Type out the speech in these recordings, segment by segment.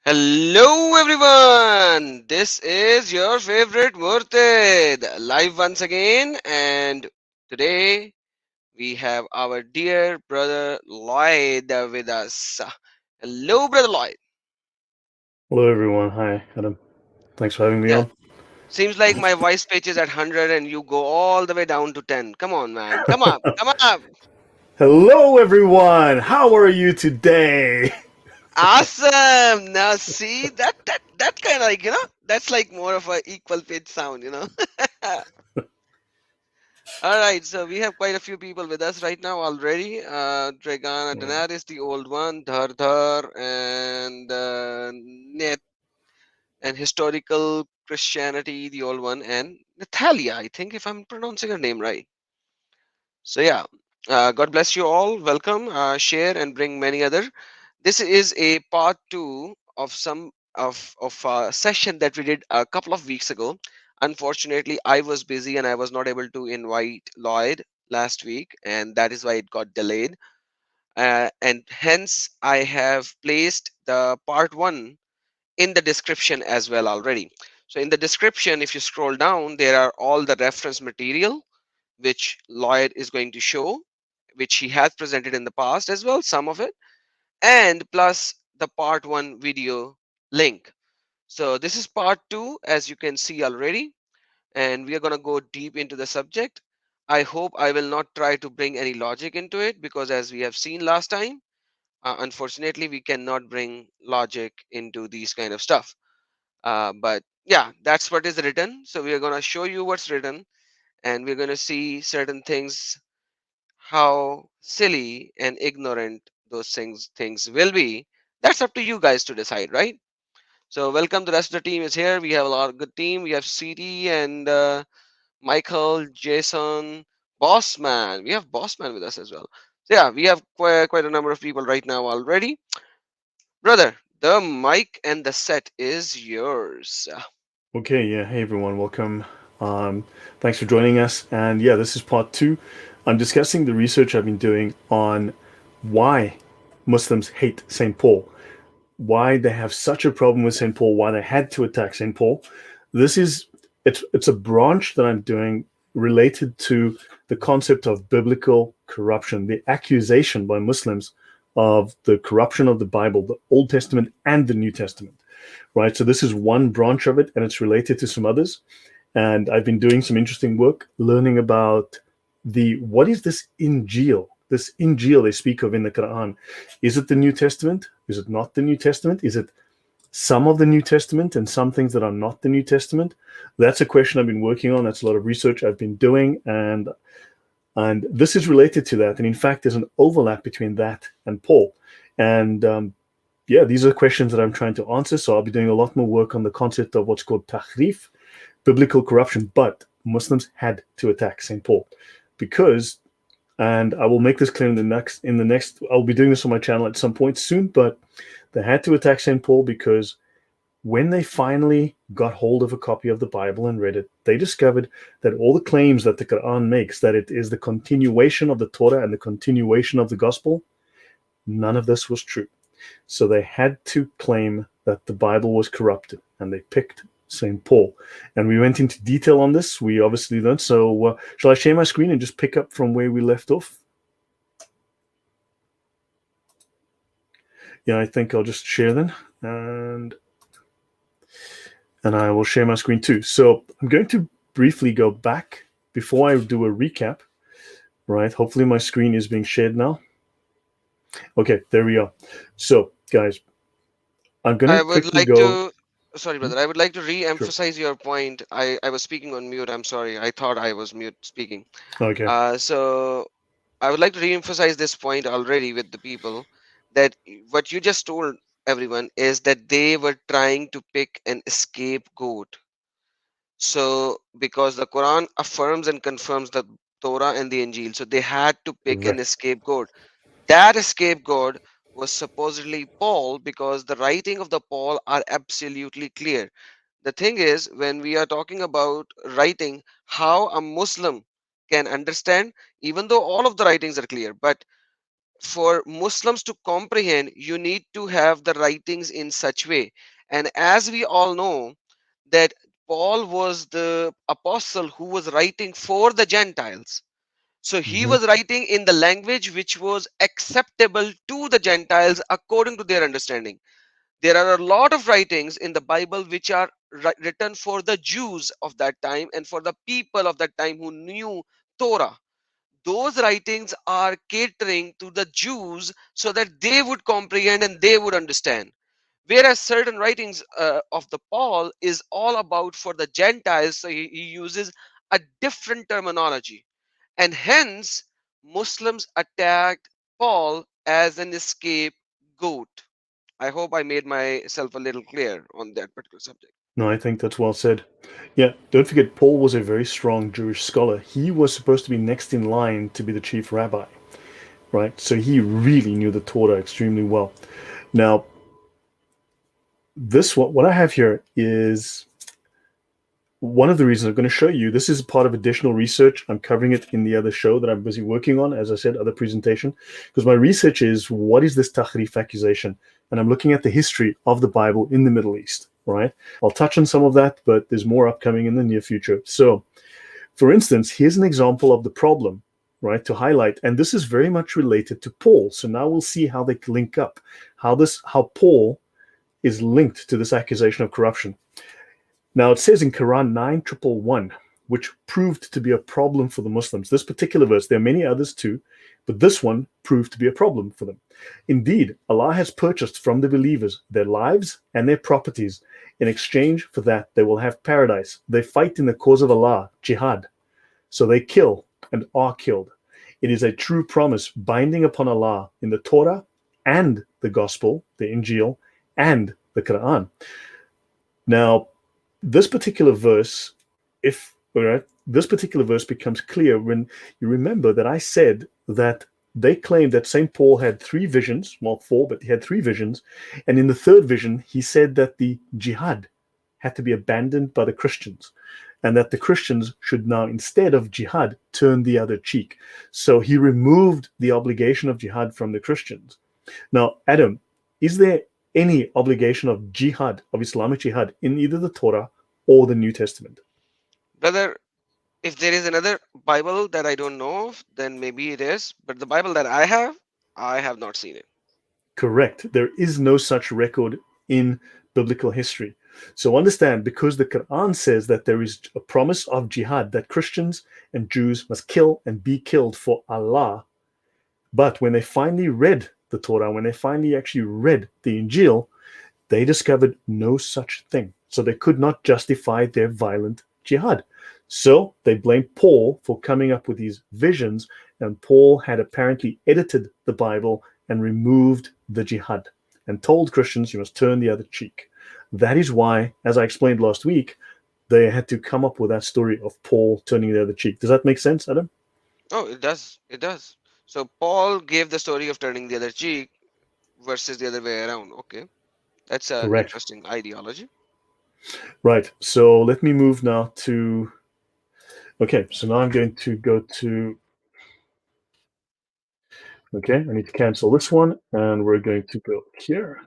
Hello everyone, this is your favorite Murtid live once again, and today we have our dear brother Lloyd with us. Hello, brother Lloyd. Hello, everyone. Hi, Adam. Thanks for having me Yeah, on. seems like my voice pitch is at 100 and you go all the way down to 10. Come on, man. Come up, come up. Hello, everyone. How are you today? Awesome. Now see that kind of like that's like more of a equal pitch sound. All right, so we have quite a few people with us right now already. Dragan Danaris, the old one, Dhar Dhar, and Net, and Historical Christianity, the old one, and Natalia, I think, if I'm pronouncing her name right. So, yeah, God bless you all. Welcome, share, and bring many other. This is a part two of some of a session that we did a couple of weeks ago. Unfortunately, I was busy and I was not able to invite Lloyd last week, and that is why it got delayed. And hence, I have placed the part one in the description as well already. So, in the description, if you scroll down, there are all the reference material which Lloyd is going to show, which he has presented in the past as well, some of it, and plus the part one video link. So this is part two, as you can see already, and we are going to go deep into the subject. I hope I will not try to bring any logic into it because, as we have seen last time, unfortunately, we cannot bring logic into these kind of stuff. But yeah, that's what is written. So we are going to show you what's written, and we're going to see certain things, how silly and ignorant those things will be. That's up to you guys to decide, right? So welcome. The rest of the team is here. We have a lot of good team. We have CD and Michael, Jason, Bossman. We have Bossman with us as well. So yeah, we have quite a number of people right now already. Brother, the mic and the set is yours. Okay, yeah. Hey, everyone. Welcome. Thanks for joining us. And yeah, this is part two. I'm discussing the research I've been doing on why Muslims hate St. Paul, why they have such a problem with St. Paul, why they had to attack St. Paul. This is it's a branch that I'm doing related to the concept of biblical corruption, the accusation by Muslims of the corruption of the Bible, the Old Testament and the New Testament. Right. So this is one branch of it, and it's related to some others. And I've been doing some interesting work learning about the what is this Injil? This Injil they speak of in the Quran. Is it the New Testament? Is it not the New Testament? Is it some of the New Testament and some things that are not the New Testament? That's a question I've been working on. That's a lot of research I've been doing, and this is related to that. And in fact, there's an overlap between that and Paul. And yeah, these are questions that I'm trying to answer. So I'll be doing a lot more work on the concept of what's called Taḥrīf, biblical corruption. But Muslims had to attack St. Paul because, and I will make this clear in the next. I'll be doing this on my channel at some point soon. But they had to attack St. Paul because when they finally got hold of a copy of the Bible and read it, they discovered that all the claims that the Quran makes, that it is the continuation of the Torah and the continuation of the gospel, none of this was true. So they had to claim that the Bible was corrupted, and they picked St. Paul. And we went into detail on this. We obviously learned. So, shall I share my screen and just pick up from where we left off? Yeah, I think I'll just share then. And I will share my screen too. So I'm going to briefly go back before I do a recap, right? Hopefully my screen is being shared now. Okay, there we are. So, guys, I'm going to I would quickly like go. to, sorry, brother. I would like to Sure. re-emphasize your point. I was speaking on mute. I'm sorry. I thought I was mute speaking. Okay. So I would like to re-emphasize this point already with the people that what you just told everyone is that they were trying to pick an scapegoat. So because the Quran affirms and confirms the Torah and the Injil, so they had to pick an Correct. scapegoat. That scapegoat was supposedly Paul because the writing of the Paul are absolutely clear. The thing is, when we are talking about writing, how a Muslim can understand, even though all of the writings are clear, but for Muslims to comprehend, you need to have the writings in such way. And as we all know, that Paul was the apostle who was writing for the Gentiles. So he Hmm. was writing in the language which was acceptable to the Gentiles according to their understanding. There are a lot of writings in the Bible which are written for the Jews of that time and for the people of that time who knew Torah. Those writings are catering to the Jews so that they would comprehend and they would understand. Whereas certain writings of the Paul is all about for the Gentiles, so he uses a different terminology. And hence, Muslims attacked Paul as an scapegoat. I hope I made myself a little clear on that particular subject. No, I think that's well said. Yeah, don't forget, Paul was a very strong Jewish scholar. He was supposed to be next in line to be the chief rabbi, right? So he really knew the Torah extremely well. Now, this what I have here is one of the reasons I'm going to show you. This is part of additional research. I'm covering it in the other show that I'm busy working on, as I said, other presentation, because my research is what is this Taḥrīf accusation? And I'm looking at the history of the Bible in the Middle East, right? I'll touch on some of that, but there's more upcoming in the near future. So, for instance, here's an example of the problem, right, to highlight. And this is very much related to Paul. So now we'll see how they link up, how Paul is linked to this accusation of corruption. Now, it says in Quran 9:111, which proved to be a problem for the Muslims. This particular verse, there are many others too, but this one proved to be a problem for them. Indeed, Allah has purchased from the believers their lives and their properties. In exchange for that, they will have paradise. They fight in the cause of Allah, jihad. So they kill and are killed. It is a true promise binding upon Allah in the Torah and the Gospel, the Injil, and the Quran. Now, this particular verse, this particular verse becomes clear when you remember that I said that they claimed that St. Paul had 3 visions, well, 4, but he had 3 visions. And in the 3rd vision, he said that the jihad had to be abandoned by the Christians and that the Christians should now, instead of jihad, turn the other cheek. So he removed the obligation of jihad from the Christians. Now, Adam, is there any obligation of jihad, of Islamic jihad, in either the Torah or the New Testament? Brother, if there is another Bible that I don't know of, then maybe it is. But the Bible that I have not seen it. Correct. There is no such record in biblical history. So understand, because the Quran says that there is a promise of jihad, that Christians and Jews must kill and be killed for Allah. But when they finally read the Torah, when they finally actually read the Injil, they discovered no such thing. So they could not justify their violent jihad. So they blamed Paul for coming up with these visions, and Paul had apparently edited the Bible and removed the jihad and told Christians you must turn the other cheek. That is why, as I explained last week, they had to come up with that story of Paul turning the other cheek. Does that make sense, Adam? Oh, it does. It does. So Paul gave the story of turning the other cheek versus the other way around. Okay. That's an Correct. interesting ideology. Right. So let me move now to. Okay. So now I'm going to go to. Okay. I need to cancel this one, and we're going to go here.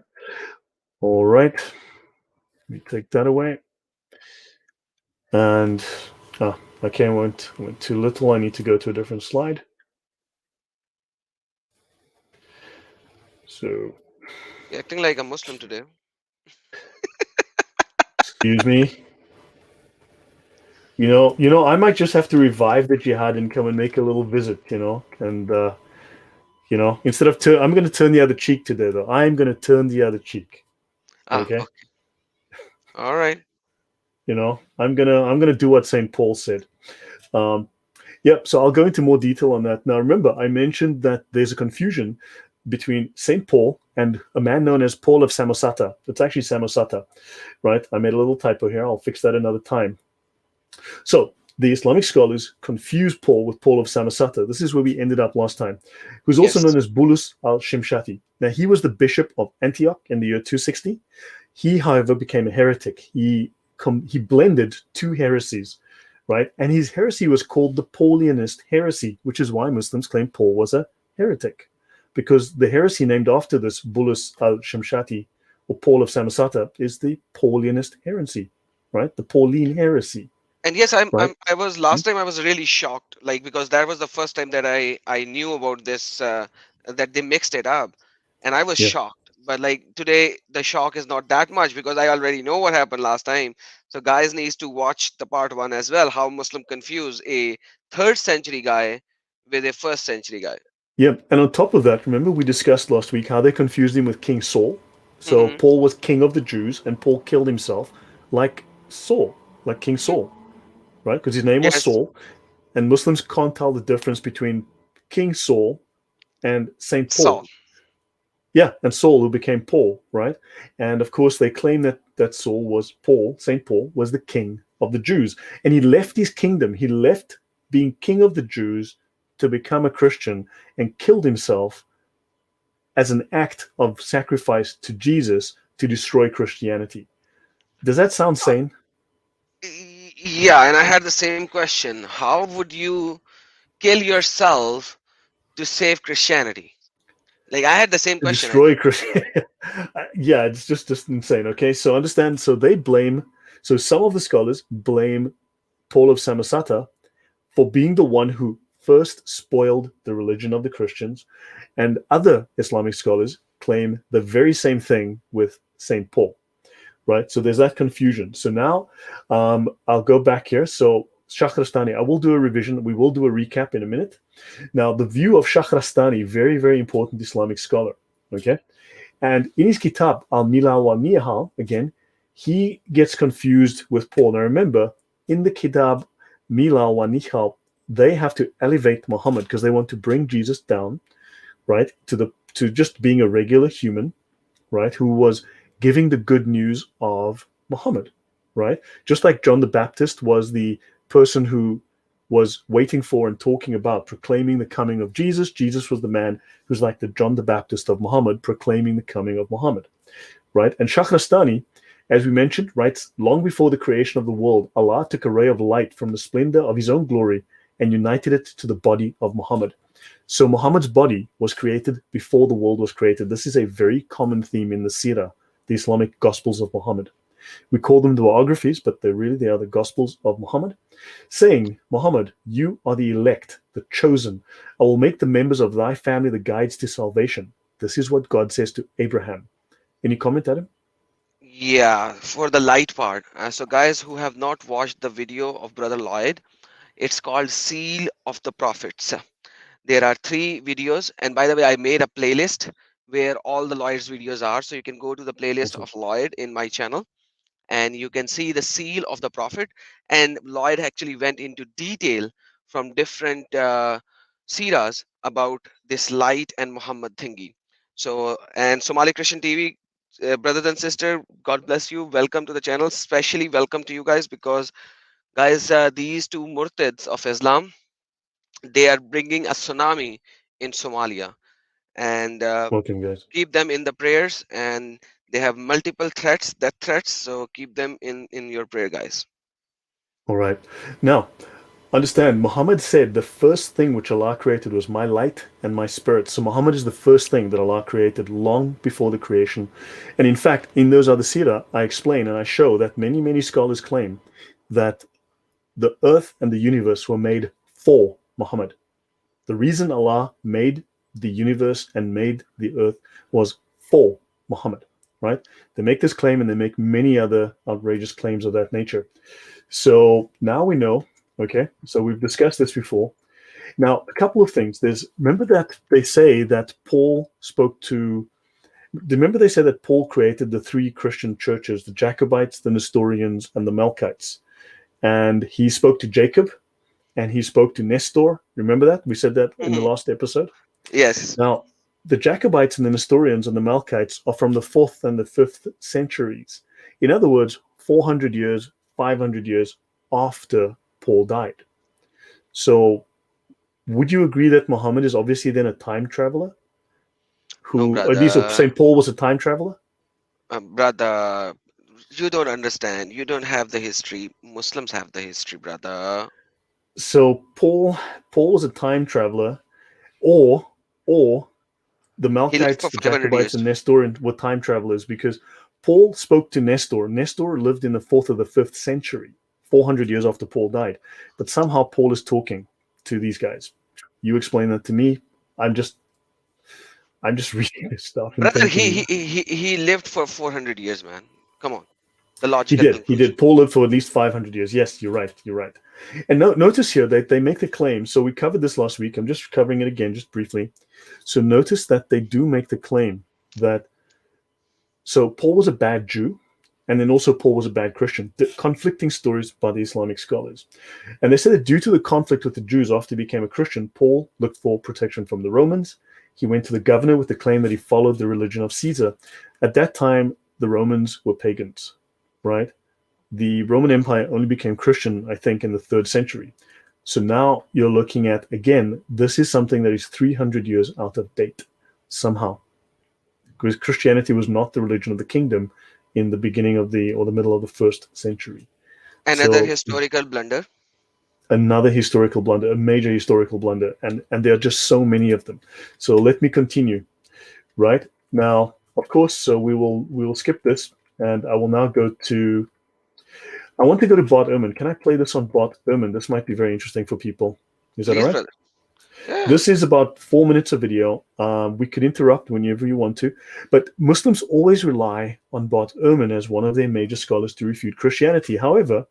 All right. Let me take that away. And okay, I went too little. I need to go to a different slide. So, You're acting like a Muslim today. excuse me. I might just have to revive the jihad and come and make a little visit. And instead of I'm going to turn the other cheek today, though. I'm going to turn the other cheek. Ah, Okay. okay. All right. I'm gonna do what St. Paul said. Um, Yep, so I'll go into more detail on that. Now, remember, I mentioned that there's a confusion between St. Paul and a man known as Paul of Samosata. It's actually Samosata, right? I made a little typo here. I'll fix that another time. So the Islamic scholars confuse Paul with Paul of Samosata. This is where we ended up last time, who's also Yes. known as Bulus al-Shimshati. Now, he was the bishop of Antioch in the year 260. He, however, became a heretic. He blended 2 heresies, right? And his heresy was called the Paulianist heresy, which is why Muslims claim Paul was a heretic. because the heresy named after this Bulus al-Shamshati, or Paul of Samosata, is the Paulinist heresy, right? The Pauline heresy. And yes, right? I was last time I was really shocked, like, because that was the first time that I knew about this, that they mixed it up, and I was Yeah. shocked. But like today, the shock is not that much because I already know what happened last time. So guys needs to watch the part one as well. How Muslim confuse a third century guy with a first century guy. Yeah, and on top of that, remember we discussed last week how they confused him with King Saul. So Hmm. Paul was king of the Jews, and Paul killed himself like Saul, like King Saul, right? Because his name was Yes, Saul, and Muslims can't tell the difference between King Saul and Saint Paul. Saul. Yeah, and Saul, who became Paul, right? And of course, they claim that Saul was Paul, Saint Paul, was the king of the Jews, and he left his kingdom. He left being king of the Jews to become a Christian and killed himself as an act of sacrifice to Jesus to destroy Christianity. Does that sound sane? Yeah, and I had the same question. How would you kill yourself to save Christianity? Like I had the same To question. destroy Christianity? Yeah, it's just insane. Okay, so understand. So they blame. So some of the scholars blame Paul of Samosata for being the one who first spoiled the religion of the Christians, and other Islamic scholars claim the very same thing with Saint Paul. Right? So there's that confusion. So now I'll go back here. So Shahrastani, I will do a revision. We will do a recap in a minute. Now, the view of Shahrastani, very, very important Islamic scholar. Okay. And in his Kitāb, al-milal wa-al-niḥal, again, he gets confused with Paul. Now, remember, in the Kitāb, milal wa-al-niḥal, they have to elevate Muhammad because they want to bring Jesus down, right, to just being a regular human, right, who was giving the good news of Muhammad, right? Just like John the Baptist was the person who was waiting for and talking about proclaiming the coming of Jesus. Jesus was the man who's like the John the Baptist of Muhammad, proclaiming the coming of Muhammad, right? And Shahrastani, as we mentioned, writes, long before the creation of the world, Allah took a ray of light from the splendor of his own glory and united it to the body of Muhammad. So Muhammad's body was created before the world was created. This is a very common theme in the Sirah, the Islamic Gospels of Muhammad. We call them the biographies, but they are the Gospels of Muhammad, saying, Muhammad, you are the elect, the chosen. I will make the members of thy family the guides to salvation. This is what God says to Abraham. Any comment, Adam? Yeah, for the light part. So guys who have not watched the video of Brother Lloyd, it's called Seal of the Prophets. There are 3 videos, and by the way, I made a playlist where all the Lloyd's videos are. So you can go to the playlist Awesome. of Lloyd in my channel, and you can see the seal of the prophet. And Lloyd actually went into detail from different seerahs about this light and Muhammad thingy. So, and Somali Christian TV, brothers and sister, God bless you. Welcome to the channel. Especially welcome to you guys, because guys, these 2 murtads of Islam, they are bringing a tsunami in Somalia, and Welcome, guys. keep them in the prayers. And they have multiple threats, death threats, so keep them in your prayer, guys. All right. Now, understand, Muhammad said the first thing which Allah created was my light and my spirit. So Muhammad is the first thing that Allah created long before the creation. And in fact, in those other seerah, I explain and I show that many, many scholars claim that the earth and the universe were made for Muhammad. The reason Allah made the universe and made the earth was for Muhammad, right? They make this claim and they make many other outrageous claims of that nature. So now we know, okay? So we've discussed this before. Now, a couple of things. Remember that they say that Paul spoke to, remember they say that Paul created the 3 Christian churches, the Jacobites, the Nestorians, and the Melkites. And he spoke to Jacob and he spoke to Nestor. Remember that? We said that in the last episode. Yes. Now, the Jacobites and the Nestorians and the Melkites are from the 4th and the 5th centuries. In other words, 400 years, 500 years after Paul died. So would you agree that Muhammad is obviously then a time traveler? No, At least brother. St. Paul was a time traveler? Brother, you don't understand. You don't have the history. Muslims have the history, brother. So Paul was a time traveler, or the He lived Malchites, for the 500 Jacobites, years. and Nestor were time travelers, because Paul spoke to Nestor. Nestor lived in the 4th or the 5th century, 400 years after Paul died. But somehow Paul is talking to these guys. You explain that to me. I'm just reading this stuff and Brother, thinking, he lived for 400 years, man. Come on. The he logical did. He conclusion. did. Paul lived for at least 500 years. Yes, you're right. You're right. And notice here that they make the claim. So we covered this last week. I'm just covering it again, just briefly. So notice that they do make the claim that, so Paul was a bad Jew, and then also Paul was a bad Christian. The conflicting stories by the Islamic scholars. And they say that due to the conflict with the Jews after he became a Christian, Paul looked for protection from the Romans. He went to the governor with the claim that he followed the religion of Caesar. At that time, the Romans were pagans, right? The Roman Empire only became Christian, I think, in the 3rd century. So now you're looking at, again, this is something that is 300 years out of date somehow, because Christianity was not the religion of the kingdom in the beginning of the middle of the 1st century. Another So historical blunder. another historical blunder, a major historical blunder, and there are just so many of them. So let me continue. Right now, of course, so we will skip this, and I will now go to. I want to go to Bart Ehrman. Can I play this on Bart Ehrman? This might be very interesting for people. Is that Please, all right? brother. Yeah. This is about 4 minutes of video. We could interrupt whenever you want to, but Muslims always rely on Bart Ehrman as one of their major scholars to refute Christianity. However,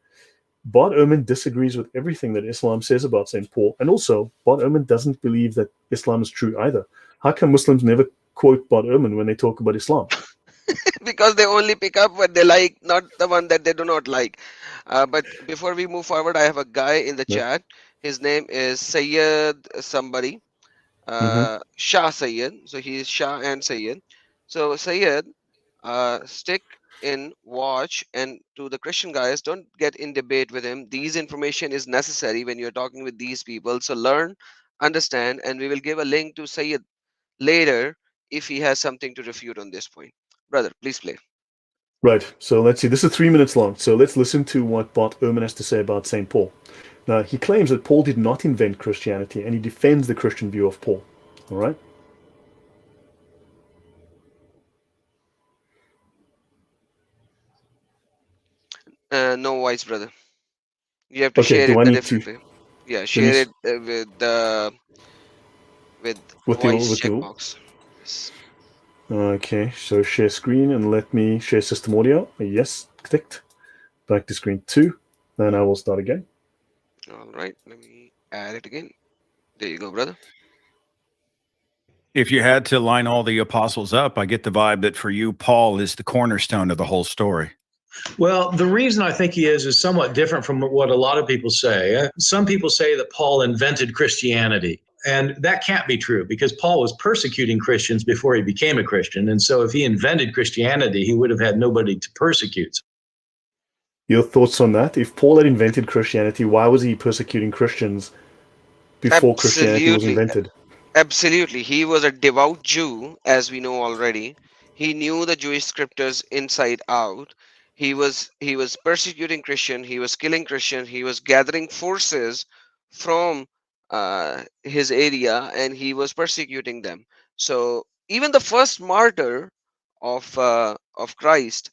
Bart Ehrman disagrees with everything that Islam says about St. Paul, and also Bart Ehrman doesn't believe that Islam is true either. How come Muslims never quote Bart Ehrman when they talk about Islam? Because they only pick up what they like, not the one that they do not like. But before we move forward, I have a guy in the Yeah. chat. His name is Sayyid somebody. Shah Sayyid. So he is Shah and Sayyid. So Sayyid, stick in watch, and to the Christian guys, don't get in debate with him. These information is necessary when you're talking with these people. So learn, understand, and we will give a link to Sayyid later if he has something to refute on this point. Brother, please play. Right. So let's see. This is 3 minutes long. So let's listen to what Bart Ehrman has to say about St. Paul. Now, he claims that Paul did not invent Christianity, and he defends the Christian view of Paul. All right. No voice, brother. You have to Okay. share Do it I the need to? different way. Yeah, share it with with voice the checkbox. Yes. Okay. So share screen, and let me share system audio. Yes. Clicked. Back to screen 2. Then I will start again. All right. Let me add it again. There you go, brother. If you had to line all the apostles up, I get the vibe that for you, Paul is the cornerstone of the whole story. Well, the reason I think he is somewhat different from what a lot of people say. Some people say that Paul invented Christianity, and that can't be true because Paul was persecuting Christians before he became a Christian. And so if he invented Christianity, he would have had nobody to persecute. Your thoughts on that? If Paul had invented Christianity, why was he persecuting Christians before Christianity was invented? Absolutely. He was a devout Jew, as we know already. He knew the Jewish scriptures inside out. He was persecuting Christian. He was killing Christian. He was gathering forces from his area, and he was persecuting them. So even the first martyr of Christ,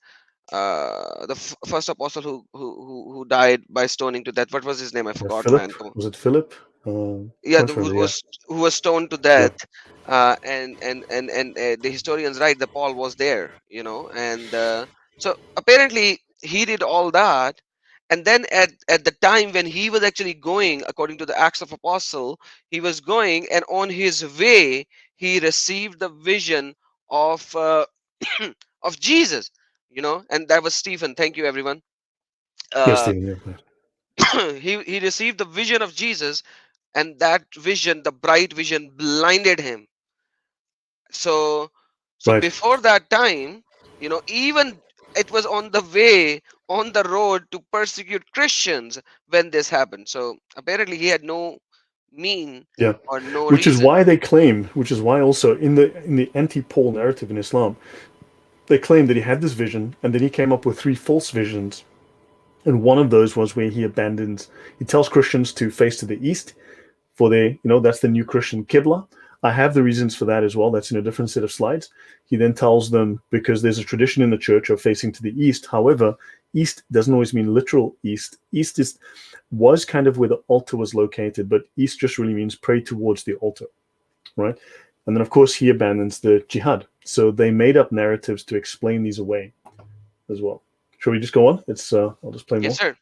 the first apostle who died by stoning to death. What was his name? I forgot, Philip? man. Come on. Was it Philip? Yeah, Can't remember. Yeah. who was stoned to Yeah. death. And the historians write that Paul was there, and so apparently he did all that. And then at the time when he was actually going, according to the Acts of Apostle, he was going, and on his way he received the vision of of Jesus, and that was Stephen. Thank you, everyone. Yes, uh, Stephen. Yeah. he received the vision of Jesus, and that vision, the bright vision, blinded him. So Right. before that time, even it was on the way, on the road to persecute Christians when this happened. So apparently he had no mean Yeah. or no Which is reason. why they claim, which is why also in the anti-Paul narrative in Islam, they claim that he had this vision and then he came up with 3 false visions. And one of those was where he tells Christians to face to the east for their, that's the new Christian Qibla. I have the reasons for that as well. That's in a different set of slides. He then tells them, because there's a tradition in the church of facing to the east. However, east doesn't always mean literal east. East was kind of where the altar was located, but east just really means pray towards the altar, right? And then, of course, he abandons the jihad. So they made up narratives to explain these away as well. Shall we just go on? I'll just play more. Yes, sir.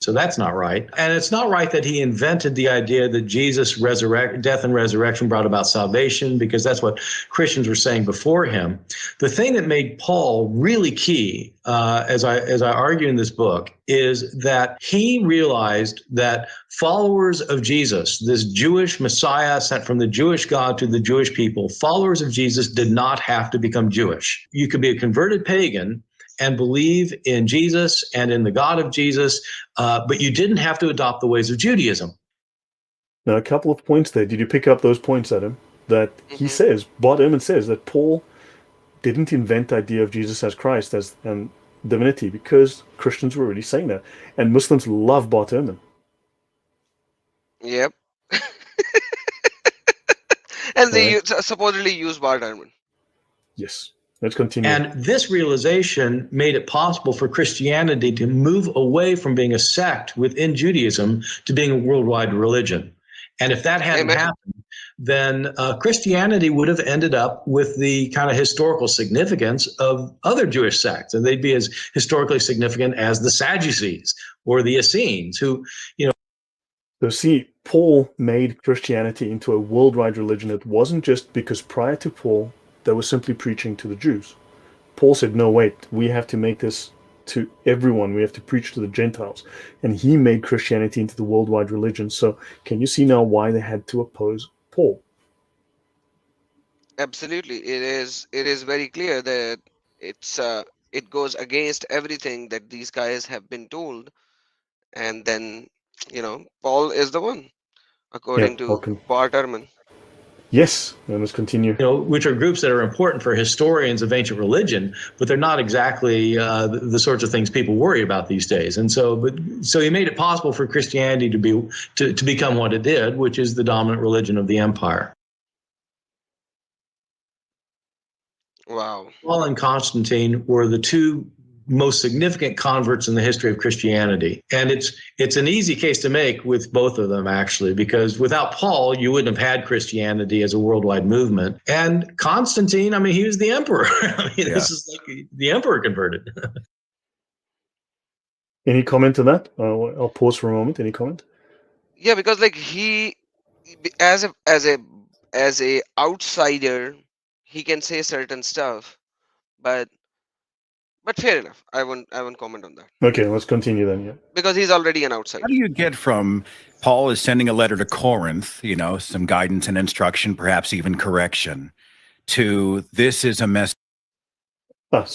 So that's not right. And it's not right that he invented the idea that Jesus' death and resurrection brought about salvation, because that's what Christians were saying before him. The thing that made Paul really key, as I argue in this book, is that he realized that followers of Jesus, this Jewish Messiah sent from the Jewish God to the Jewish people, followers of Jesus did not have to become Jewish. You could be a converted pagan and believe in Jesus and in the God of Jesus, but you didn't have to adopt the ways of Judaism. Now, a couple of points there. Did you pick up those points, Adam? That he says, Bart Ehrman says that Paul didn't invent the idea of Jesus as Christ, as divinity, because Christians were already saying that. And Muslims love Bart Ehrman. Yep. And they supposedly use Bart Ehrman. Yes. Let's continue. And this realization made it possible for Christianity to move away from being a sect within Judaism to being a worldwide religion. And if that hadn't happened, then Christianity would have ended up with the kind of historical significance of other Jewish sects. And they'd be as historically significant as the Sadducees or the Essenes, who, you know. So see, Paul made Christianity into a worldwide religion. It wasn't just because prior to Paul, they were simply preaching to the Jews. Paul said, no, wait, we have to make this to everyone. We have to preach to the Gentiles. And he made Christianity into the worldwide religion. So can you see now why they had to oppose Paul? Absolutely. It is very clear that it goes against everything that these guys have been told. And then, Paul is the one, according to Bart Ehrman. Yes, and let's continue. Which are groups that are important for historians of ancient religion, but they're not exactly the sorts of things people worry about these days. And so he made it possible for Christianity to become what it did, which is the dominant religion of the empire. Wow. Paul and Constantine were the two most significant converts in the history of Christianity. And it's an easy case to make with both of them, actually, because without Paul, you wouldn't have had Christianity as a worldwide movement. And Constantine, I mean, he was the emperor. This is like the emperor converted. Any comment on that? I'll pause for a moment. Any comment? Yeah, because like he, as a outsider, he can say certain stuff, but fair enough. I won't comment on that. Okay, let's continue then. Yeah. Because he's already an outsider. How do you get from Paul is sending a letter to Corinth, some guidance and instruction, perhaps even correction, to this is a message that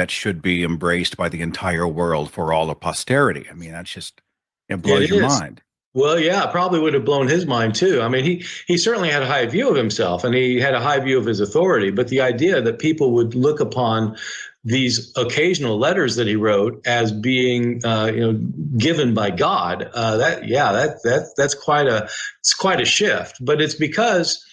should be embraced by the entire world for all of posterity? I mean, that's just, it blows your mind. Well, yeah, probably would have blown his mind too. I mean, he certainly had a high view of himself, and he had a high view of his authority. But the idea that people would look upon these occasional letters that he wrote as being, given by God, that's quite a shift. But it's because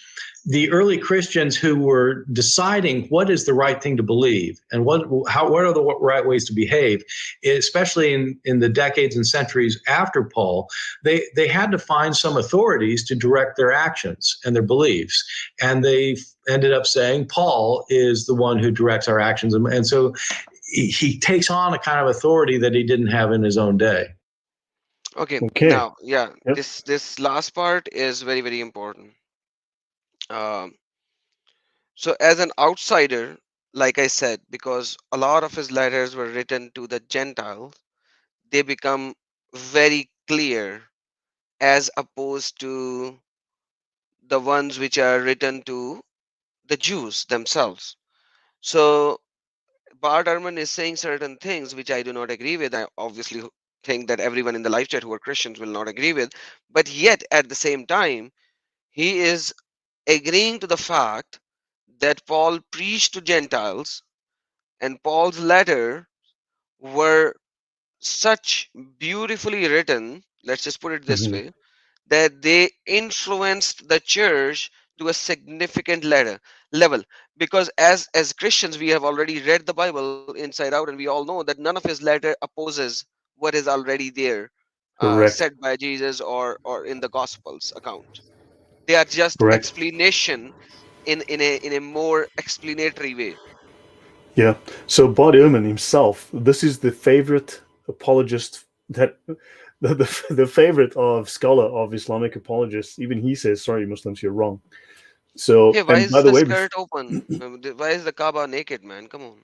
the early Christians who were deciding what is the right thing to believe and what are the right ways to behave, especially in the decades and centuries after Paul, they had to find some authorities to direct their actions and their beliefs. And they ended up saying Paul is the one who directs our actions. And so he takes on a kind of authority that he didn't have in his own day. Okay. Now, this last part is very, very important. So as an outsider, like I said, because a lot of his letters were written to the Gentiles, they become very clear as opposed to the ones which are written to the Jews themselves. So Bart Ehrman is saying certain things which I do not agree with. I obviously think that everyone in the live chat who are Christians will not agree with, but yet at the same time, he is agreeing to the fact that Paul preached to Gentiles, and Paul's letter were such beautifully written, let's just put it this way, that they influenced the church to a significant level. Because as Christians, we have already read the Bible inside out, and we all know that none of his letter opposes what is already there, Correct. said by Jesus or in the Gospels account. They are just Correct. explanation in a more explanatory way. Yeah. So Bart Ehrman himself, this is the favorite apologist that the favorite of scholar of Islamic apologists. Even he says, "Sorry, Muslims, you're wrong." So, Hey, why and by is the the way, skirt open? Why is the Kaaba naked, man? Come on.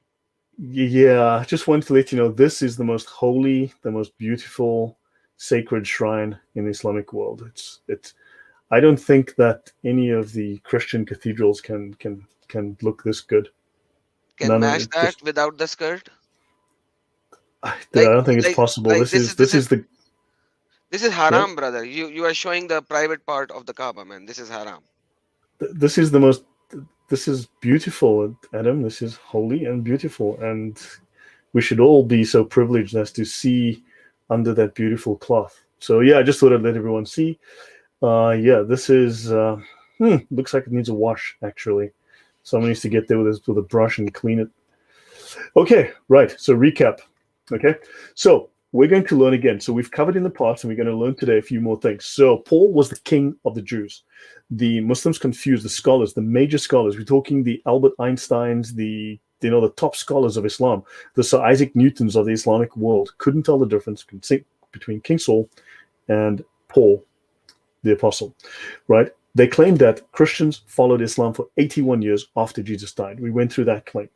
yeah, I just wanted to let you know this is the most holy, the most beautiful, sacred shrine in the Islamic world. It's. I don't think that any of the Christian cathedrals can look this good. Can None of match it. that Just without the skirt? I Like don't think it's like possible. like This is this is the this is yeah. haram, brother. You are showing the private part of the Kaaba, man. This is haram. This is the most. This is beautiful, Adam. This is holy and beautiful, and we should all be so privileged as to see under that beautiful cloth. So yeah, I just thought I'd let everyone see. Yeah, this is looks like it needs a wash. Actually, someone needs to get there with a brush and clean it. Okay, right. So recap. Okay, so we're going to learn again. So we've covered in the past, and we're going to learn today a few more things. So Paul was the king of the Jews. The Muslims confused the scholars, the major scholars. We're talking the Albert Einsteins, the top scholars of Islam, the Sir Isaac Newtons of the Islamic world couldn't tell the difference between King Saul and Paul, the apostle, right? They claimed that Christians followed Islam for 81 years after Jesus died. We went through that claim.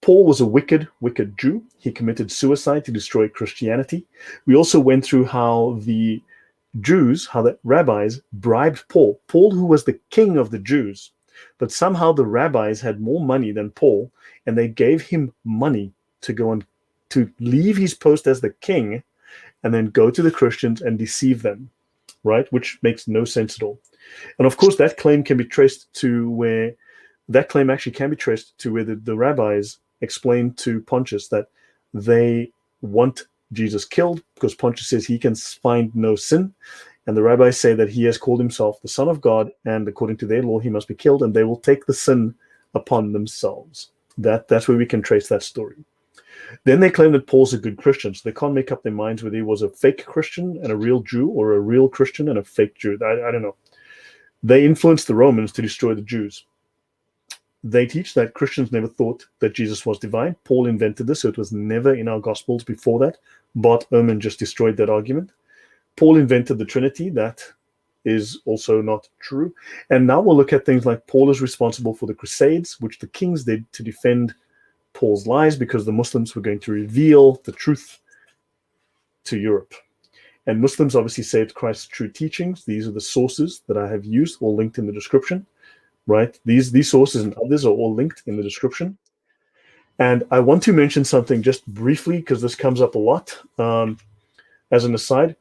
Paul was a wicked, wicked Jew. He committed suicide to destroy Christianity. We also went through how the Jews, how the rabbis bribed Paul. Paul, who was the king of the Jews, but somehow the rabbis had more money than Paul, and they gave him money to go on to leave his post as the king and then go to the Christians and deceive them, right? Which makes no sense at all. And of course, that claim can be traced to where the rabbis explained to Pontius that they want Jesus killed because Pontius says he can find no sin. And the rabbis say that he has called himself the Son of God, and according to their law, he must be killed, and they will take the sin upon themselves. That's where we can trace that story. Then they claim that Paul's a good Christian, so they can't make up their minds whether he was a fake Christian and a real Jew or a real Christian and a fake Jew. I don't know. They influenced the Romans to destroy the Jews. They teach that Christians never thought that Jesus was divine. Paul invented this, so it was never in our Gospels before that. Bart Ehrman just destroyed that argument. Paul invented the Trinity. That is also not true. And now we'll look at things like Paul is responsible for the Crusades, which the kings did to defend Paul's lies because the Muslims were going to reveal the truth to Europe. And Muslims obviously saved Christ's true teachings. These are the sources that I have used, all linked in the description, right? These sources and others are all linked in the description. And I want to mention something just briefly because this comes up a lot as an aside.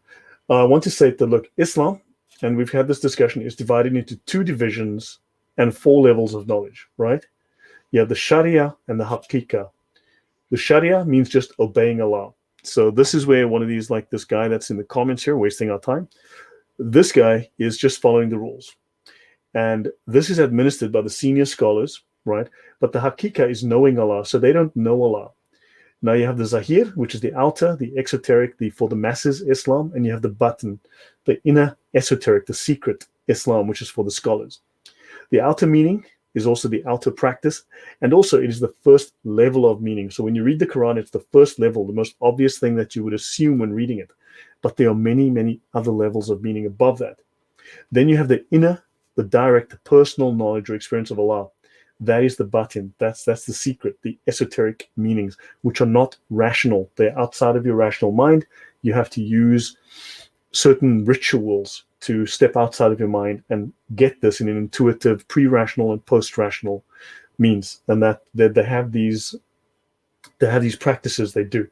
I want to say that, look, Islam, and we've had this discussion, is divided into two divisions and 4 levels of knowledge, right? You have the Sharia and the Haqiqah. The Sharia means just obeying Allah. So this is where one of these, like this guy that's in the comments here, wasting our time. This guy is just following the rules. And this is administered by the senior scholars, right? But the Haqiqah is knowing Allah, so they don't know Allah. Now you have the Zahir, which is the outer, the exoteric, for the masses Islam, and you have the Batin, the inner esoteric, the secret Islam, which is for the scholars. The outer meaning is also the outer practice, and also it is the first level of meaning. So when you read the Quran, it's the first level, the most obvious thing that you would assume when reading it. But there are many, many other levels of meaning above that. Then you have the inner, the direct, the personal knowledge or experience of Allah. That is the batin. That's the secret, the esoteric meanings, which are not rational. They're outside of your rational mind. You have to use certain rituals to step outside of your mind and get this in an intuitive, pre-rational and post-rational means. And that they have these practices they do.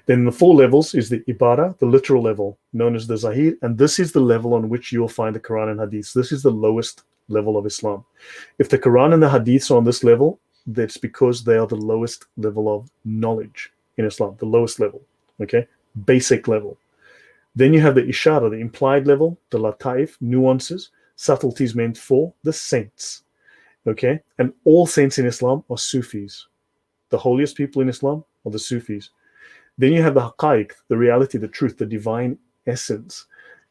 Then the 4 levels is the ibadah, the literal level, known as the zahir, and this is the level on which you'll find the Quran and Hadith. This is the lowest level of Islam. If the Quran and the Hadiths are on this level, that's because they are the lowest level of knowledge in Islam, the lowest level, okay? Basic level. Then you have the ishara, the implied level, the lataif, nuances, subtleties meant for the saints. Okay? And all saints in Islam are Sufis. The holiest people in Islam are the Sufis. Then you have the haqaiq, the reality, the truth, the divine essence.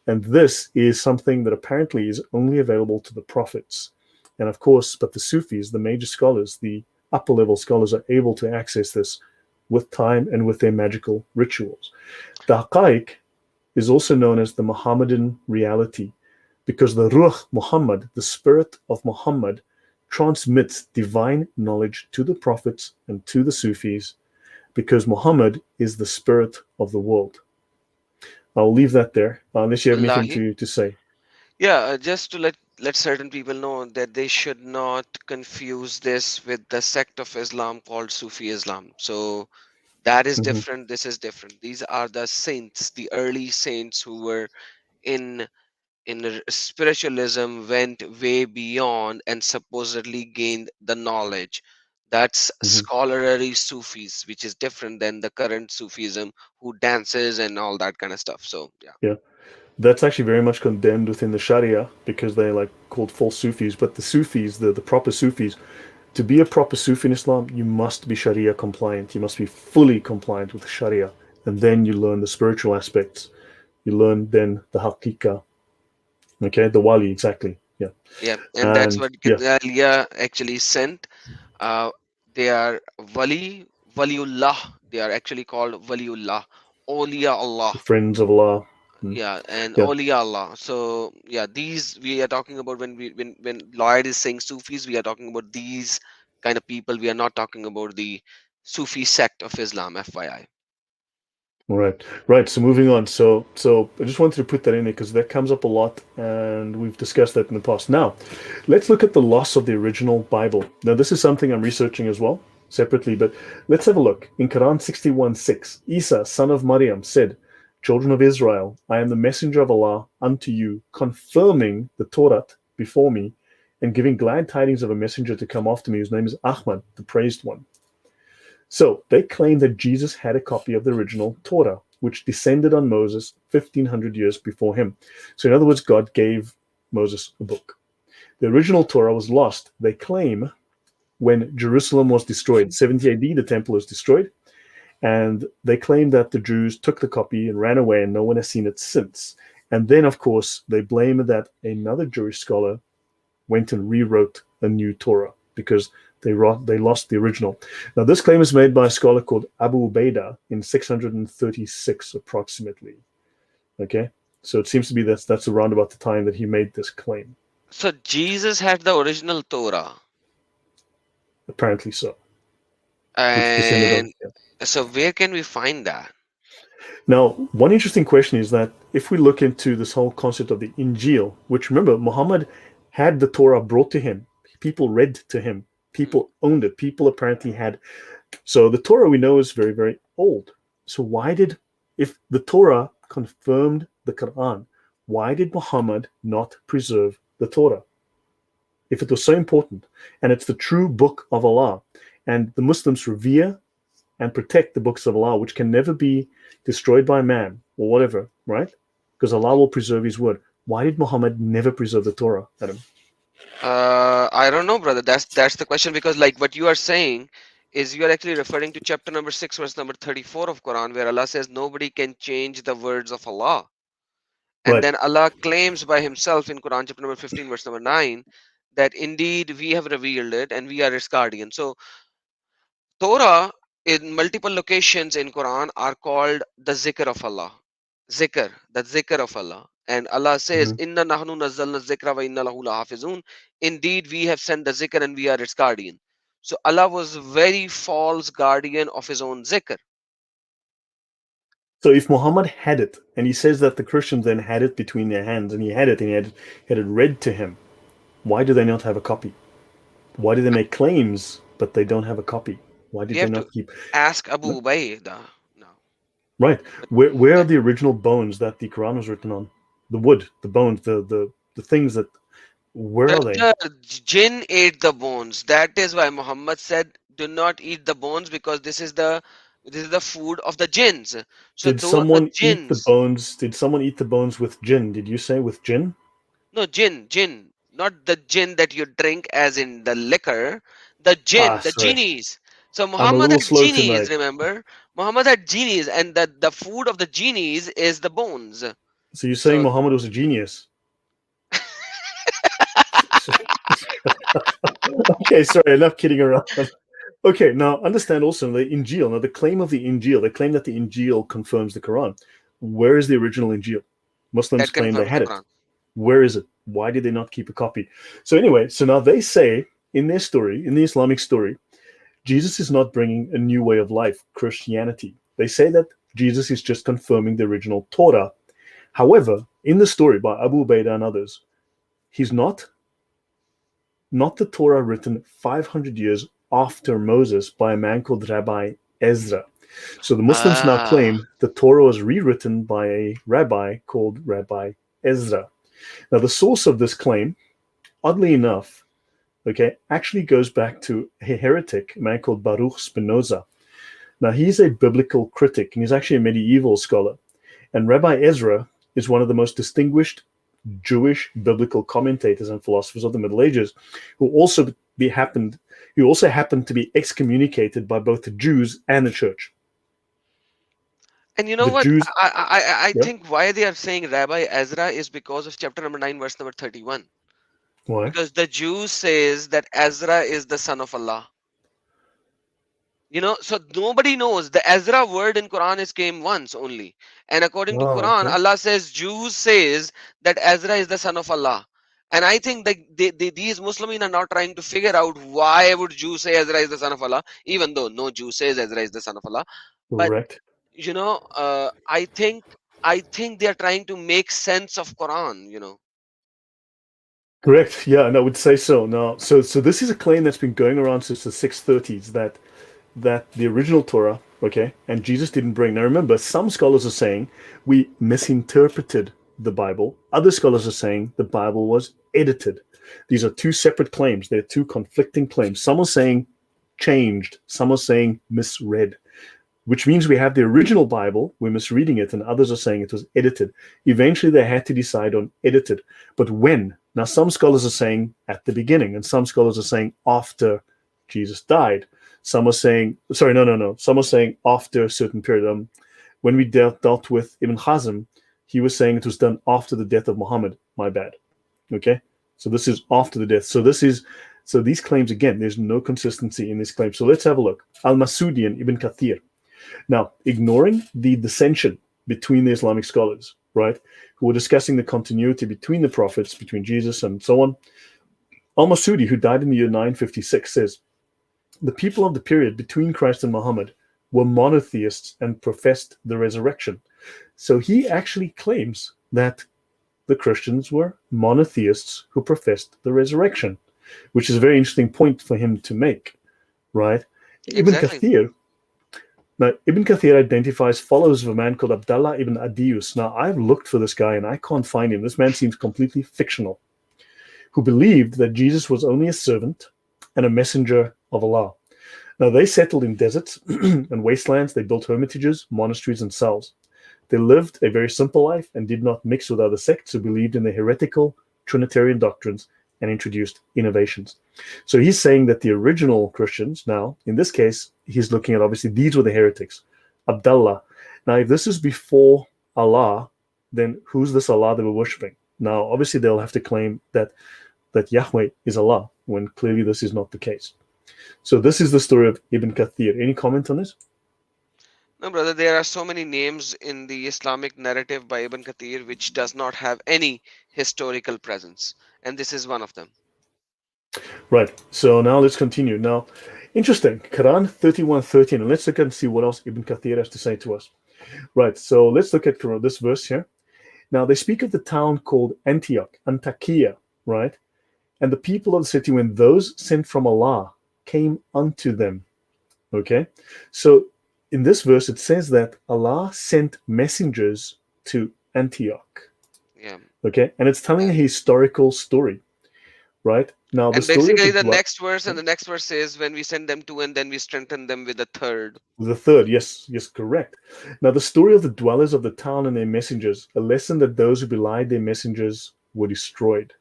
And this is something that apparently is only available to the prophets. And of course, but the Sufis, the major scholars, the upper level scholars are able to access this with time and with their magical rituals. The haqaiq is also known as the Muhammadan reality, because the Ruh Muhammad, the spirit of Muhammad, transmits divine knowledge to the prophets and to the Sufis, because Muhammad is the spirit of the world. I'll leave that there, unless you have anything to say. Yeah, just to let certain people know that they should not confuse this with the sect of Islam called Sufi Islam. So that is different. This is different. These are the saints, the early saints who were in spiritualism, went way beyond and supposedly gained the knowledge. That's scholarly Sufis, which is different than the current Sufism who dances and all that kind of stuff. So Yeah. That's actually very much condemned within the Sharia, because they're like called false Sufis. But the Sufis, the proper Sufis, to be a proper Sufi in Islam, you must be Sharia compliant. You must be fully compliant with the Sharia. And then you learn the spiritual aspects. You learn then the haqiqah. Okay, the wali, exactly. Yeah. Yeah, and that's what yeah, Gedalia actually sent. They are waliullah. They are actually called waliullah, awliya Allah. the friends of Allah. Yeah, and Yeah. awliya Allah. So yeah, these we are talking about when Lloyd is saying Sufis, we are talking about these kind of people. We are not talking about the Sufi sect of Islam, FYI. Right. So moving on. So I just wanted to put that in there because that comes up a lot, and we've discussed that in the past. Now, let's look at the loss of the original Bible. Now, this is something I'm researching as well, separately, but let's have a look. In Quran 61:6, Isa, son of Maryam, said, "Children of Israel, I am the messenger of Allah unto you, confirming the Torah before me, and giving glad tidings of a messenger to come after me, whose name is Ahmad, the praised one." So they claim that Jesus had a copy of the original Torah, which descended on Moses 1500 years before him. So in other words, God gave Moses a book. The original Torah was lost, they claim, when Jerusalem was destroyed. 70 AD, the temple was destroyed. And they claim that the Jews took the copy and ran away, and no one has seen it since. And then, of course, they blame that another Jewish scholar went and rewrote a new Torah because they lost the original. Now, this claim is made by a scholar called Abu Ubaidah in 636 approximately. Okay, so it seems to be that's around about the time that he made this claim. So Jesus had the original Torah. Apparently so. And so where can we find that? Now, one interesting question is that if we look into this whole concept of the Injil, which, remember, Muhammad had the Torah brought to him. People read to him. People owned it. People apparently had. So the Torah we know is very, very old. So if the Torah confirmed the Quran, why did Muhammad not preserve the Torah? If it was so important, and it's the true book of Allah, and the Muslims revere and protect the books of Allah, which can never be destroyed by man or whatever, right? Because Allah will preserve his word. Why did Muhammad never preserve the Torah, Adam? I don't know, brother. That's the question, because like what you are saying is you are actually referring to chapter number 6, verse number 34 of Quran, where Allah says nobody can change the words of Allah. And then Allah claims by himself in Quran chapter number 15, verse number 9, that indeed we have revealed it and we are its guardian. So Torah in multiple locations in Quran are called the zikr of Allah. Zikr, the zikr of Allah. And Allah says, Inna nahnu nazzalna zikra wa inna lahu lahafizun. Indeed, we have sent the zikr and we are its guardian. So Allah was very false guardian of his own zikr. So if Muhammad had it, and he says that the Christians then had it between their hands, and he had it read to him, why do they not have a copy? Why do they make claims, but they don't have a copy? Why did they not keep? Ask Abu Ubaidah. No. Right. Where are the original bones that the Quran was written on? The wood, the bones, the things that. Where are they? The jinn ate the bones. That is why Muhammad said, "Do not eat the bones, because this is the This is the food of the jinns. So Did those the someone eat the jinns. bones? Did someone eat the bones with jinn? Did you say with jinn? No, jinn, not the gin that you drink as in the liquor. The Ah, jinn, the sorry. genies. So I'm a Muhammad little had slow genies, tonight. remember? Muhammad had genies, and the food of the genies is the bones. So you're saying So Muhammad was a genius? Okay, sorry, enough kidding around. Okay, now understand also the Injil. Now, the claim of the Injil, they claim that the Injil confirms the Quran. Where is the original Injil? Muslims that claim they confirms the had it. Quran. Where is it? Why did they not keep a copy? So anyway, so now they say in their story, in the Islamic story, Jesus is not bringing a new way of life, Christianity. They say that Jesus is just confirming the original Torah. However, in the story by Abu Ubaidah and others, he's not the Torah written 500 years after Moses by a man called Rabbi Ezra. So the Muslims now Ah, claim the Torah was rewritten by a rabbi called Rabbi Ezra. Now, the source of this claim, oddly enough, okay, actually goes back to a heretic, a man called Baruch Spinoza. Now, he's a biblical critic, and he's actually a medieval scholar. And Rabbi Ezra is one of the most distinguished Jewish biblical commentators and philosophers of the Middle Ages, who also happened to be excommunicated by both the Jews and the church. and you know The what? Jews, I yeah, think why they are saying Rabbi Ezra is because of chapter number 9, verse number 31. why? Because the Jews says that Ezra is the son of Allah. You know, so nobody knows. The Ezra word in Quran is came once only. And according to Oh, Quran, okay. Allah says, Jews says that Ezra is the son of Allah. And I think that these Muslims are not trying to figure out why would Jews say Ezra is the son of Allah, even though no Jew says Ezra is the son of Allah. But Correct. you know, I think they are trying to make sense of Quran. You know. Correct. Yeah, and I would say so. Now, so this is a claim that's been going around since the 630s that the original Torah, okay, and Jesus didn't bring. Now, remember, some scholars are saying we misinterpreted the Bible. Other scholars are saying the Bible was edited. These are two separate claims. They're two conflicting claims. Some are saying changed. Some are saying misread, which means we have the original Bible, we're misreading it, and others are saying it was edited. Eventually, they had to decide on edited. But when? Now, some scholars are saying at the beginning, and some scholars are saying after Jesus died. Some are saying, sorry, no. Some are saying after a certain period. When we dealt with Ibn Ḥazm, he was saying it was done after the death of Muhammad. My bad. Okay? So this is after the death. So these claims, again, there's no consistency in this claim. So let's have a look. Al-Masudi and Ibn Kathir. Now, ignoring the dissension between the Islamic scholars, right, who were discussing the continuity between the prophets, between Jesus and so on, al-Masudi, who died in the year 956, says, the people of the period between Christ and Muhammad were monotheists and professed the resurrection. So he actually claims that the Christians were monotheists who professed the resurrection, which is a very interesting point for him to make, right? Exactly. Now, Ibn Kathir identifies followers of a man called Abdullah ibn Adius. Now, I've looked for this guy and I can't find him. This man seems completely fictional, who believed that Jesus was only a servant and a messenger of Allah. Now, they settled in deserts and wastelands. They built hermitages, monasteries, and cells. They lived a very simple life and did not mix with other sects who believed in the heretical Trinitarian doctrines and introduced innovations. So he's saying that the original Christians, now, in this case, he's looking at, obviously, these were the heretics. Abdullah. Now, if this is before Allah, then who's this Allah they were worshipping? Now, obviously, they'll have to claim that Yahweh is Allah, when clearly this is not the case. So this is the story of Ibn Kathir. Any comment on this? No, brother, there are so many names in the Islamic narrative by Ibn Kathir which does not have any historical presence. And this is one of them. Right. So now let's continue. Now, interesting. Quran 31:13. And let's look and see what else Ibn Kathir has to say to us. Right. So let's look at this verse here. Now, they speak of the town called Antioch, Antakya, right? And the people of the city, when those sent from Allah came unto them. Okay. So in this verse, it says that Allah sent messengers to Antioch. Yeah. Okay. And it's telling a historical story. right? Now, the And story of basically, the the next verse and the next verse says, when we send them two, and then we strengthen them with a third. The third, yes, correct. Now, the story of the dwellers of the town and their messengers, a lesson that those who belied their messengers were destroyed.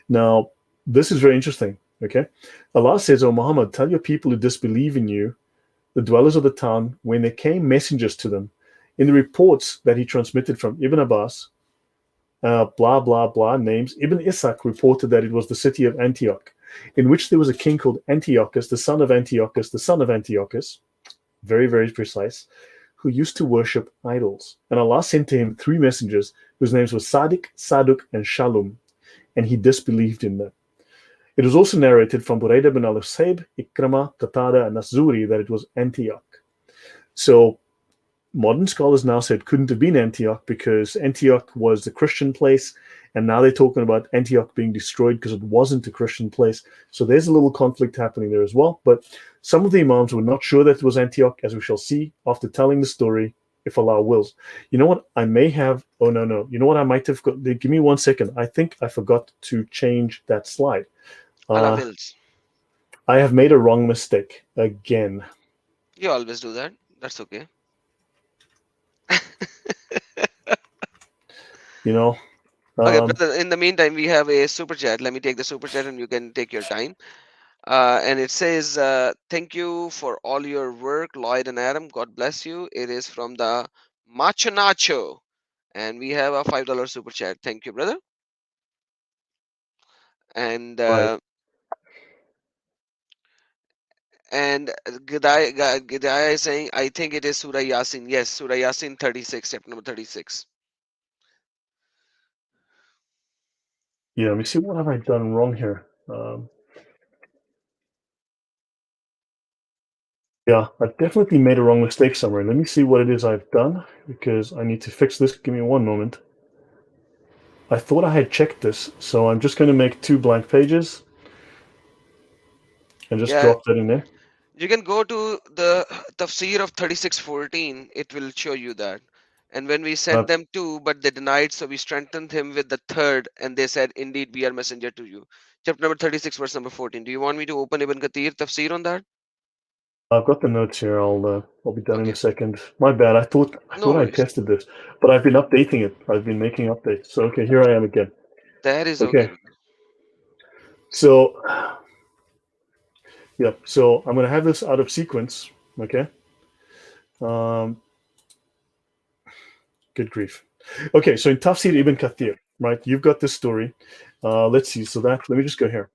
Now, this is very interesting, okay? Allah says, "O Muhammad, tell your people who disbelieve in you, the dwellers of the town, when there came messengers to them, in the reports that he transmitted from Ibn Abbas, blah, blah, blah, names, Ibn Ishaq reported that it was the city of Antioch, in which there was a king called Antiochus, the son of Antiochus, the son of Antiochus," very, very precise, "who used to worship idols. And Allah sent to him 3 messengers whose names were Sadiq, Saduk, and Shalom, and he disbelieved in them." It was also narrated from Buraidah bin al-Husayb, Ikramah, Qatada, and Nasuri that it was Antioch. So modern scholars now say it couldn't have been Antioch because Antioch was the Christian place, and now they're talking about Antioch being destroyed because it wasn't a Christian place. So there's a little conflict happening there as well. But some of the Imams were not sure that it was Antioch, as we shall see after telling the story, if Allah wills. You know what? I may have, oh no. You know what I might have got? Give me 1 second. I think I forgot to change that slide. Allah wills. I have made a wrong mistake again. You always do that. That's okay. You know. Okay, brother, in the meantime, we have a super chat. Let me take the super chat and you can take your time. And it says, thank you for all your work, Lloyd and Adam. God bless you. It is from the Macho Nacho. And we have a $5 super chat. Thank you, brother. And Right. Gidaya is saying, I think it is Surah Yasin. Yes, Surah Yasin 36, step number 36. Yeah, let me see, what have I done wrong here? Yeah, I've definitely made a wrong mistake somewhere. Let me see what it is I've done, because I need to fix this. Give me 1 moment. I thought I had checked this, so I'm just going to make 2 blank pages and just drop that in there. You can go to the tafsir of 36:14. It will show you that. And when we sent them 2, but they denied, so we strengthened him with the 3rd, and they said, indeed, we are messenger to you. Chapter number 36, verse number 14. Do you want me to open Ibn Kathir tafsir on that? I've got the notes here. I'll be done in a second. My bad. I thought I tested this, but I've been updating it. I've been making updates. So okay, here I am again. That is okay. So yeah, so I'm going to have this out of sequence. Okay. Good grief. Okay, so in Tafsir Ibn Kathir, right? You've got this story. Let's see. So let me just go here.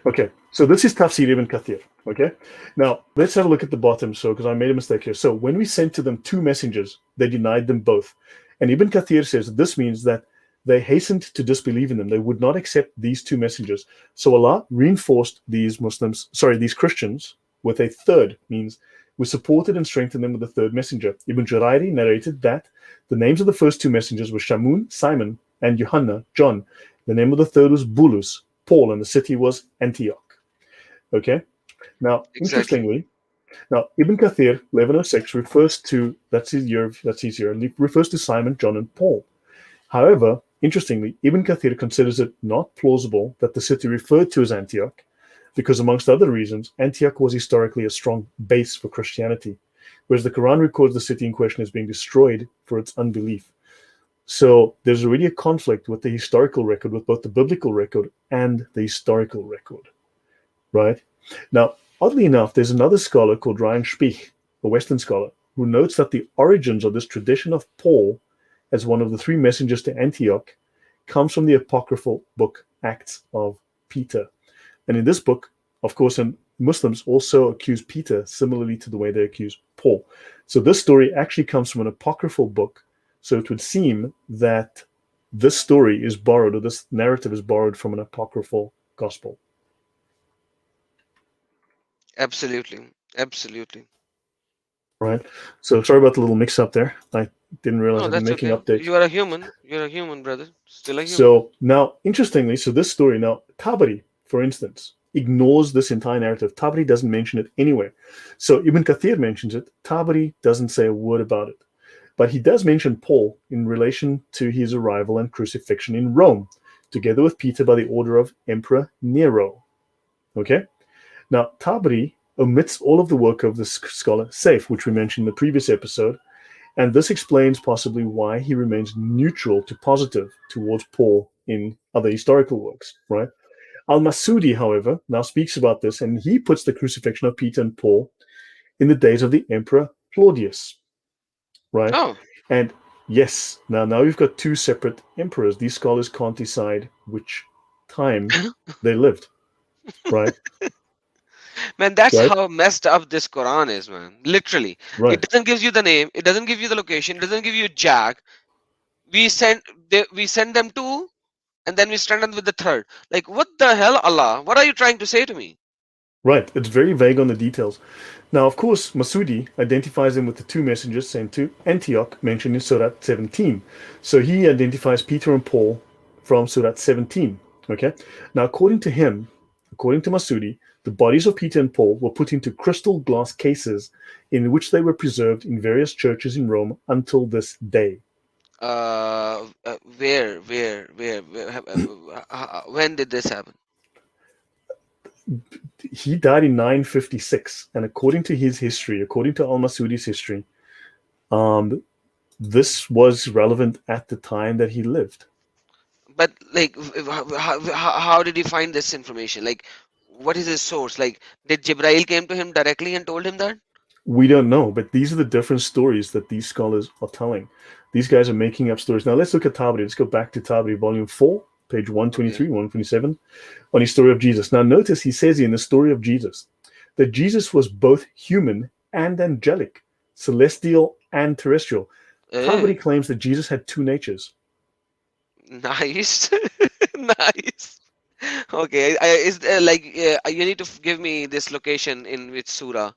Okay, so this is Tafsir Ibn Kathir. Okay, now let's have a look at the bottom. So, because I made a mistake here. So, when we sent to them 2 messengers, they denied them both. And Ibn Kathir says that this means that they hastened to disbelieve in them. They would not accept these 2 messengers. So, Allah reinforced these Christians with a third, means we supported and strengthened them with a 3rd messenger. Ibn Jurayri narrated that the names of the first 2 messengers were Shamun, Simon, and Yohanna, John. The name of the 3rd was Bulus, Paul, and the city was Antioch. Okay, now interestingly, Ibn Kathir 1106 refers to refers to Simon, John, and Paul. However, interestingly, Ibn Kathir considers it not plausible that the city referred to as Antioch, because amongst other reasons, Antioch was historically a strong base for Christianity, whereas the Quran records the city in question as being destroyed for its unbelief. So there's already a conflict with the historical record, with both the biblical record and the historical record, right? Now, oddly enough, there's another scholar called Ryan Spich, a Western scholar, who notes that the origins of this tradition of Paul as one of the 3 messengers to Antioch comes from the apocryphal book Acts of Peter. And in this book, of course, and Muslims also accuse Peter similarly to the way they accuse Paul. So this story actually comes from an apocryphal book. So it would seem that this story is borrowed, or this narrative is borrowed from an apocryphal gospel. Absolutely. Absolutely. Right. So sorry about the little mix up there. I didn't realize I've been making updates. You are a human. You're a human, brother. Still a human. So now, interestingly, so this story, now, Tabari, for instance, ignores this entire narrative. Tabari doesn't mention it anywhere. So Ibn Kathir mentions it. Tabari doesn't say a word about it. But he does mention Paul in relation to his arrival and crucifixion in Rome, together with Peter by the order of Emperor Nero. Okay? Now, Tabari omits all of the work of the scholar Saif, which we mentioned in the previous episode, and this explains possibly why he remains neutral to positive towards Paul in other historical works, right? Al-Masudi, however, now speaks about this, and he puts the crucifixion of Peter and Paul in the days of the Emperor Claudius, right? Oh, And yes, now we've got two separate emperors. These scholars can't decide which time they lived, right? man, that's Right? how messed up this Quran is, man. Literally, Right. it doesn't give you the name, it doesn't give you the location, it doesn't give you jack. We send them two, and then we strengthen with the third. Like, what the hell, Allah? What are you trying to say to me? Right. It's very vague on the details. Now, of course, Masudi identifies them with the two messengers sent to Antioch mentioned in Surah 17. So he identifies Peter and Paul from Surah 17. Okay. Now, according to him, according to Masudi, the bodies of Peter and Paul were put into crystal glass cases in which they were preserved in various churches in Rome until this day. Where, when did this happen? He died in 956, and according to his history, according to Al-Masudi's history, this was relevant at the time that he lived. But like, how did he find this information? Like, what is his source? Like, did Jibrail came to him directly and told him that? We don't know, but these are the different stories that these scholars are telling. These guys are making up stories. Now let's look at Tabari. Let's go back to Tabari, volume 4, page 123, 127, on his story of Jesus. Now notice he says in the story of Jesus that Jesus was both human and angelic, celestial and terrestrial. Tabari claims that Jesus had two natures. Nice. Nice. Okay, you need to give me this location in which surah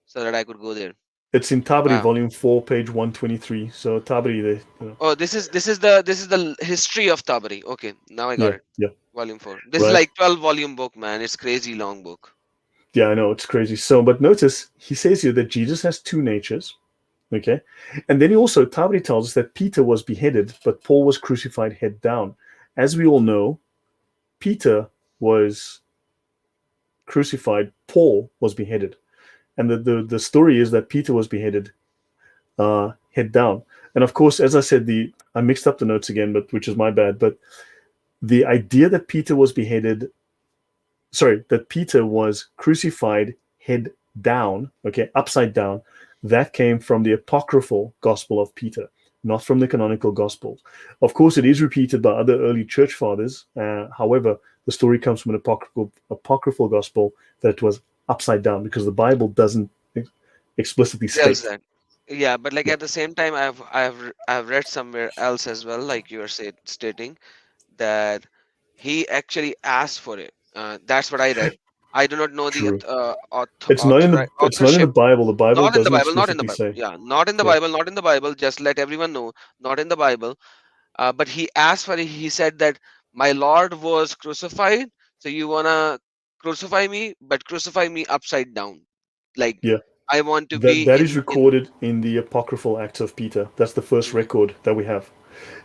so that I could go there. It's in Tabari, Wow. volume 4, page 123. So Tabari, they, Oh, this is the history of Tabari. Okay, now I got it. yeah. Volume 4. This is Right. like 12-volume book, man. It's crazy long book. Yeah, I know, it's crazy. So, but notice he says here that Jesus has two natures. Okay. And then he also, Tabari tells us that Peter was beheaded, but Paul was crucified head down. As we all know, Peter was crucified, Paul was beheaded. And the story is that Peter was beheaded head down. And of course, as I said, I mixed up the notes again, but which is my bad. But the idea that Peter was that Peter was crucified head down, okay, upside down, that came from the apocryphal gospel of Peter, not from the canonical gospels. Of course, it is repeated by other early church fathers. However, the story comes from an apocryphal gospel that was upside down, because the Bible doesn't explicitly state that. Yeah, but like at the same time, I've read somewhere else as well, like you are stating that he actually asked for it. That's what I read. I do not know True. the It's not in the authorship. Bible. The Bible Not in the doesn't Bible. Not in the explicitly Bible. say. Yeah, not in the Yeah. Bible. Not in the Bible. Just let everyone know, not in the Bible. But he asked for it. He said that my Lord was crucified, so you wanna crucify me, but crucify me upside down. Like, Yeah. I want to be That is recorded in the apocryphal Acts of Peter. That's the first record that we have.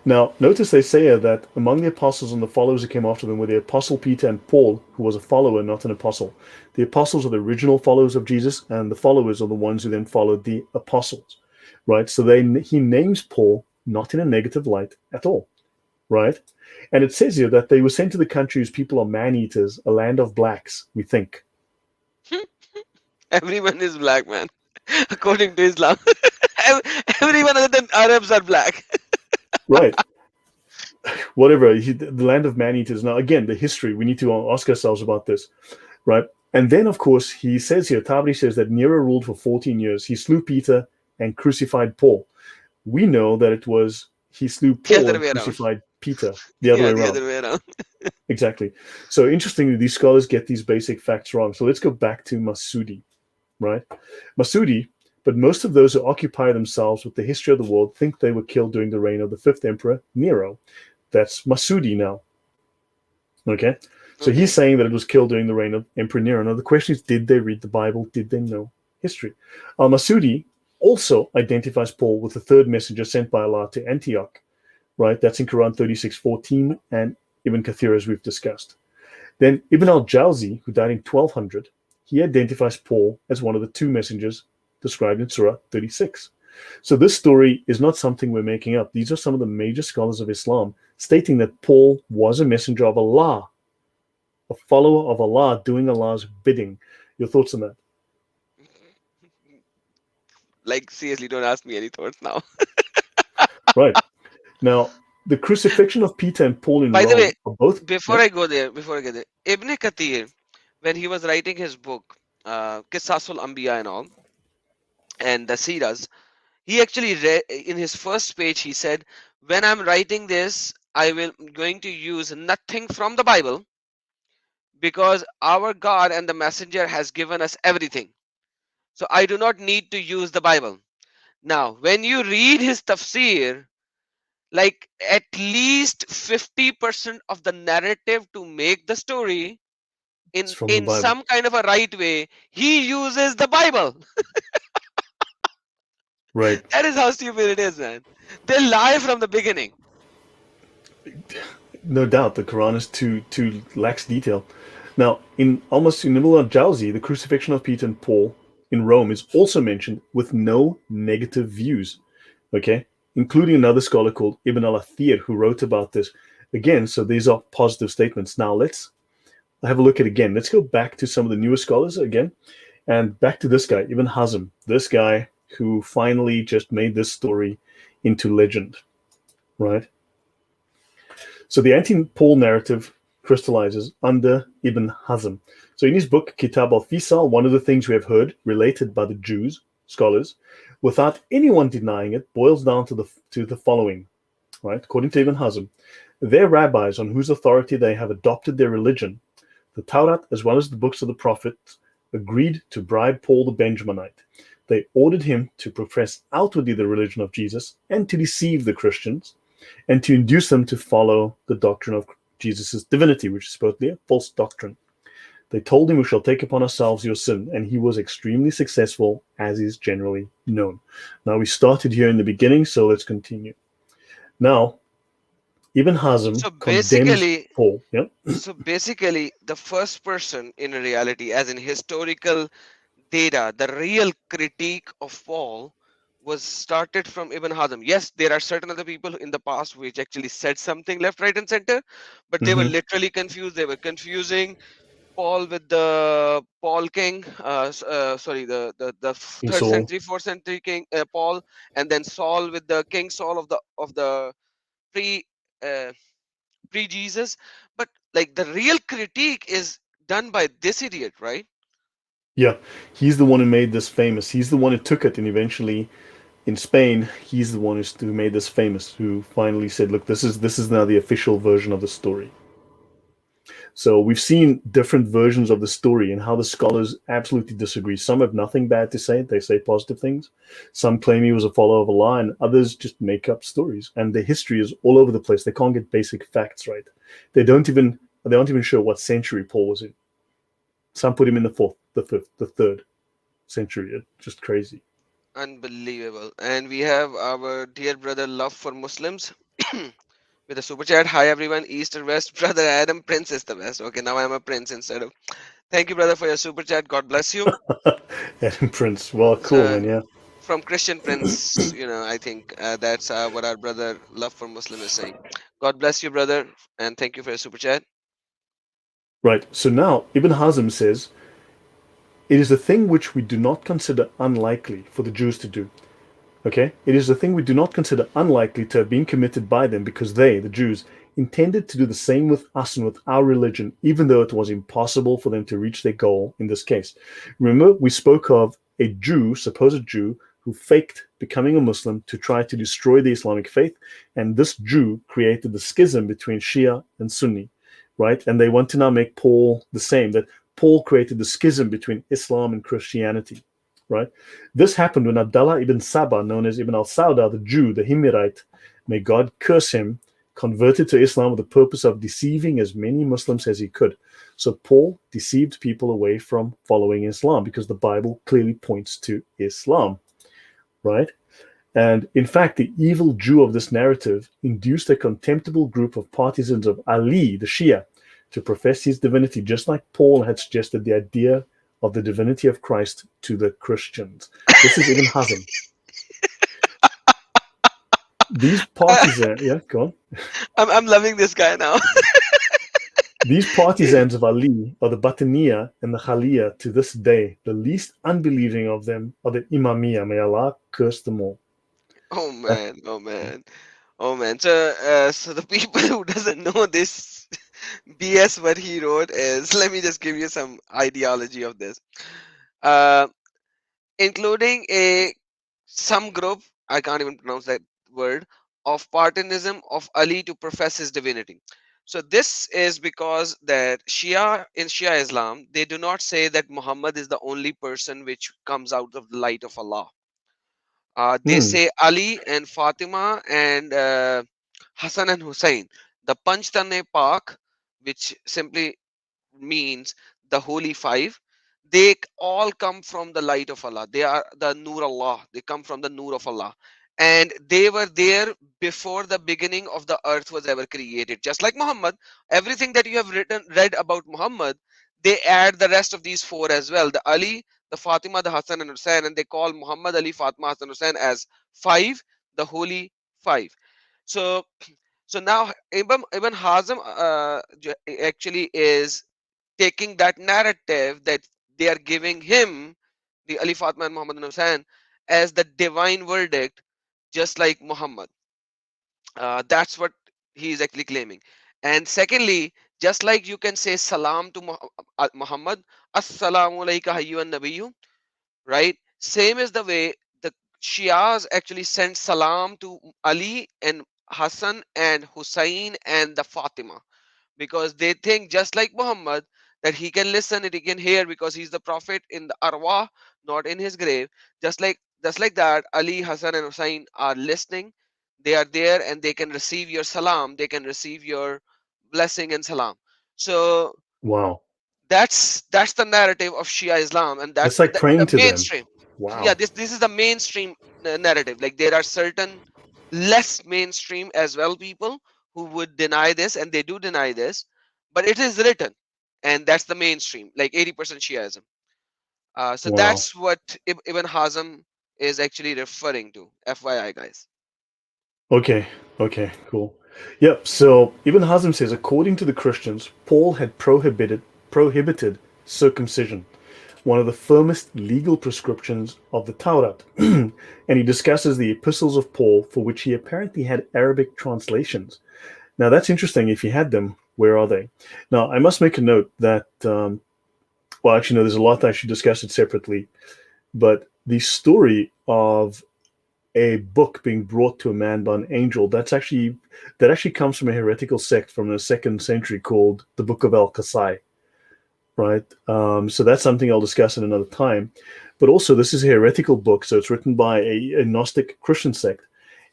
Now, notice they say here that among the apostles and the followers who came after them were the apostle Peter and Paul, who was a follower, not an apostle. The apostles are the original followers of Jesus, and the followers are the ones who then followed the apostles, right? So he names Paul not in a negative light at all, right? And it says here that they were sent to the country whose people are man-eaters, a land of blacks, we think. Everyone is black, man. According to Islam, everyone other than Arabs are black. Right. Whatever, the land of man-eaters. Now, again, the history, we need to ask ourselves about this, right? And then, of course, he says here, Tabari says that Nero ruled for 14 years. He slew Peter and crucified Paul. We know that it was he slew Paul and crucified Peter. The other way around. Exactly. So, interestingly, these scholars get these basic facts wrong. So let's go back to Masudi, right? Masudi, but most of those who occupy themselves with the history of the world think they were killed during the reign of the fifth emperor, Nero. That's Masudi now. Okay? So he's saying that it was killed during the reign of Emperor Nero. Now the question is, did they read the Bible? Did they know history? Masudi also identifies Paul with the third messenger sent by Allah to Antioch, right? That's in Quran 36:14 and Ibn Kathir, as we've discussed. Then Ibn al-Jawzi, who died in 1200, he identifies Paul as one of the two messengers described in Surah 36. So this story is not something we're making up. These are some of the major scholars of Islam stating that Paul was a messenger of Allah, a follower of Allah doing Allah's bidding. Your thoughts on that? Like, seriously, don't ask me any thoughts now. Right. Now, the crucifixion of Peter and Paul in By the Rome way, are both... before I get there, Ibn Kathir, when he was writing his book, Qisasul Anbiya and all, and the Siras, he actually read in his first page, he said, when I'm writing this, I will going to use nothing from the Bible, because our God and the messenger has given us everything. So I do not need to use the Bible. Now, when you read his tafsir, like at least 50% of the narrative to make the story It's from the in Bible. some kind of a right way, he uses the Bible. Right. That is how stupid it is, man. They lie from the beginning. No doubt, the Quran is too lax detail. Now, in Ibn al-Jawzi, the crucifixion of Peter and Paul in Rome is also mentioned with no negative views, okay? Including another scholar called Ibn al-Athir, who wrote about this. Again, so these are positive statements. Now, let's have a look at it again. Let's go back to some of the newer scholars again, and back to this guy, Ibn Ḥazm, this guy who finally just made this story into legend, right? So the anti-Paul narrative crystallizes under Ibn Ḥazm. So in his book, Kitāb al-fiṣal, one of the things we have heard related by the Jews, scholars, without anyone denying it, boils down to the following, right? According to Ibn Ḥazm, their rabbis on whose authority they have adopted their religion, the Torah as well as the books of the prophets, agreed to bribe Paul the Benjaminite. They ordered him to profess outwardly the religion of Jesus and to deceive the Christians and to induce them to follow the doctrine of Jesus' divinity, which is supposedly a false doctrine. They told him, we shall take upon ourselves your sin, and he was extremely successful, as is generally known. Now, we started here in the beginning, so let's continue. Now, Ibn Ḥazm condemns Paul. Yeah? So basically, the first person in reality, as in historical data, the real critique of Paul was started from Ibn Ḥazm. Yes, there are certain other people in the past which actually said something left, right, and center, but they were literally confused. They were confusing Paul with the Paul king, sorry, the 3rd century, 4th century king Paul, and then Saul with the King Saul of the pre Jesus. But like the real critique is done by this idiot, right? Yeah, he's the one who made this famous. He's the one who took it, and eventually, in Spain, he's the one who made this famous. Who finally said, "Look, this is now the official version of the story." So we've seen different versions of the story and how the scholars absolutely disagree. Some have nothing bad to say; they say positive things. Some claim he was a follower of Allah, and others just make up stories. And the history is all over the place. They can't get basic facts right. They aren't even sure what century Paul was in. Some put him in the 4th, the 5th, the 3rd century. It's just crazy. Unbelievable. And we have our dear brother Love for Muslims with a super chat. Hi everyone, East or West? Brother Adam, Prince is the best. Okay, now I'm a prince instead of... Thank you, brother, for your super chat. God bless you. Adam Prince. Well, cool, man, yeah. From Christian Prince, I think that's what our brother Love for Muslim is saying. God bless you, brother, and thank you for your super chat. Right, so now Ibn Ḥazm says, it is a thing which we do not consider unlikely for the Jews to do. Okay? It is a thing we do not consider unlikely to have been committed by them because they, the Jews, intended to do the same with us and with our religion, even though it was impossible for them to reach their goal in this case. Remember, we spoke of a Jew, supposed Jew, who faked becoming a Muslim to try to destroy the Islamic faith, and this Jew created the schism between Shia and Sunni, right? And they want to now make Paul the same, that Paul created the schism between Islam and Christianity, right? This happened when Abdullah ibn Saba, known as Ibn al-Sauda, the Jew, the Himyarite, may God curse him, converted to Islam with the purpose of deceiving as many Muslims as he could. So Paul deceived people away from following Islam because the Bible clearly points to Islam. right? And in fact, the evil Jew of this narrative induced a contemptible group of partisans of Ali, the Shia, to profess his divinity, just like Paul had suggested the idea of the divinity of Christ to the Christians. This is Ibn Hazm. These partisans, yeah, go on. I'm loving this guy now. These partisans of Ali are the Batiniya and the Khaliya to this day. The least unbelieving of them are the Imamiyya. May Allah curse them all. Oh man, oh man, oh man. So the people who doesn't know this BS what he wrote is, let me just give you some ideology of this. Including some group, I can't even pronounce that word, of partisanism of Ali to profess his divinity. So this is because that in Shia Islam, they do not say that Muhammad is the only person which comes out of the light of Allah. They say Ali and Fatima and Hassan and Hussein, the Panchtane Pak, which simply means the holy five. They all come from the light of Allah. They are the Nur Allah. They come from the Nur of Allah. And they were there before the beginning of the earth was ever created. Just like Muhammad, everything that you have read about Muhammad, they add the rest of these four as well. The Ali, the Fatima, the Hassan and Hussein, and they call Muhammad, Ali, Fatima, Hassan, Hussein as five, the holy five. So now Ibn Hazm actually is taking that narrative that they are giving him, the Ali, Fatima and Muhammad and Hussein, as the divine verdict, just like Muhammad. That's what he is actually claiming. And secondly, just like you can say salam to Muhammad, assalamu alayka hayyuhan nabiyyu, right? Same is the way the Shias actually send salam to Ali and Hassan and Hussein and the Fatima, because they think just like Muhammad that he can listen and he can hear because he's the prophet in the arwah, not in his grave. Just like that, Ali, Hassan and Hussein are listening. They are there and they can receive your salam, they can receive your blessing and salam. So Wow. that's the narrative of Shia Islam, and It's like praying the to them. mainstream. Wow. Yeah, this is the mainstream narrative. Like there are certain less mainstream as well people who would deny this, and they do deny this, but it is written, and that's the mainstream, like 80% Shiaism. So Wow. that's what Ibn Hazm is actually referring to. FYI, guys. Okay, cool. Yep, so Ibn Hazm says, according to the Christians, Paul had prohibited circumcision, one of the firmest legal prescriptions of the Torah. And he discusses the epistles of Paul, for which he apparently had Arabic translations. Now, that's interesting. If he had them, where are they? Now, I must make a note that, well, actually, no, there's a lot that I should discuss it separately. But the story of a book being brought to a man by an angel, that actually comes from a heretical sect from the 2nd century called the Book of al-fiṣal, right? So that's something I'll discuss in another time. But also, this is a heretical book, so it's written by a Gnostic Christian sect,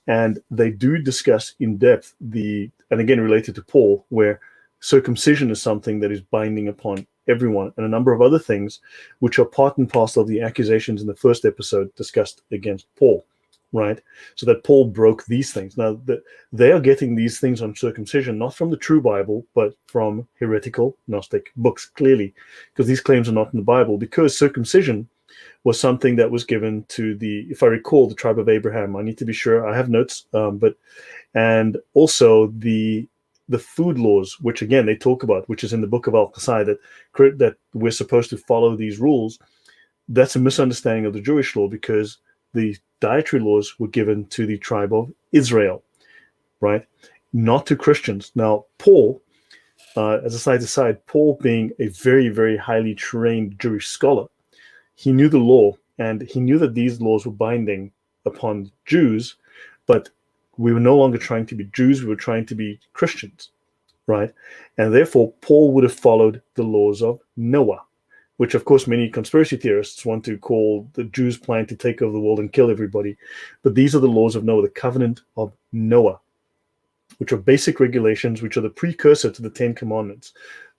and they do discuss in depth and again related to Paul, where circumcision is something that is binding upon everyone, and a number of other things which are part and parcel of the accusations in the first episode discussed against Paul, right? So that Paul broke these things. Now, they are getting these things on circumcision not from the true Bible, but from heretical Gnostic books, clearly, because these claims are not in the Bible, because circumcision was something that was given to if I recall, the tribe of Abraham. I need to be sure. I have notes, and also the food laws, which again they talk about, which is in the Book of al-fiṣal, that we're supposed to follow these rules. That's a misunderstanding of the Jewish law, because the dietary laws were given to the tribe of Israel, right? Not to Christians. Now, Paul, as a side aside, Paul being a very, very highly trained Jewish scholar, he knew the law, and he knew that these laws were binding upon Jews, but we were no longer trying to be Jews, we were trying to be Christians, right? And therefore, Paul would have followed the laws of Noah, which, of course, many conspiracy theorists want to call the Jews' plan to take over the world and kill everybody. But these are the laws of Noah, the covenant of Noah, which are basic regulations, which are the precursor to the 10 Commandments.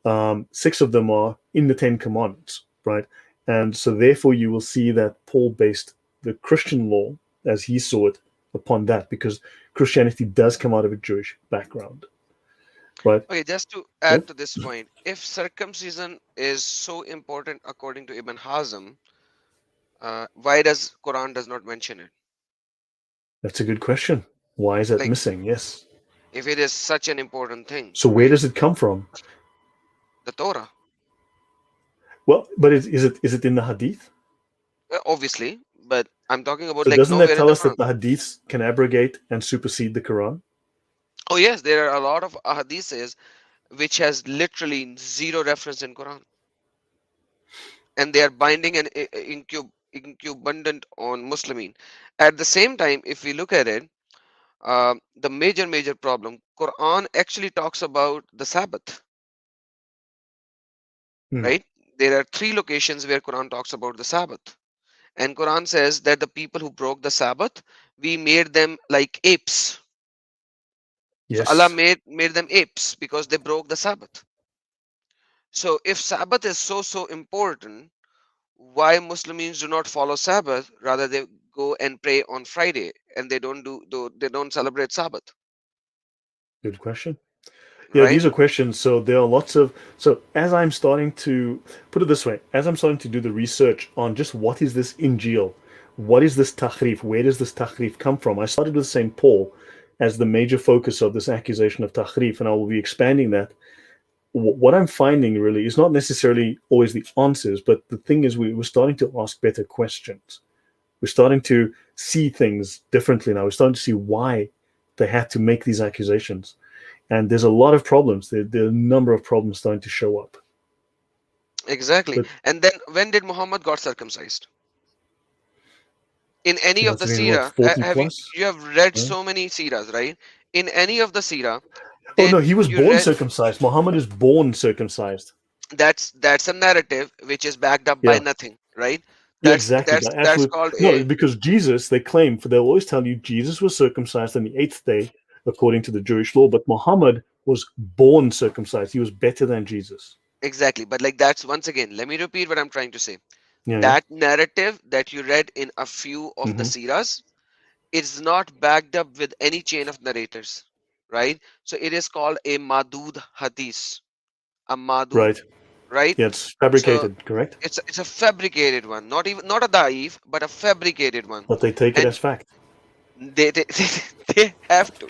6 of them are in the 10 Commandments, right? And so therefore, you will see that Paul based the Christian law as he saw it upon that, because Christianity does come out of a Jewish background. Right? Okay, just to add to this point, if circumcision is so important according to Ibn Ḥazm, why does Quran does not mention it? That's a good question. Why is that Like, missing? Yes. if it is such an important thing. So where does it come from? The Torah. Well, but is it in the Hadith? Obviously, but I'm talking about So like doesn't nowhere that in tell the us that Quran. the Hadiths can abrogate and supersede the Quran? Oh yes, there are a lot of hadiths which has literally zero reference in Quran, and they are binding and incumbent on Muslimin. At the same time, if we look at it, the major problem, Quran actually talks about the Sabbath, right? There are 3 locations where Quran talks about the Sabbath, and Quran says that the people who broke the Sabbath, we made them like apes. So Yes. Allah made them apes because they broke the Sabbath. So if Sabbath is so important, why Muslims do not follow Sabbath, rather they go and pray on Friday and they don't celebrate Sabbath? Good question. Yeah, Right? these are questions. So there are lots of, so as I'm starting to put it this way, as I'm starting to do the research on just what is this Injil, what is this Taḥrīf, where does this Taḥrīf come from? I started with St. Paul as the major focus of this accusation of Taḥrīf, and I will be expanding that. What I'm finding really is not necessarily always the answers, but the thing is we're starting to ask better questions. We're starting to see things differently now. We're starting to see why they had to make these accusations. And there's a lot of problems. There are a number of problems starting to show up. Exactly. But, and then when did Muhammad got circumcised? In any of the Sirah, 40 have plus? you have read Right? so many Sirahs, right? In any of the Sirah, Oh no, he was you born read circumcised. Muhammad is born circumcised. that's a narrative which is backed up by Yeah. nothing, right? Yeah, That's exactly. that's By that's absolute called no, a because Jesus, they claim, for they'll always tell you Jesus was circumcised on the 8th day, according to the Jewish law, but Muhammad was born circumcised. He was better than Jesus. exactly. But like that's once again, let me repeat what I'm trying to say. Yeah. That narrative that you read in a few of the Mm-hmm. Sirahs is not backed up with any chain of narrators, right? So it is called a Madud Hadith, a Madud, Right. right? Yeah, it's So fabricated, correct? it's a fabricated one, not a daif, but a fabricated one, But they take it and as fact. they have to.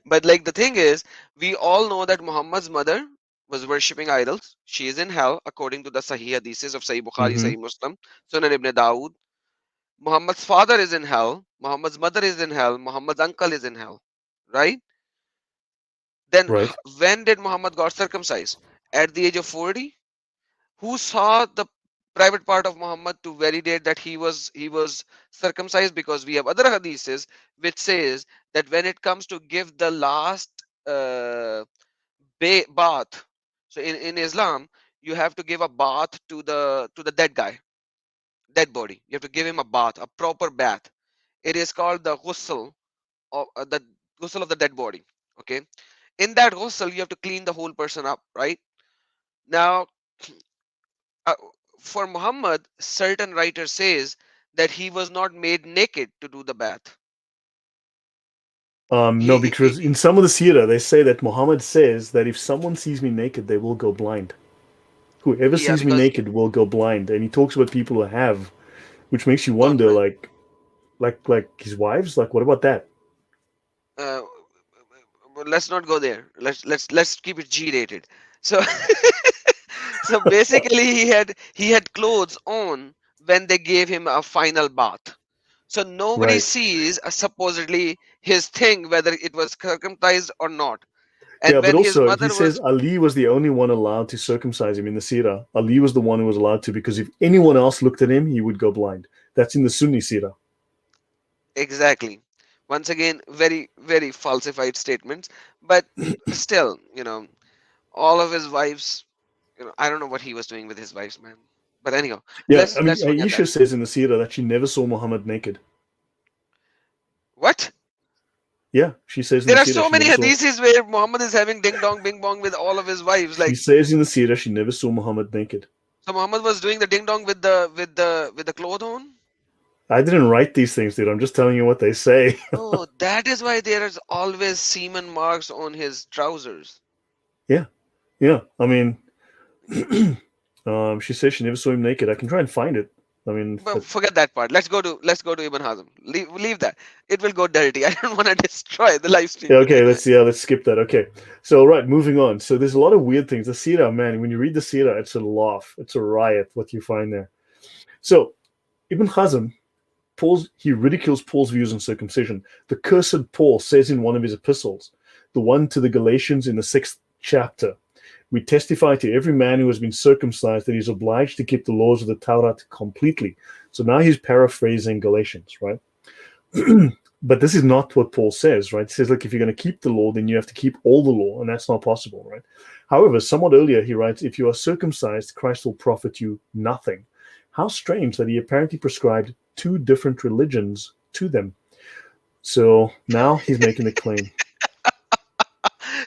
But like the thing is, we all know that Muhammad's mother was worshipping idols. She is in hell according to the Sahih Hadiths of Sahih Bukhari, Mm-hmm. Sahih Muslim, Sunan Ibn Dawood. Muhammad's father is in hell. Muhammad's mother is in hell. Muhammad's uncle is in hell, right? Then Right. when did Muhammad got circumcised? At the age of 40? Who saw the private part of Muhammad to validate that he was circumcised? Because we have other hadiths which says that when it comes to give the last uh, bath, so in Islam you have to give a bath to the dead guy, dead body. You have to give him a bath, a proper bath. It is called the ghusl of the ghusl of the dead body. Okay, in that ghusl you have to clean the whole person up, right? Now uh, for Muhammad, certain writer says that he was not made naked to do the bath. No, because in some of the Sirah, they say that Muhammad says that if someone sees me naked, they will go blind. Whoever Yeah, sees me because naked will go blind. And he talks about people who have, which makes you gone wonder, blind. like his wives? Like, what about that? Uh, let's not go there. Let's keep it G-rated. So so basically he had clothes on when they gave him a final bath. So nobody Right. sees supposedly his thing, whether it was circumcised or not. Yeah, And but when his also he mother says was Ali was the only one allowed to circumcise him in the Sirah. Ali was the one who was allowed to, because if anyone else looked at him, he would go blind. That's in the Sunni Sirah. exactly, once again, very falsified statements, but still, all of his wives, I don't know what he was doing with his wives, man. But anyhow, Yeah, I mean, let's forget that. Aisha says in the Sirah that she never saw Muhammad naked. What? Yeah, she says in There the are Sirah so she many never saw. hadiths where Muhammad is having ding dong, bing bong with all of his wives. She Like, says in the Sirah she never saw Muhammad naked. so Muhammad was doing the ding dong with the cloth on. I didn't write these things, dude. I'm just telling you what they say. Oh, that is why there is always semen marks on his trousers. Yeah. I mean, she says she never saw him naked. I can try and find it. I mean, But forget that part. Let's go to Ibn Hazm. Leave that. It will go dirty. I don't want to destroy the live stream. yeah, okay, let's skip that. Okay. So right, moving on. So there's a lot of weird things. The Sirah, man, when you read the Sirah, it's a laugh. It's a riot what you find there. So Ibn Hazm, he ridicules Paul's views on circumcision. The cursed Paul says in one of his epistles, the one to the Galatians in the 6th chapter, we testify to every man who has been circumcised that he's obliged to keep the laws of the Torah completely. So now he's paraphrasing Galatians, right? But this is not what Paul says, right? He says, look, if you're going to keep the law, then you have to keep all the law, and that's not possible, right? However, somewhat earlier, he writes, if you are circumcised, Christ will profit you nothing. How strange that he apparently prescribed 2 different religions to them. So now he's making a claim.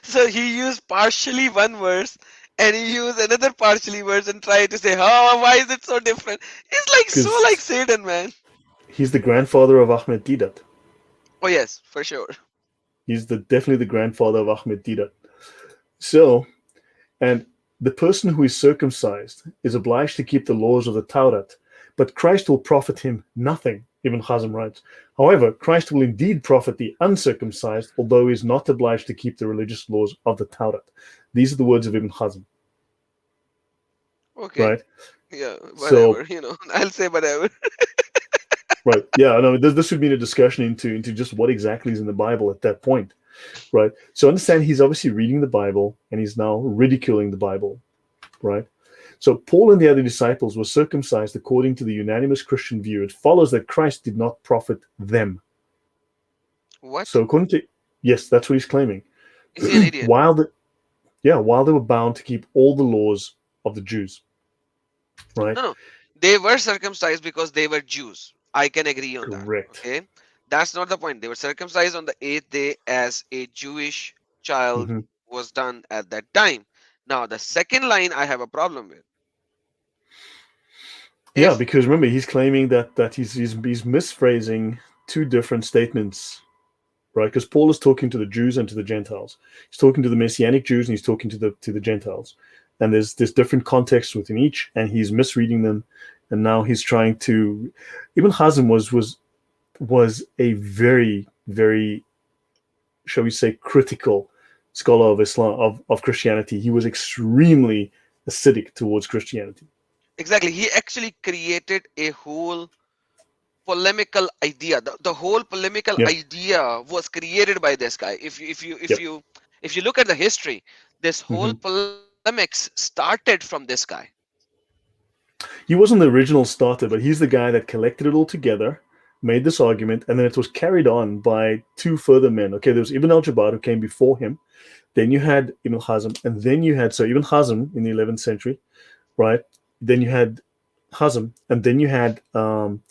So he used partially one verse and he used another partially verse and tried to say, oh, why is it so different? It's like so like Satan, man. He's the grandfather of Ahmed Didat. Oh yes, for sure. He's definitely the grandfather of Ahmed Didat. So, and the person who is circumcised is obliged to keep the laws of the Torah, but Christ will profit him nothing, Ibn Hazm writes. However, Christ will indeed profit the uncircumcised, although he is not obliged to keep the religious laws of the Torah. These are the words of Ibn Hazm. Okay. Right? Yeah, whatever, I'll say whatever. Right. Yeah, no, this would mean a discussion into just what exactly is in the Bible at that point. Right. So understand he's obviously reading the Bible and he's now ridiculing the Bible. Right. So Paul and the other disciples were circumcised according to the unanimous Christian view. It follows that Christ did not profit them. What? So according to, yes, that's what he's claiming. Is he an idiot? while they were bound to keep all the laws of the Jews. Right? No. They were circumcised because they were Jews. I can agree on Correct. that. Okay. That's not the point. They were circumcised on the 8th day as a Jewish child was done at that time. Now, the second line I have a problem with. Yeah, because remember, he's claiming that he's misphrasing 2 different statements, right? Because Paul is talking to the Jews and to the Gentiles. He's talking to the Messianic Jews and he's talking to the Gentiles. And there's different contexts within each, and he's misreading them. And now he's trying to. Ibn Hazm was a very, very, shall we say, critical scholar of Islam, of Christianity. He was extremely acidic towards Christianity. Exactly. He actually created a whole polemical idea. The whole polemical idea was created by this guy. If you look at the history, this whole polemics started from this guy. He wasn't the original starter, but he's the guy that collected it all together, made this argument, and then it was carried on by 2 further men. Okay, there was Ibn al-Jabbar who came before him. Then you had Ibn Hazm, and then you had Ibn Hazm in the 11th century, right? Then you had Hazm, and then you had Ibn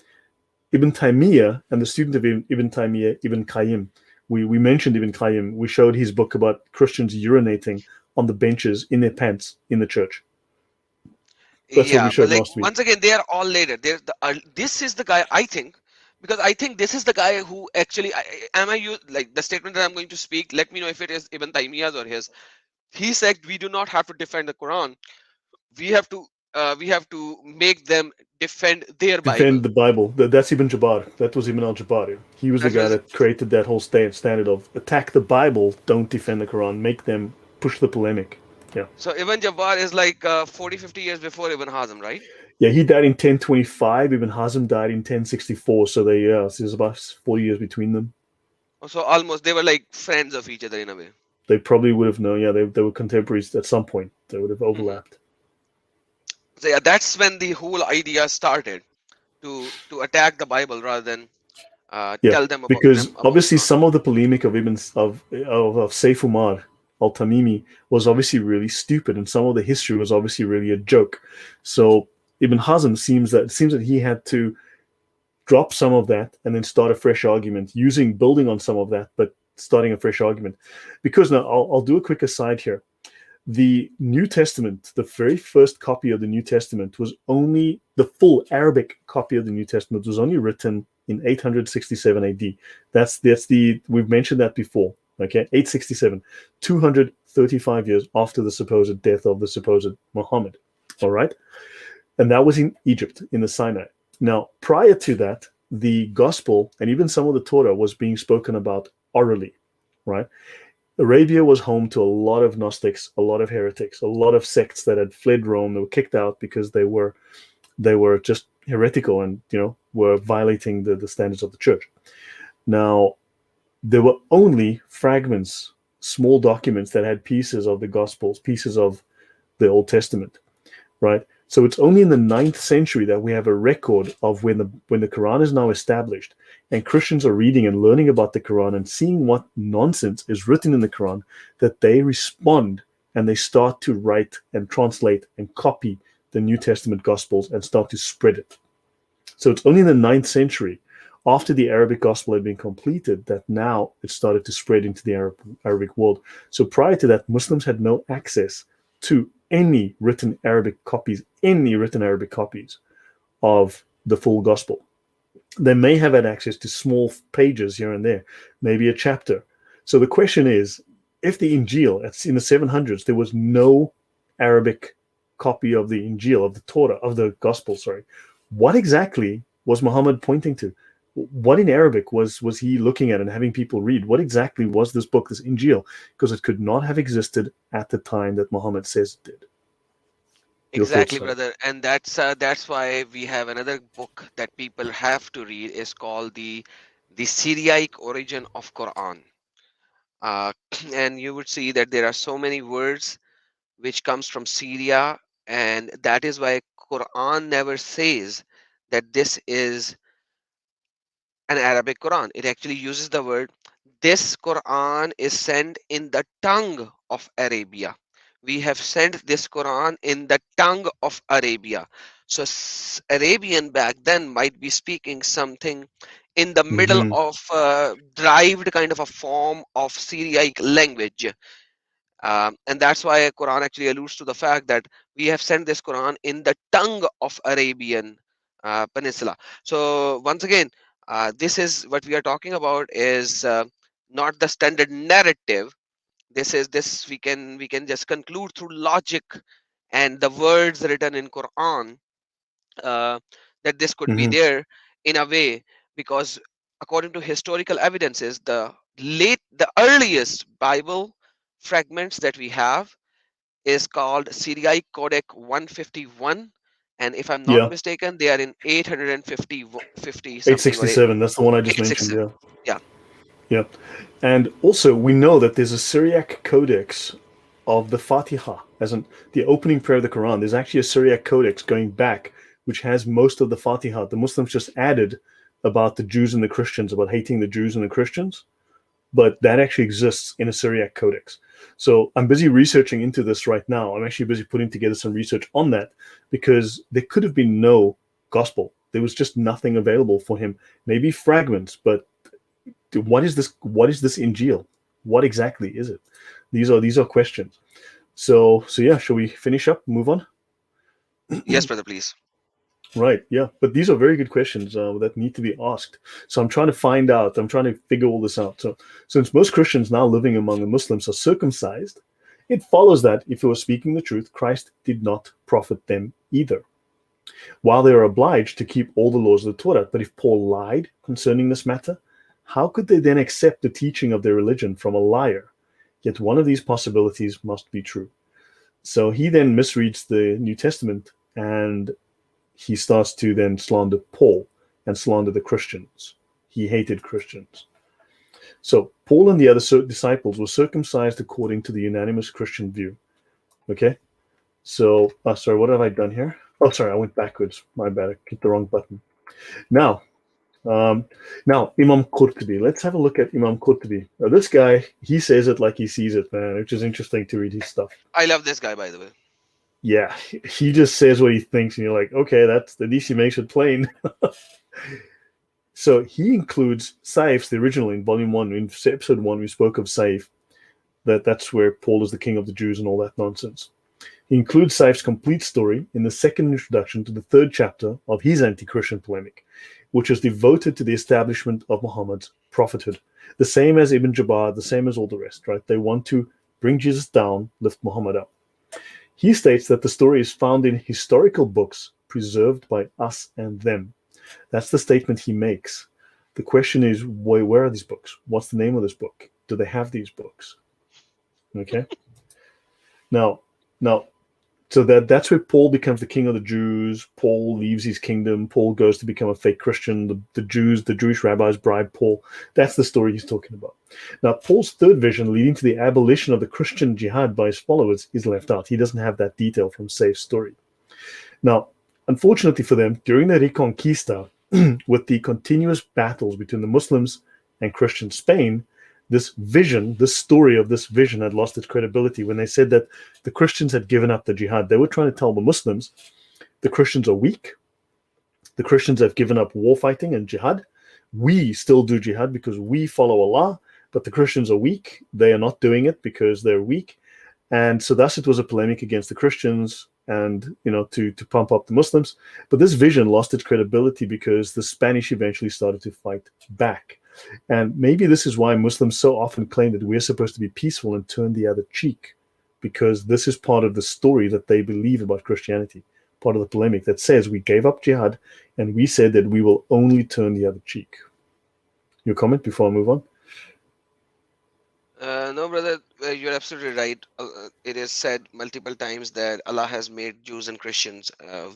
Taymiyyah and the student of Ibn Taymiyyah, Ibn Qayyim. We mentioned Ibn Qayyim. We showed his book about Christians urinating on the benches in their pants in the church. That's what we showed last week. Once again, they are all later. This is the guy, I think, because I think this is the guy who actually, the statement that I'm going to speak, let me know if it is Ibn Taymiyyah's or his. He said, we do not have to defend the Quran. We have to make them defend their Bible. Defend the Bible. That's Ibn Jabbar. That was Ibn al-Jabbar. He was the guy that created that whole standard of attack the Bible, don't defend the Quran, make them push the polemic. Yeah. So Ibn Jabbar is like 40-50 years before Ibn Hazm, right? Yeah, he died in 1025. Ibn Hazm died in 1064. So there's about 40 years between them. So almost, they were like friends of each other in a way. They probably would have known. Yeah, they were contemporaries at some point. They would have overlapped. So yeah, that's when the whole idea started to attack the Bible rather than tell them about. Because obviously some of the polemic of Saif Umar al-Tamimi was obviously really stupid, and some of the history was obviously really a joke. So Ibn Hazm seems that he had to drop some of that and then start a fresh argument, building on some of that, but starting a fresh argument. Because now I'll do a quick aside here. The New Testament, the very first copy of the New Testament was only, the full Arabic copy of the New Testament was only written in 867 AD. That's the we've mentioned that before. Okay, 867, 235 years after the supposed death of the supposed Muhammad. All right, and that was in Egypt, in the Sinai. Now, prior to that, the gospel and even some of the Torah was being spoken about orally, right? Arabia was home to a lot of Gnostics, a lot of heretics, a lot of sects that had fled Rome. They were kicked out because they were just heretical and, were violating the standards of the church. Now, there were only fragments, small documents that had pieces of the Gospels, pieces of the Old Testament, right? So it's only in the 9th century that we have a record of when the Quran is now established and Christians are reading and learning about the Quran and seeing what nonsense is written in the Quran, that they respond and they start to write and translate and copy the New Testament Gospels and start to spread it. So it's only in the 9th century, after the Arabic Gospel had been completed, that now it started to spread into the Arabic world. So prior to that, Muslims had no access to any written Arabic copies of the full Gospel. They may have had access to small pages here and there, maybe a chapter. So the question is, if the Injil, in the 700s, there was no Arabic copy of the Injil, of the Torah, of the Gospel, what exactly was Muhammad pointing to? What in Arabic was he looking at and having people read? What exactly was this book, this Injil? Because it could not have existed at the time that Muhammad says it did. Exactly, brother. And that's why we have another book that people have to read. Is called the Syriac origin of Quran. And you would see that there are so many words which comes from Syria, and that is why Quran never says that this is an Arabic Quran. It actually uses the word, this Quran is sent in the tongue of Arabia. We have sent this Quran in the tongue of Arabia. So Arabian back then might be speaking something in the middle of derived kind of a form of Syriac language. And that's why Quran actually alludes to the fact that we have sent this Quran in the tongue of Arabian Peninsula. So once again, this is what we are talking about is not the standard narrative. This we can just conclude through logic and the words written in Quran that this could be there in a way, because according to historical evidences, the earliest Bible fragments that we have is called Syriac Codex 151, and if I'm not mistaken, they are in 850 something or 867. That's the one I just mentioned. Yeah. And also we know that there's a Syriac codex of the Fatiha, as in the opening prayer of the Quran. There's actually a Syriac codex going back, which has most of the Fatiha. The Muslims just added about the Jews and the Christians, about hating the Jews and the Christians, but that actually exists in a Syriac codex. So I'm busy researching into this right now. I'm actually busy putting together some research on that, because there could have been no gospel. There was just nothing available for him. Maybe fragments, but what is this Injil? What exactly is it? These are questions. So yeah, shall we finish up, move on? Yes, brother, please. Right, yeah. But these are very good questions that need to be asked. So I'm trying to figure all this out. So since most Christians now living among the Muslims are circumcised, it follows that if they were speaking the truth, Christ did not profit them either, while they are obliged to keep all the laws of the Torah. But if Paul lied concerning this matter, how could they then accept the teaching of their religion from a liar? Yet one of these possibilities must be true. So he then misreads the New Testament, and he starts to then slander Paul and slander the Christians. He hated Christians. So Paul and the other disciples were circumcised according to the unanimous Christian view. Okay? So, sorry, what have I done here? Oh, sorry, I went backwards. My bad, I hit the wrong button. Now, Imam Qurtubi. Let's have a look at Imam Qurtubi. Now, this guy, he says it like he sees it, man, which is interesting to read his stuff. I love this guy, by the way. Yeah, he just says what he thinks, and you're like, okay, that's at least he makes it plain. So he includes Saif's, the original, in volume 1. In episode 1, we spoke of Saif, that's where Paul is the king of the Jews and all that nonsense. He includes Saif's complete story in the second introduction to the 3rd chapter of his anti-Christian polemic, which is devoted to the establishment of Muhammad's prophethood. The same as Ibn Jabbar, the same as all the rest, right? They want to bring Jesus down, lift Muhammad up. He states that the story is found in historical books preserved by us and them. That's the statement he makes. The question is, where are these books? What's the name of this book? Do they have these books? Okay. Now, so that's where Paul becomes the king of the Jews. Paul leaves his kingdom. Paul goes to become a fake Christian. The Jewish rabbis bribe Paul. That's the story he's talking about. Now, Paul's third vision, leading to the abolition of the Christian jihad by his followers, is left out. He doesn't have that detail from Safe's story. Now, unfortunately for them, during the Reconquista, with the continuous battles between the Muslims and Christian Spain, this story of this vision had lost its credibility. When they said that the Christians had given up the jihad, they were trying to tell the Muslims, the Christians are weak. The Christians have given up war fighting and jihad. We still do jihad because we follow Allah, but the Christians are weak. They are not doing it because they're weak. And so thus it was a polemic against the Christians and, to pump up the Muslims. But this vision lost its credibility because the Spanish eventually started to fight back. And maybe this is why Muslims so often claim that we're supposed to be peaceful and turn the other cheek, because this is part of the story that they believe about Christianity, part of the polemic that says we gave up jihad and we said that we will only turn the other cheek. Your comment before I move on? No, brother, you're absolutely right. It is said multiple times that Allah has made Jews and Christians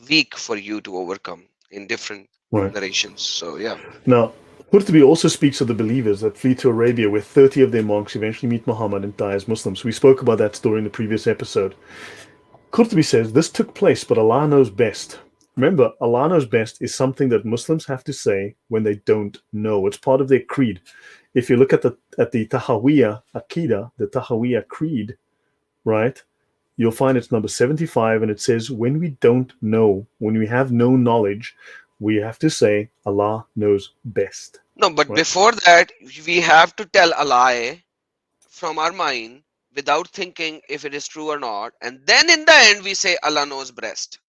weak for you to overcome in different narrations. So, yeah. Now, Qurtubi also speaks of the believers that flee to Arabia, where 30 of their monks eventually meet Muhammad and die as Muslims. We spoke about that story in the previous episode. Qurtubi says this took place, but Allah knows best. Remember, Allah knows best is something that Muslims have to say when they don't know. It's part of their creed. If you look at the Tahawiyya Aqidah, the Tahawiyya Creed, right, you'll find it's number 75, and it says, when we don't know, when we have no knowledge, we have to say Allah knows best. No, but before that, we have to tell Allah from our mind without thinking if it is true or not. And then in the end, we say Allah knows best.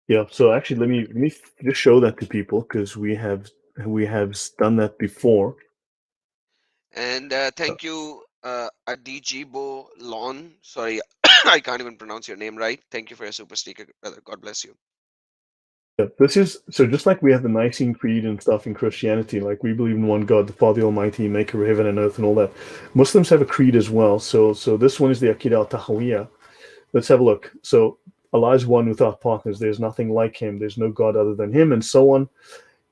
Yeah, so actually, let me just show that to people, because we have done that before. And thank you, Adijibo Lon. Sorry, I can't even pronounce your name right. Thank you for your super sticker, brother. God bless you. Yeah, this is so just like we have the Nicene Creed and stuff in Christianity, like we believe in one God, the Father Almighty, maker of heaven and earth and all that. Muslims have a creed as well. So this one is the Aqidah al-Tahawiyya. Let's have a look. So Allah is one without partners. There's nothing like him. There's no God other than him, and so on.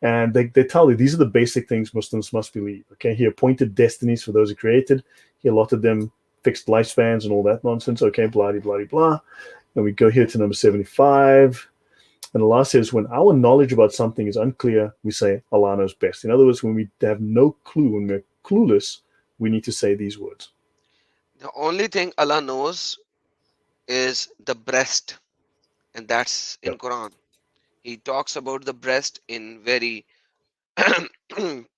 And they tell you these are the basic things Muslims must believe. Okay, he appointed destinies for those he created. He allotted them fixed lifespans and all that nonsense. Okay, blah, blah, blah. And we go here to number 75. And Allah says, when our knowledge about something is unclear, we say Allah knows best. In other words, when we have no clue, when we're clueless, we need to say these words. The only thing Allah knows is the breast, and that's in Quran. He talks about the breast in very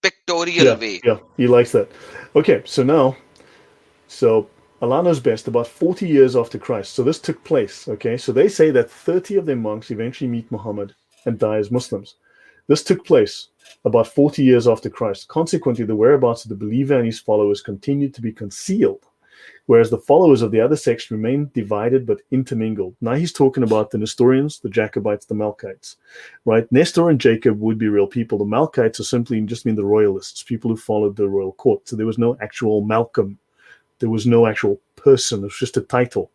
pictorial way. Yeah, he likes that. Okay, so Allah knows best about 40 years after Christ. So this took place, okay? So they say that 30 of their monks eventually meet Muhammad and die as Muslims. This took place about 40 years after Christ. Consequently, the whereabouts of the believer and his followers continued to be concealed, whereas the followers of the other sects remained divided but intermingled. Now he's talking about the Nestorians, the Jacobites, the Melkites, right? Nestor and Jacob would be real people. The Melkites are simply just mean the royalists, people who followed the royal court. So there was no actual Malcolm. There was no actual person. It was just a title.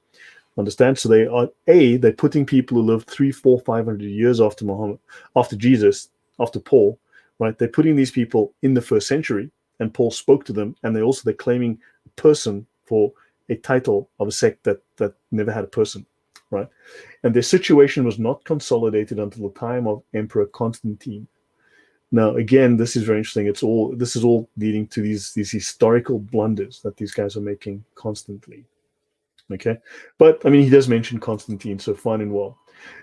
Understand? So they're putting people who lived 300, 400, 500 years after Muhammad, after Jesus, after Paul, right? They're putting these people in the first century, and Paul spoke to them, and they're claiming a person for a title of a sect that never had a person, right? And their situation was not consolidated until the time of Emperor Constantine. Now, again, this is very interesting. This is all leading to these historical blunders that these guys are making constantly. Okay, but I mean, he does mention Constantine, so fine and well.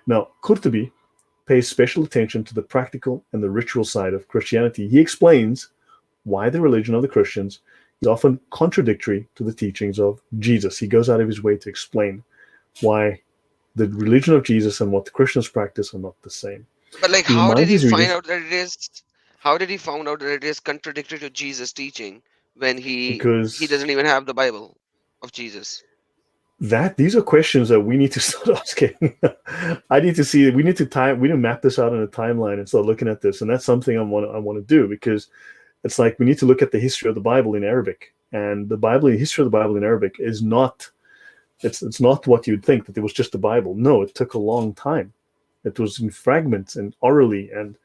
Now, Qurtubi pays special attention to the practical and the ritual side of Christianity. He explains why the religion of the Christians is often contradictory to the teachings of Jesus. He goes out of his way to explain why the religion of Jesus and what the Christians practice are not the same. But like, He how did reminds he his find readers out that it is? How did he found out that it is contradictory to Jesus' teaching when he because doesn't even have the Bible of Jesus? that these are questions that we need to start asking. I need to see. We need to map this out in a timeline and start looking at this, and that's something I want to do because it's like we need to look at the history of the Bible in Arabic, and the history of the Bible in Arabic is not. It's not what you'd think that it was just the Bible. No, it took a long time. It was in fragments and orally and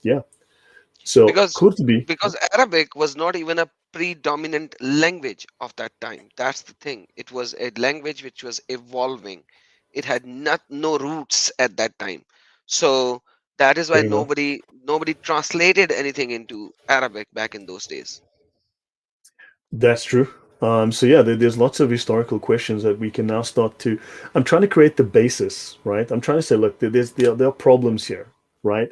yeah. So Because Qurtubi, Arabic was not even a predominant language of that time. That's the thing. It was a language which was evolving. It had no roots at that time. So that is why there you go. nobody translated anything into Arabic back in those days. That's true. So yeah, there's lots of historical questions that we can now start to. I'm trying to create the basis, right? I'm trying to say, look, there are problems here, right?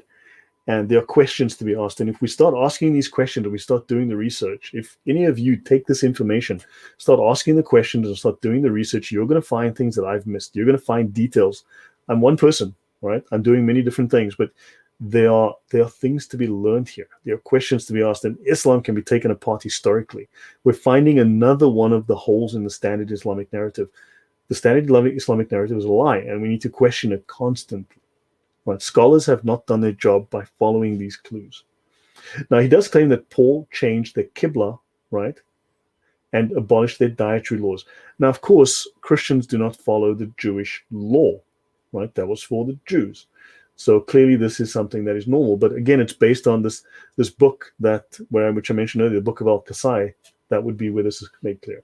And there are questions to be asked. And if we start asking these questions and we start doing the research, if any of you take this information, start asking the questions and start doing the research, you're going to find things that I've missed. You're going to find details. I'm one person, right? I'm doing many different things, but there are things to be learned here. There are questions to be asked, and Islam can be taken apart historically. We're finding another one of the holes in the standard Islamic narrative. The standard Islamic narrative is a lie, and we need to question it constantly. Right? Scholars have not done their job by following these clues. Now, he does claim that Paul changed the Qibla, right, and abolished their dietary laws. Now, of course, Christians do not follow the Jewish law, right? That was for the Jews. So clearly, this is something that is normal. But again, it's based on this book which I mentioned earlier, the book of al-fiṣal. That would be where this is made clear.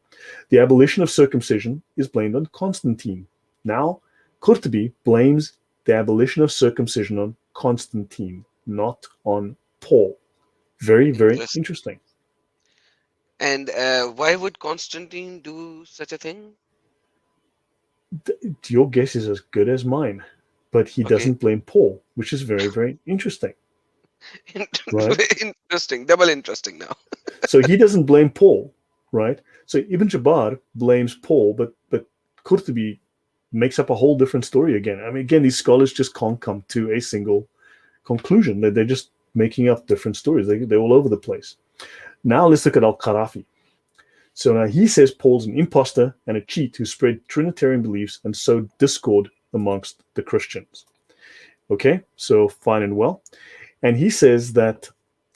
The abolition of circumcision is blamed on Constantine. Now, Qurtubi blames the abolition of circumcision on Constantine, not on Paul. Very, very Interesting. interesting. And why would Constantine do such a thing? Your guess is as good as mine, but he Okay. doesn't blame Paul, which is very, very interesting, right? Interesting. Double interesting now. So he doesn't blame Paul, right? So Ibn Jabbar blames Paul, but Qurtubi makes up a whole different story again. I mean, again, these scholars just can't come to a single conclusion. They're just making up different stories. They're all over the place. Now let's look at al-Qarafi. So now he says Paul's an impostor and a cheat who spread Trinitarian beliefs and sowed discord amongst the Christians. Okay, so fine and well. And he says that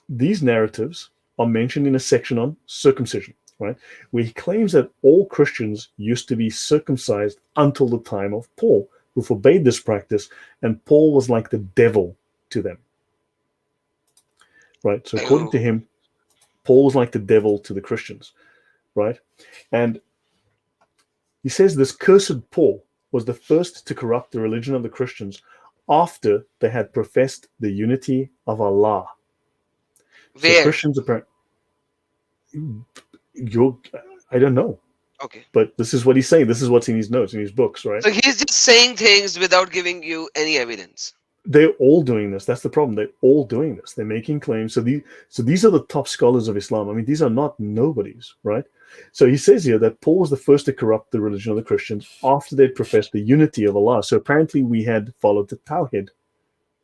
these narratives are mentioned in a section on circumcision, right? Where he claims that all Christians used to be circumcised until the time of Paul, who forbade this practice, and Paul was like the devil to them. Right? So according to Oh, him, Paul was like the devil to the Christians, right? And he says this cursed Paul was the first to corrupt the religion of the Christians after they had professed the unity of Allah. So where? Christians apparently, I don't know, Okay. but this is what he's saying. This is what's in his notes, in his books, right? So he's just saying things without giving you any evidence. They're all doing this. That's the problem. They're all doing this. They're making claims. So these are the top scholars of Islam. I mean, these are not nobodies, right? So he says here that Paul was the first to corrupt the religion of the Christians after they'd professed the unity of Allah. So apparently we had followed the Tawhid,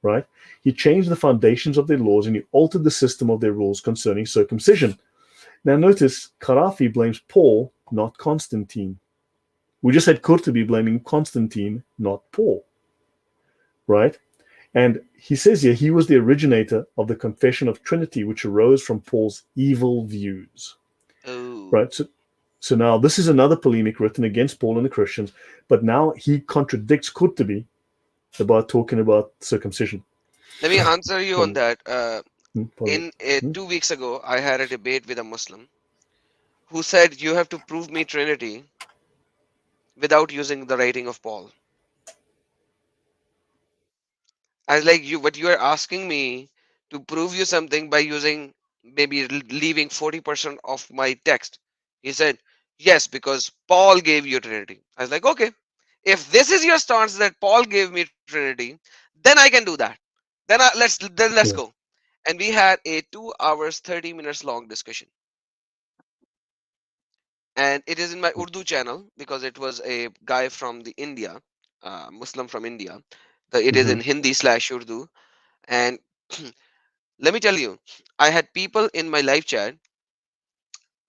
right? He changed the foundations of their laws and he altered the system of their rules concerning circumcision. Now notice, Qarafi blames Paul, not Constantine. We just had Qurtubi blaming Constantine, not Paul, right? And he says here he was the originator of the confession of Trinity, which arose from Paul's evil views. Oh. Right? So now this is another polemic written against Paul and the Christians, but now he contradicts Qurtubi about talking about circumcision. Let me answer you on that. Pardon me. 2 weeks ago, I had a debate with a Muslim who said you have to prove me Trinity without using the writing of Paul. I was like, but you are asking me to prove you something by using maybe leaving 40% of my text. He said, yes, because Paul gave you Trinity. I was like, okay, if this is your stance that Paul gave me Trinity, then I can do that. Let's Yeah. go. And we had a 2 hours 30 minutes long discussion. And it is in my Urdu channel because it was a guy from the India, Muslim from India. It is in Hindi/Urdu. And let me tell you, I had people in my live chat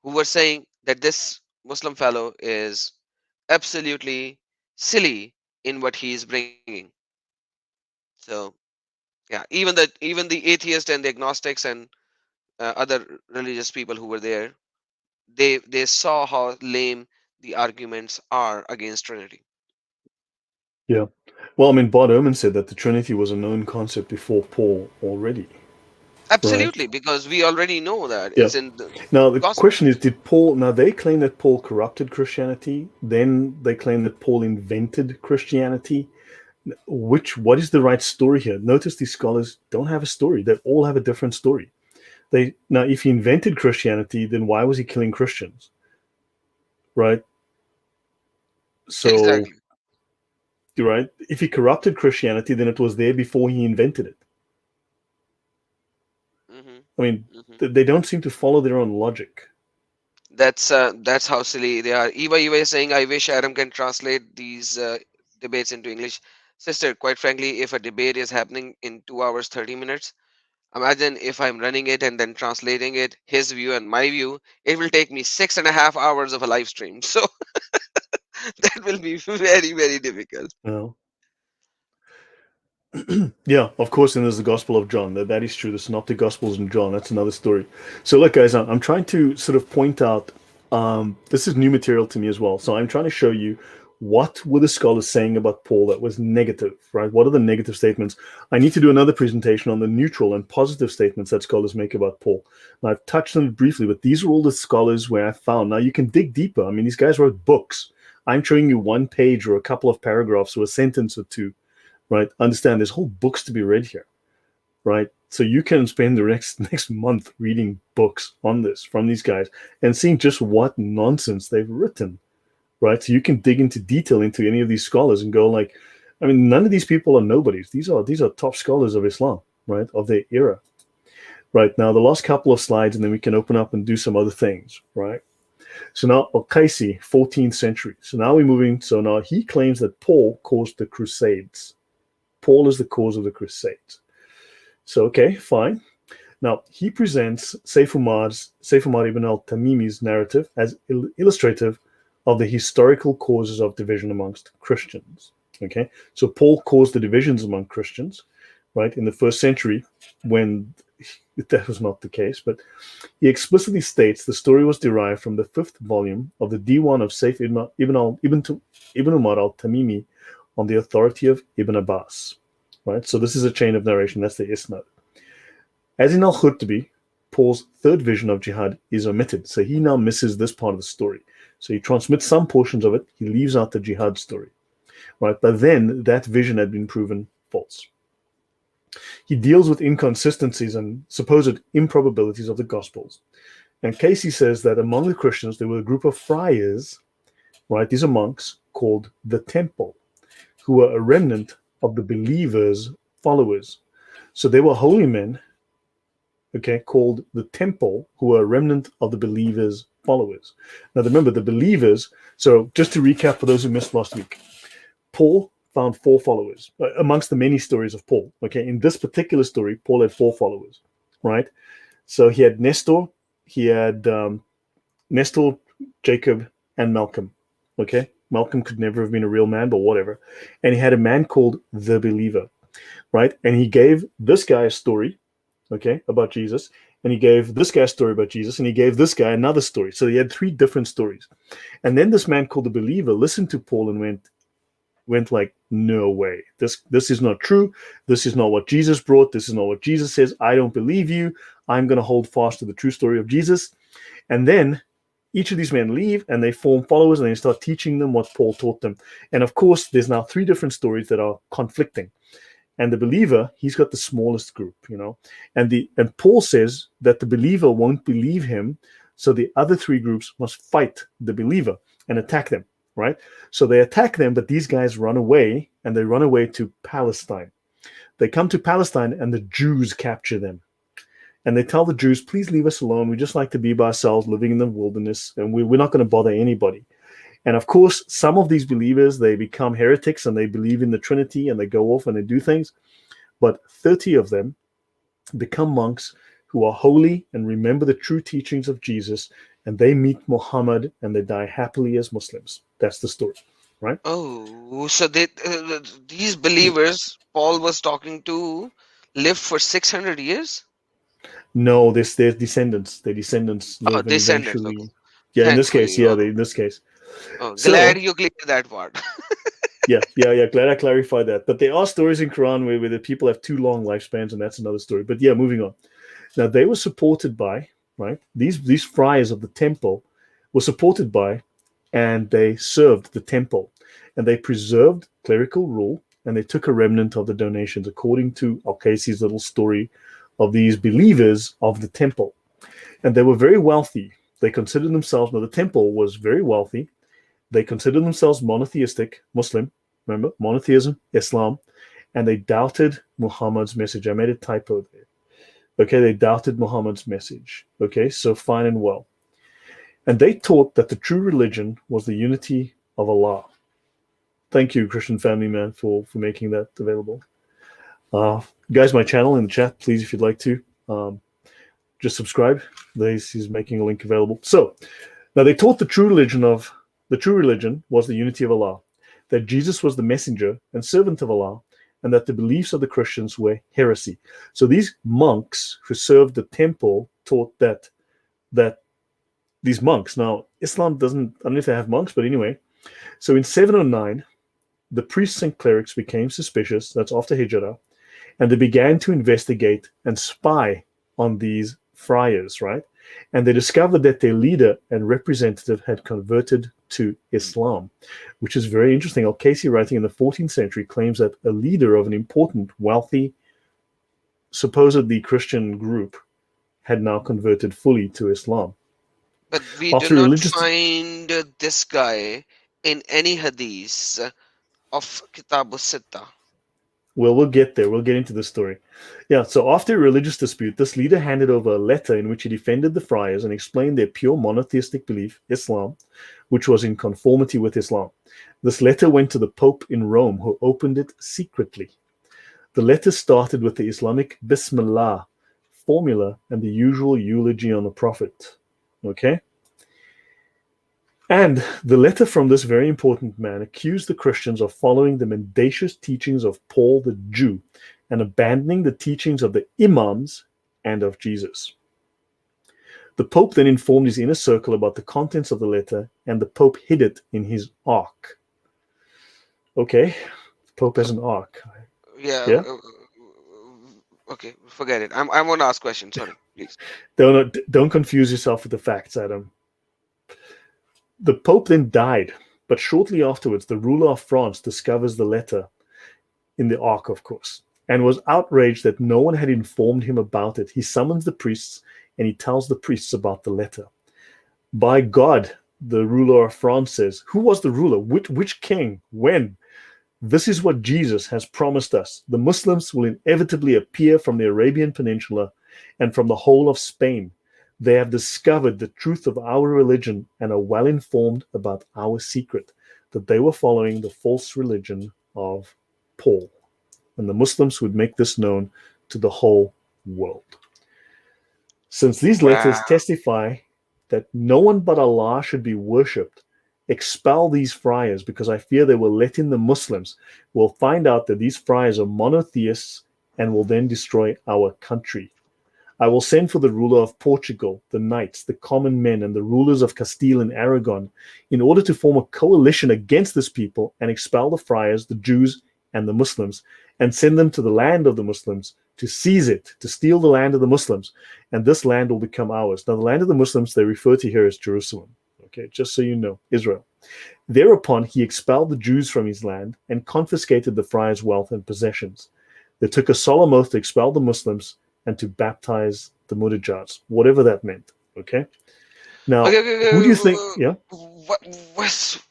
who were saying that this Muslim fellow is absolutely silly in what he is bringing. So yeah, even the atheist and the agnostics and other religious people who were there, they saw how lame the arguments are against Trinity. Yeah. Well, I mean, Bart Ehrman said that the Trinity was a known concept before Paul already, right? Absolutely, because we already know that Yeah. it's in the Now, the gospel. question is, did Paul, now they claim that Paul corrupted Christianity, then they claim that Paul invented Christianity. What is the right story here? Notice these scholars don't have a story. They all have a different story. Now, if he invented Christianity, then why was he killing Christians? Right? So, Exactly. right? If he corrupted Christianity, then it was there before he invented it. Hmm. I mean, Hmm. they don't seem to follow their own logic. That's how silly they are. Eva is saying, I wish Adam can translate these debates into English. Sister, quite frankly, if a debate is happening in 2 hours 30 minutes, imagine if I'm running it and then translating it, his view and my view, it will take me 6.5 hours of a live stream. So that will be very, very difficult. You know? Yeah, of course, and there's the Gospel of John. That is true. The Synoptic Gospels in John. That's another story. So, look, guys, I'm trying to sort of point out. This is new material to me as well. So, I'm trying to show you what were the scholars saying about Paul that was negative, right? What are the negative statements? I need to do another presentation on the neutral and positive statements that scholars make about Paul. Now, I've touched on it briefly, but these are all the scholars where I found. Now, you can dig deeper. I mean, these guys wrote books. I'm showing you one page or a couple of paragraphs or a sentence or two. Right? Understand there's whole books to be read here, right? So you can spend the next month reading books on this from these guys and seeing just what nonsense they've written, right? So you can dig into detail into any of these scholars and go like, I mean, none of these people are nobodies. These are top scholars of Islam, right? Of their era. Right now, the last couple of slides, and then we can open up and do some other things, right? So now al-Qaisi, 14th century. So now we're moving. So now he claims that Paul caused the Crusades. Paul is the cause of the Crusades. So, okay, fine. Now, he presents Saif Umar ibn al-Tamimi's narrative as illustrative of the historical causes of division amongst Christians. Okay, so Paul caused the divisions among Christians, right, in the first century when that was not the case, but he explicitly states the story was derived from the 5th volume of the Diwan of Saif ibn Umar al-Tamimi on the authority of Ibn Abbas, right? So this is a chain of narration. That's the isnad. As in al-Khutbi, Paul's third vision of jihad is omitted. So he now misses this part of the story. So he transmits some portions of it. He leaves out the jihad story, right? But then that vision had been proven false. He deals with inconsistencies and supposed improbabilities of the Gospels. And Casey says that among the Christians, there were a group of friars, right? These are monks called the Temple, who were a remnant of the believers' followers. So they were holy men, okay, called the Temple, who were a remnant of the believers' followers. Now remember, the believers, so just to recap for those who missed last week, Paul found 4 followers amongst the many stories of Paul. Okay, in this particular story, Paul had 4 followers, right? So he had Nestor, Jacob, and Malcolm. Okay, Malcolm could never have been a real man, but whatever. And he had a man called the Believer, right? And he gave this guy a story, okay, about Jesus. And he gave this guy a story about Jesus. And he gave this guy another story. So he had 3 different stories. And then this man called the Believer listened to Paul and went like, no way. This is not true. This is not what Jesus brought. This is not what Jesus says. I don't believe you. I'm going to hold fast to the true story of Jesus. And then each of these men leave and they form followers and they start teaching them what Paul taught them. And of course, there's now 3 different stories that are conflicting. And the believer, he's got the smallest group, you know. And Paul says that the believer won't believe him, so the other 3 groups must fight the believer and attack them, right? So they attack them, but these guys run away, and they run away to Palestine. They come to Palestine, and the Jews capture them. And they tell the Jews, please leave us alone. We just like to be by ourselves, living in the wilderness, and we're not going to bother anybody. And of course, some of these believers, they become heretics and they believe in the Trinity and they go off and they do things. But 30 of them become monks who are holy and remember the true teachings of Jesus, and they meet Muhammad and they die happily as Muslims. That's the story, right? Oh, so these believers Paul was talking to lived for 600 years? No, their descendants. Their descendants Oh, live and descendants. eventually. Okay. Yeah, in this Thankfully, case, in this case. Oh, So, glad you cleared that part. yeah. Glad I clarified that. But there are stories in Quran where the people have too long lifespans, and that's another story. But yeah, moving on. Now they were supported by, right? These friars of the temple were supported by, and they served the temple, and they preserved clerical rule, and they took a remnant of the donations, according to Al-Qaisi's little story of these believers of the temple. And they were very wealthy. They considered themselves, now the temple was very wealthy. They considered themselves monotheistic, Muslim, remember, monotheism, Islam, and they doubted Muhammad's message. I made a typo there. Okay, they doubted Muhammad's message. Okay, so fine and well. And they taught that the true religion was the unity of Allah. Thank you, Christian Family Man, for making that available. Guys, my channel in the chat, please, if you'd like to, just subscribe. He's making a link available. So, now they taught the true religion was the unity of Allah, that Jesus was the messenger and servant of Allah, and that the beliefs of the Christians were heresy. So these monks who served the temple taught that these monks, now Islam doesn't, I don't know if they have monks, but anyway, so in 709, the priests and clerics became suspicious, that's after Hijrah, and they began to investigate and spy on these friars, right? And they discovered that their leader and representative had converted to Islam, which is very interesting. Al-Qaisi, writing in the 14th century, claims that a leader of an important, wealthy, supposedly Christian group had now converted fully to Islam. But we After do not religious- find this guy in any hadith of Kitāb al-Sittah. Well, we'll get there. We'll get into the story. Yeah, so after a religious dispute, this leader handed over a letter in which he defended the friars and explained their pure monotheistic belief, Islam, which was in conformity with Islam. This letter went to the Pope in Rome, who opened it secretly. The letter started with the Islamic Bismillah formula and the usual eulogy on the Prophet. Okay? And the letter from this very important man accused the Christians of following the mendacious teachings of Paul the Jew and abandoning the teachings of the Imams and of Jesus. The Pope then informed his inner circle about the contents of the letter, and the Pope hid it in his ark. Okay, the Pope has an ark. Yeah. Okay, forget it. I want to ask questions. Sorry, please. Don't confuse yourself with the facts, Adam. The Pope then died, but shortly afterwards, the ruler of France discovers the letter in the ark, of course, and was outraged that no one had informed him about it. He summons the priests and he tells the priests about the letter. By God, the ruler of France says, who was the ruler? Which king? When? This is what Jesus has promised us. The Muslims will inevitably appear from the Arabian Peninsula and from the whole of Spain. They have discovered the truth of our religion and are well informed about our secret, that they were following the false religion of Paul. And the Muslims would make this known to the whole world. Since these letters testify that no one but Allah should be worshipped, expel these friars, because I fear they will let in the Muslims. We'll find out that these friars are monotheists and will then destroy our country. I will send for the ruler of Portugal, the knights, the common men, and the rulers of Castile and Aragon in order to form a coalition against this people and expel the friars, the Jews, and the Muslims, and send them to the land of the Muslims to seize it, to steal the land of the Muslims, and this land will become ours. Now, the land of the Muslims they refer to here as Jerusalem. Okay, just so you know, Israel. Thereupon, he expelled the Jews from his land and confiscated the friars' wealth and possessions. They took a solemn oath to expel the Muslims and to baptize the Mudajads, whatever that meant. Okay. Now, who do you think? Yeah. What's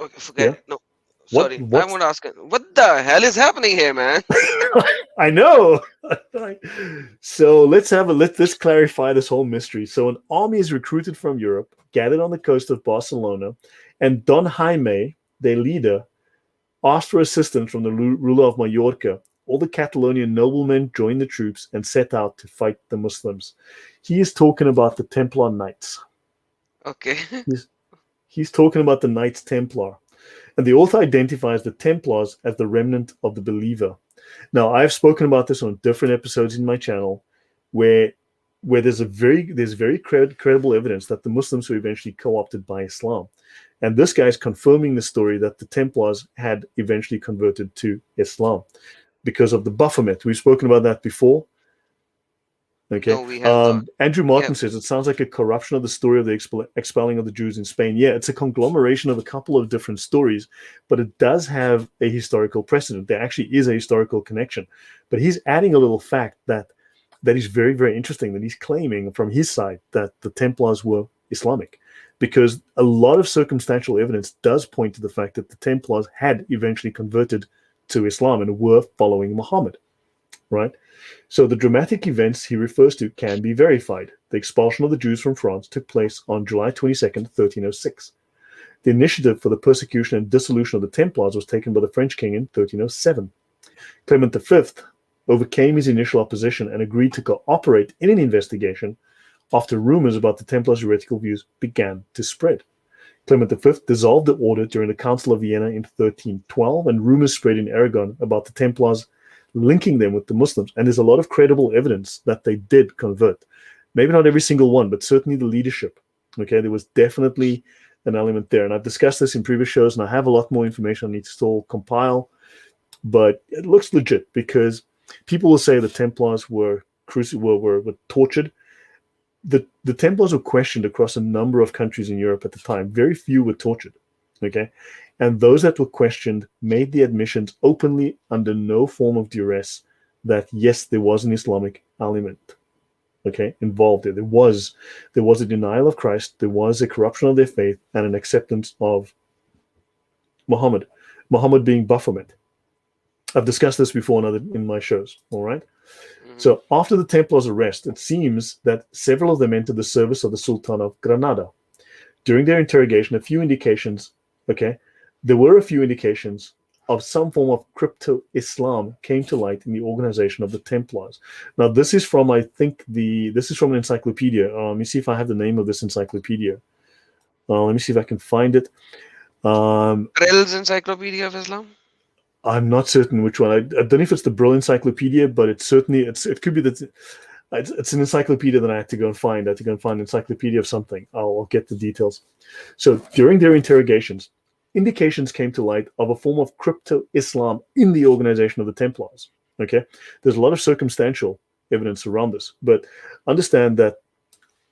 okay, forget it. No, sorry. What? I want to ask. What the hell is happening here, man? I know. So let's clarify this whole mystery. So an army is recruited from Europe gathered on the coast of Barcelona, and Don Jaime, their leader, asked for assistance from the ruler of Mallorca. All the Catalonian noblemen joined the troops and set out to fight the Muslims. He is talking about the Templar Knights. Okay. He's talking about the Knights Templar. And the author identifies the Templars as the remnant of the believer. Now, I've spoken about this on different episodes in my channel, where there's very credible evidence that the Muslims were eventually co-opted by Islam. And this guy is confirming the story that the Templars had eventually converted to Islam because of the Baphomet. We've spoken about that before. Okay. No, we have not. Andrew Martin says it sounds like a corruption of the story of the expelling of the Jews in Spain. Yeah, it's a conglomeration of a couple of different stories, but it does have a historical precedent. There actually is a historical connection. But he's adding a little fact that is very, very interesting, that he's claiming from his side that the Templars were Islamic, because a lot of circumstantial evidence does point to the fact that the Templars had eventually converted to Islam and were following Muhammad, right? So the dramatic events he refers to can be verified. The expulsion of the Jews from France took place on July 22nd, 1306. The initiative for the persecution and dissolution of the Templars was taken by the French king in 1307. Clement V overcame his initial opposition and agreed to cooperate in an investigation after rumors about the Templars' heretical views began to spread. Clement V dissolved the order during the Council of Vienna in 1312, and rumors spread in Aragon about the Templars, linking them with the Muslims. And there's a lot of credible evidence that they did convert. Maybe not every single one, but certainly the leadership. Okay, there was definitely an element there. And I've discussed this in previous shows, and I have a lot more information I need to still compile. But it looks legit, because people will say the Templars were tortured. The Templars were questioned across a number of countries in Europe at the time. Very few were tortured. Okay, and those that were questioned made the admissions openly, under no form of duress, that yes, there was an Islamic element, okay, involved there. There was a denial of Christ, there was a corruption of their faith, and an acceptance of Muhammad being Baphomet. I've discussed this before in my shows, all right? So after the Templars' arrest, it seems that several of them entered the service of the Sultan of Granada. During their interrogation, there were a few indications of some form of crypto-Islam came to light in the organization of the Templars. Now, this is from, this is from an encyclopedia. Let me see if I have the name of this encyclopedia. Let me see if I can find it. Brill's Encyclopedia of Islam? I'm not certain which one. I don't know if it's the Brill Encyclopedia, but it could be that it's an encyclopedia that I had to go and find. I had to go and find an encyclopedia of something. I'll get the details. So during their interrogations, indications came to light of a form of crypto-Islam in the organization of the Templars. Okay, there's a lot of circumstantial evidence around this, but understand that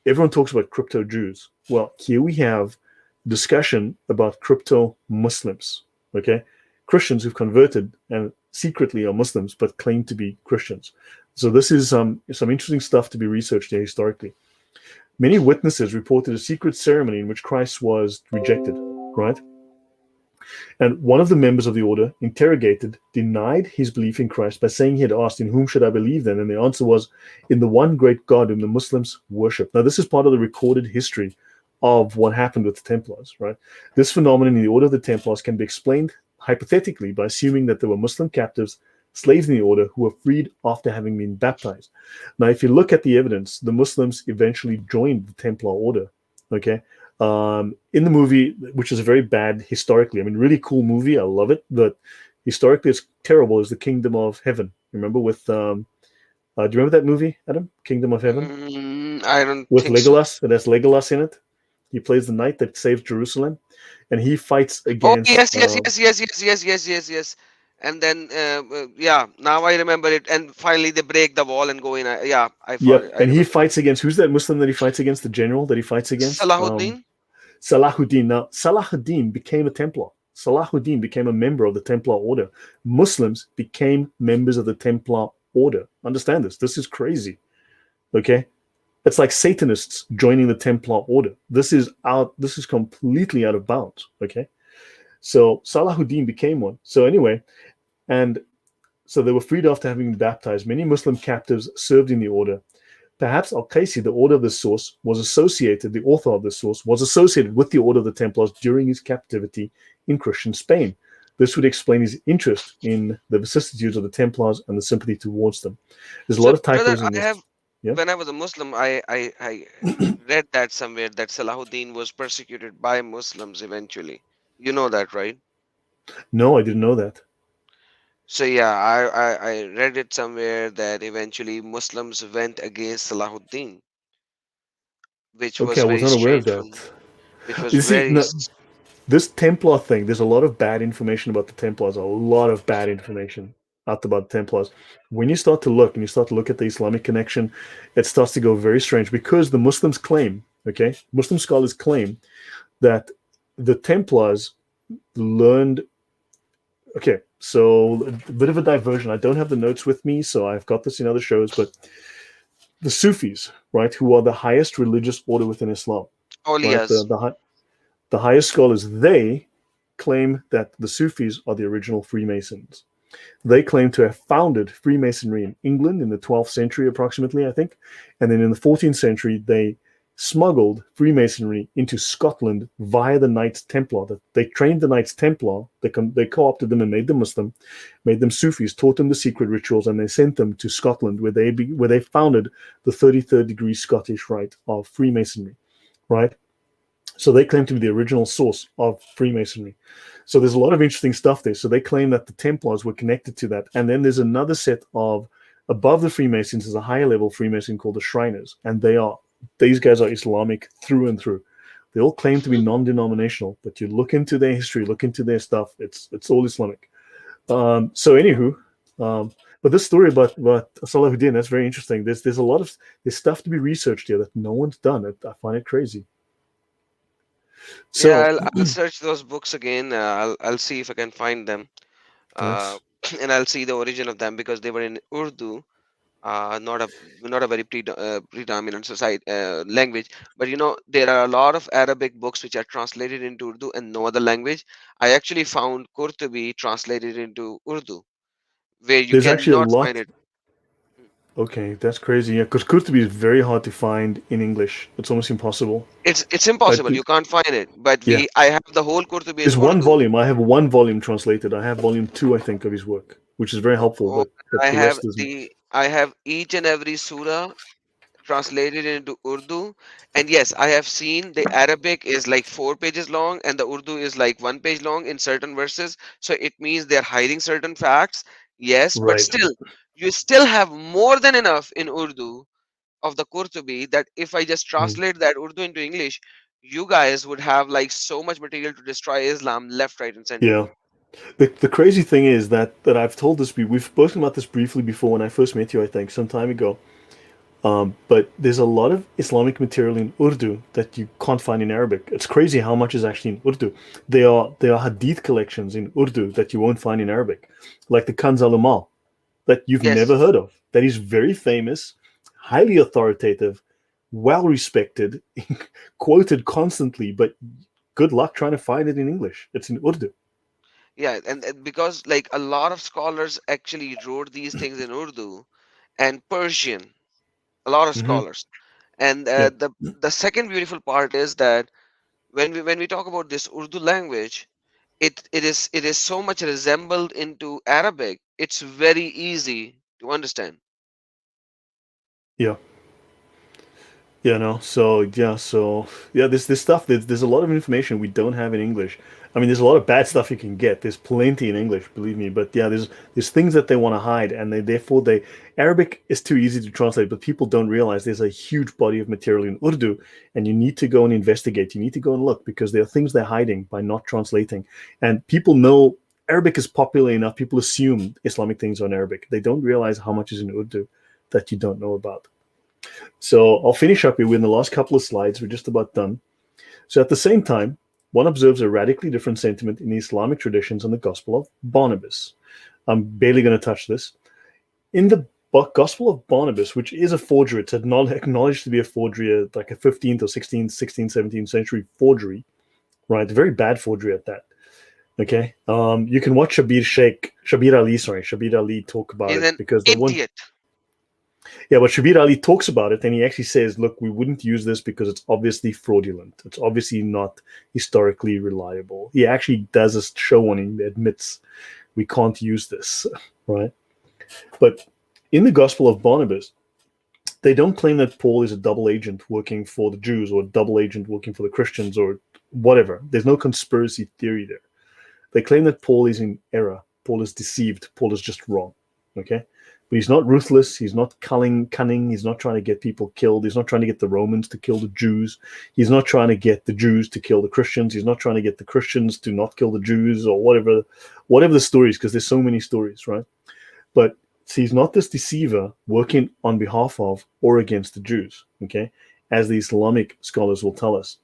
everyone talks about crypto Jews. Well, here we have discussion about crypto Muslims. Okay, Christians who've converted and secretly are Muslims but claim to be Christians. So this is some interesting stuff to be researched here historically. Many witnesses reported a secret ceremony in which Christ was rejected, right? And one of the members of the order, interrogated, denied his belief in Christ by saying he had asked, "In whom should I believe then?" And the answer was, "In the one great God whom the Muslims worship." Now, this is part of the recorded history of what happened with the Templars, right? This phenomenon in the order of the Templars can be explained hypothetically by assuming that there were Muslim captives, slaves in the order, who were freed after having been baptized. Now, if you look at the evidence, the Muslims eventually joined the Templar order, okay? In the movie, which is a very bad historically, I mean, really cool movie, I love it, but historically it's terrible, is The Kingdom of Heaven. Remember with, do you remember that movie, Adam? Kingdom of Heaven? I don't with think Legolas, so. it has Legolas in it. He plays the knight that saves Jerusalem, and he fights against... Yes. And then, yeah, now I remember it. And finally they break the wall and go in. Yeah, and he fights against, who's that Muslim that he fights against, the general that he fights against? Salahuddin? Salahuddin. Now, Salahuddin became a Templar. Salahuddin became a member of the Templar order. Muslims became members of the Templar order. Understand this. This is crazy. Okay? It's like Satanists joining the Templar order. This is completely out of bounds. Okay? So Salahuddin became one. So anyway, and so they were freed after having been baptized. Many Muslim captives served in the order, Perhaps al-Qaisi, the author of this source, was associated with the Order of the Templars during his captivity in Christian Spain. This would explain his interest in the vicissitudes of the Templars and the sympathy towards them. There's a lot of brother, typos in this. Yeah? when I was a Muslim, I read that somewhere that Salahuddin was persecuted by Muslims eventually. You know that, right? No, I didn't know that. So yeah, I read it somewhere that eventually Muslims went against Salahuddin, which Okay, was I was very not aware of strange that. for me. Which was You see, very no, this Templar thing, there's a lot of bad information about the Templars, a lot of bad information out about the Templars. When you start to look at the Islamic connection, it starts to go very strange because the Muslims claim, okay, Muslim scholars claim that the Templars learned, okay, so a bit of a diversion. I don't have the notes with me, so I've got this in other shows, but the Sufis, right, who are the highest religious order within Islam, right, Awliyas. the highest scholars, they claim that the Sufis are the original Freemasons. They claim to have founded Freemasonry in England in the 12th century, approximately, I think. And then in the 14th century, they smuggled Freemasonry into Scotland via the Knights Templar. They trained the Knights Templar, they co-opted them and made them Muslim, made them Sufis, taught them the secret rituals, and they sent them to Scotland, where they founded the 33rd degree Scottish Rite of Freemasonry, right? So they claim to be the original source of Freemasonry. So there's a lot of interesting stuff there. So they claim that the Templars were connected to that. And then there's another set of, above the Freemasons, is a higher level Freemason called the Shriners. And these guys are Islamic through and through. They all claim to be non-denominational, but you look into their history, look into their stuff, it's all Islamic. So anywho, but this story about Salahuddin, that's very interesting. There's stuff to be researched here that no one's done. I find it crazy. So Yeah, I'll search those books again. I'll see if I can find them. yes. And I'll see the origin of them because they were in Urdu, not a very predominant society language. But there are a lot of Arabic books which are translated into Urdu and no other language. I actually found Qurtubi translated into Urdu, where you There's actually a cannot find lot. it. Okay, that's crazy. Yeah, because Qurtubi is very hard to find in English. It's almost impossible. It's impossible. You can't find it. But Yeah. I have the whole Qurtubi in There's one Urdu. volume. I have one volume translated. I have volume 2, I think, of his work, which is very helpful. Oh, But the rest isn't. I have each and every surah translated into Urdu. And yes, I have seen the Arabic is like 4 pages long and the Urdu is like 1 page long in certain verses. So it means they're hiding certain facts. Yes, but Right. still, you still have more than enough in Urdu of the Qurtubi that if I just translate that Urdu into English, you guys would have like so much material to destroy Islam left, right, and center. Yeah. The crazy thing is that I've told this, we've spoken about this briefly before when I first met you, I think, some time ago. But there's a lot of Islamic material in Urdu that you can't find in Arabic. It's crazy how much is actually in Urdu. There are hadith collections in Urdu that you won't find in Arabic, like the Kanz al-Amal, that you've Yes. never heard of. That is very famous, highly authoritative, well respected, quoted constantly, but good luck trying to find it in English. It's in Urdu. Yeah, and because like a lot of scholars actually wrote these things in Urdu and Persian, a lot of scholars. And Yeah. the second beautiful part is that when we talk about this Urdu language, it is so much resembled into Arabic. It's very easy to understand. Yeah. Yeah, no. So yeah, this stuff. There's a lot of information we don't have in English. I mean, there's a lot of bad stuff you can get. There's plenty in English, believe me. But yeah, there's things that they want to hide, and they Arabic is too easy to translate. But people don't realize there's a huge body of material in Urdu, and you need to go and investigate. You need to go and look because there are things they're hiding by not translating. And people know Arabic is popular enough. People assume Islamic things are in Arabic. They don't realize how much is in Urdu that you don't know about. So I'll finish up here with the last couple of slides. We're just about done. So at the same time, one observes a radically different sentiment in the Islamic traditions on the Gospel of Barnabas. I'm barely going to touch this. In the Gospel of Barnabas, which is a forgery, it's acknowledged to be a forgery, like a 15th or 16th, 16th, 17th century forgery, right? A very bad forgery at that. Okay. You can watch Shabir Ali talk about He's it an because idiot. Yeah, but Shabir Ali talks about it, and he actually says, look, we wouldn't use this because it's obviously fraudulent. It's obviously not historically reliable. He actually does a show on him, admits we can't use this, right? But in the Gospel of Barnabas, they don't claim that Paul is a double agent working for the Jews or a double agent working for the Christians or whatever. There's no conspiracy theory there. They claim that Paul is in error. Paul is deceived. Paul is just wrong. Okay? But he's not ruthless. He's not cunning. He's not trying to get people killed. He's not trying to get the Romans to kill the Jews. He's not trying to get the Jews to kill the Christians. He's not trying to get the Christians to not kill the Jews or whatever the stories, because there's so many stories, right? But see, he's not this deceiver working on behalf of or against the Jews, okay, as the Islamic scholars will tell us.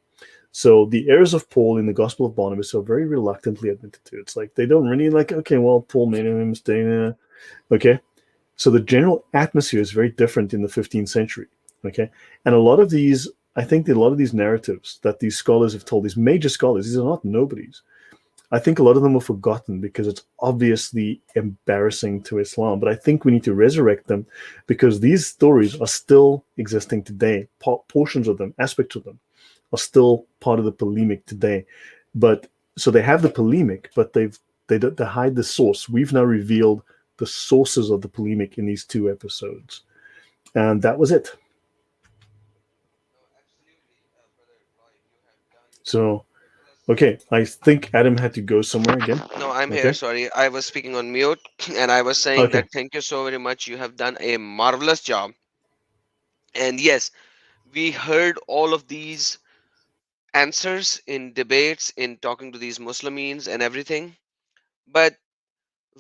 So the errors of Paul in the Gospel of Barnabas are very reluctantly admitted to. It's like they don't really like, okay, well, Paul made a mistake, okay. So the general atmosphere is very different in the 15th century, okay. And a lot of these, I think, a lot of these narratives that these scholars have told, these major scholars, these are not nobodies. I think a lot of them are forgotten because it's obviously embarrassing to Islam. But I think we need to resurrect them because these stories are still existing today. Portions of them, aspects of them, are still part of the polemic today. But so they have the polemic, but they hide the source. We've now revealed the sources of the polemic in these 2 episodes, and that was it. So. Okay, I think Adam had to go somewhere again. No, I'm Okay. here. Sorry, I was speaking on mute, and I was saying Okay. that thank you so very much. You have done a marvelous job. And yes, we heard all of these answers in debates, in talking to these Muslims and everything. But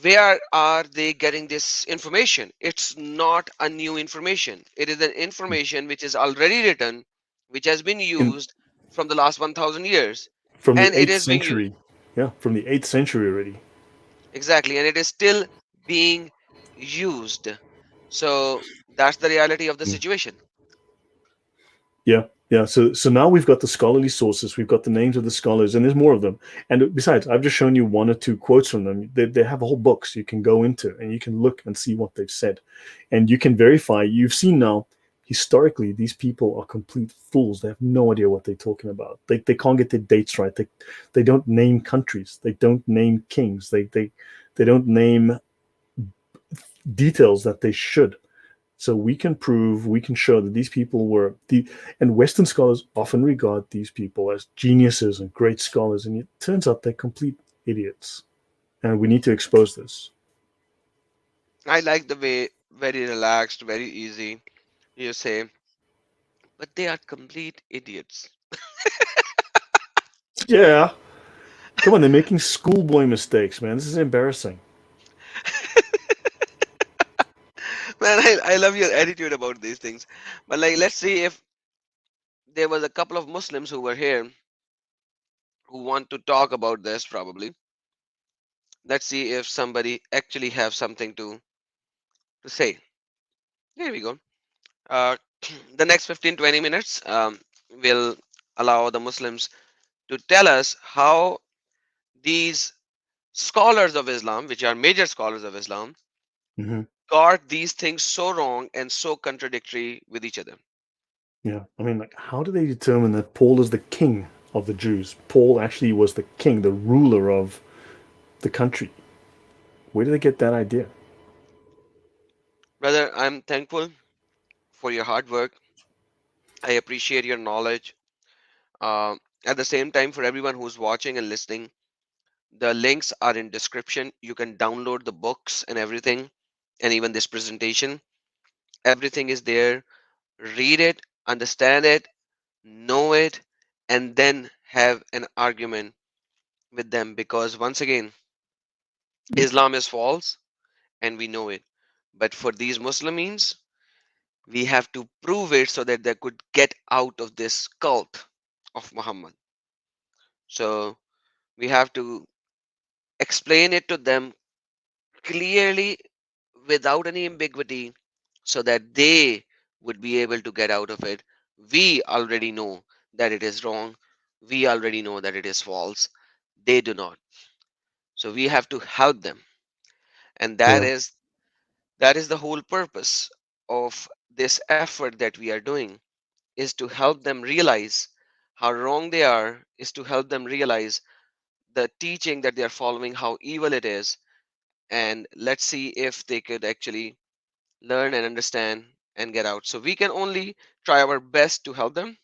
where are they getting this information? It's not a new information. It is an information which is already written, which has been used from the last 1,000 years, From the and it 8th is being used. century. Yeah, from the 8th century already. Exactly, and it is still being used. So that's the reality of the Mm. situation. Yeah, yeah. So now we've got the scholarly sources, we've got the names of the scholars, and there's more of them. And besides, I've just shown you 1 or 2 quotes from them. They have whole books you can go into, and you can look and see what they've said, and you can verify. You've seen now. Historically, these people are complete fools. They have no idea what they're talking about. They can't get their dates right. They don't name countries. They don't name kings. They don't name details that they should. So we can prove, we can show that these people were and Western scholars often regard these people as geniuses and great scholars, and it turns out they're complete idiots, and we need to expose this. I like the way, very relaxed, very easy, you say, but they are complete idiots. Yeah, come on, they're making schoolboy mistakes, man. This is embarrassing. Man, I love your attitude about these things. But like, let's see if there was a couple of Muslims who were here who want to talk about this probably. Let's see if somebody actually have something to say. Here we go. Uh, the next 15-20 minutes will allow the Muslims to tell us how these scholars of Islam, which are major scholars of Islam, Mm-hmm. got these things so wrong and so contradictory with each other. Yeah, I mean, like, how do they determine that Paul is the king of the Jews? Paul actually was the king, the ruler of the country. Where did they get that idea? Brother, I'm thankful for your hard work. I appreciate your knowledge. At the same time, for everyone who's watching and listening, the links are in description. You can download the books and everything, and even this presentation. Everything is there. Read it, understand it, know it, and then have an argument with them. Because once again, Islam is false, and we know it. But for these Muslims, we have to prove it so that they could get out of this cult of Muhammad. So we have to explain it to them clearly without any ambiguity so that they would be able to get out of it. We already know that it is wrong. We already know that it is false. They do not. So we have to help them. And Yeah, that is the whole purpose of this effort that we are doing is to help them realize how wrong they are, is to help them realize the teaching that they are following, how evil it is, and let's see if they could actually learn and understand and get out. So we can only try our best to help them.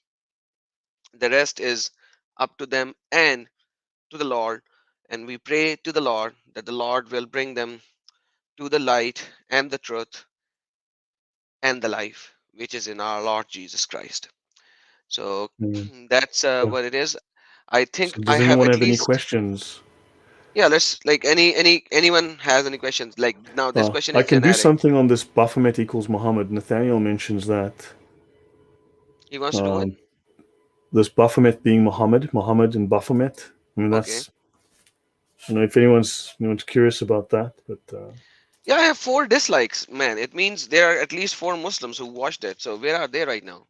The rest is up to them and to the Lord. And we pray to the Lord that the Lord will bring them to the light and the truth and the life, which is in our Lord Jesus Christ. So Mm. that's So, what it is. I think so I does have anyone at have any least, questions? yeah, let's like anyone has any questions? Like now this question I is can do generic. something on this Baphomet equals Muhammad. Nathaniel mentions that. He wants to do it? Um, this Baphomet being Muhammad, Muhammad and Baphomet. I mean, Okay. that's, if anyone's curious about that, but Yeah, I have 4 dislikes, man. It means there are at least 4 Muslims who watched it. So where are they right now?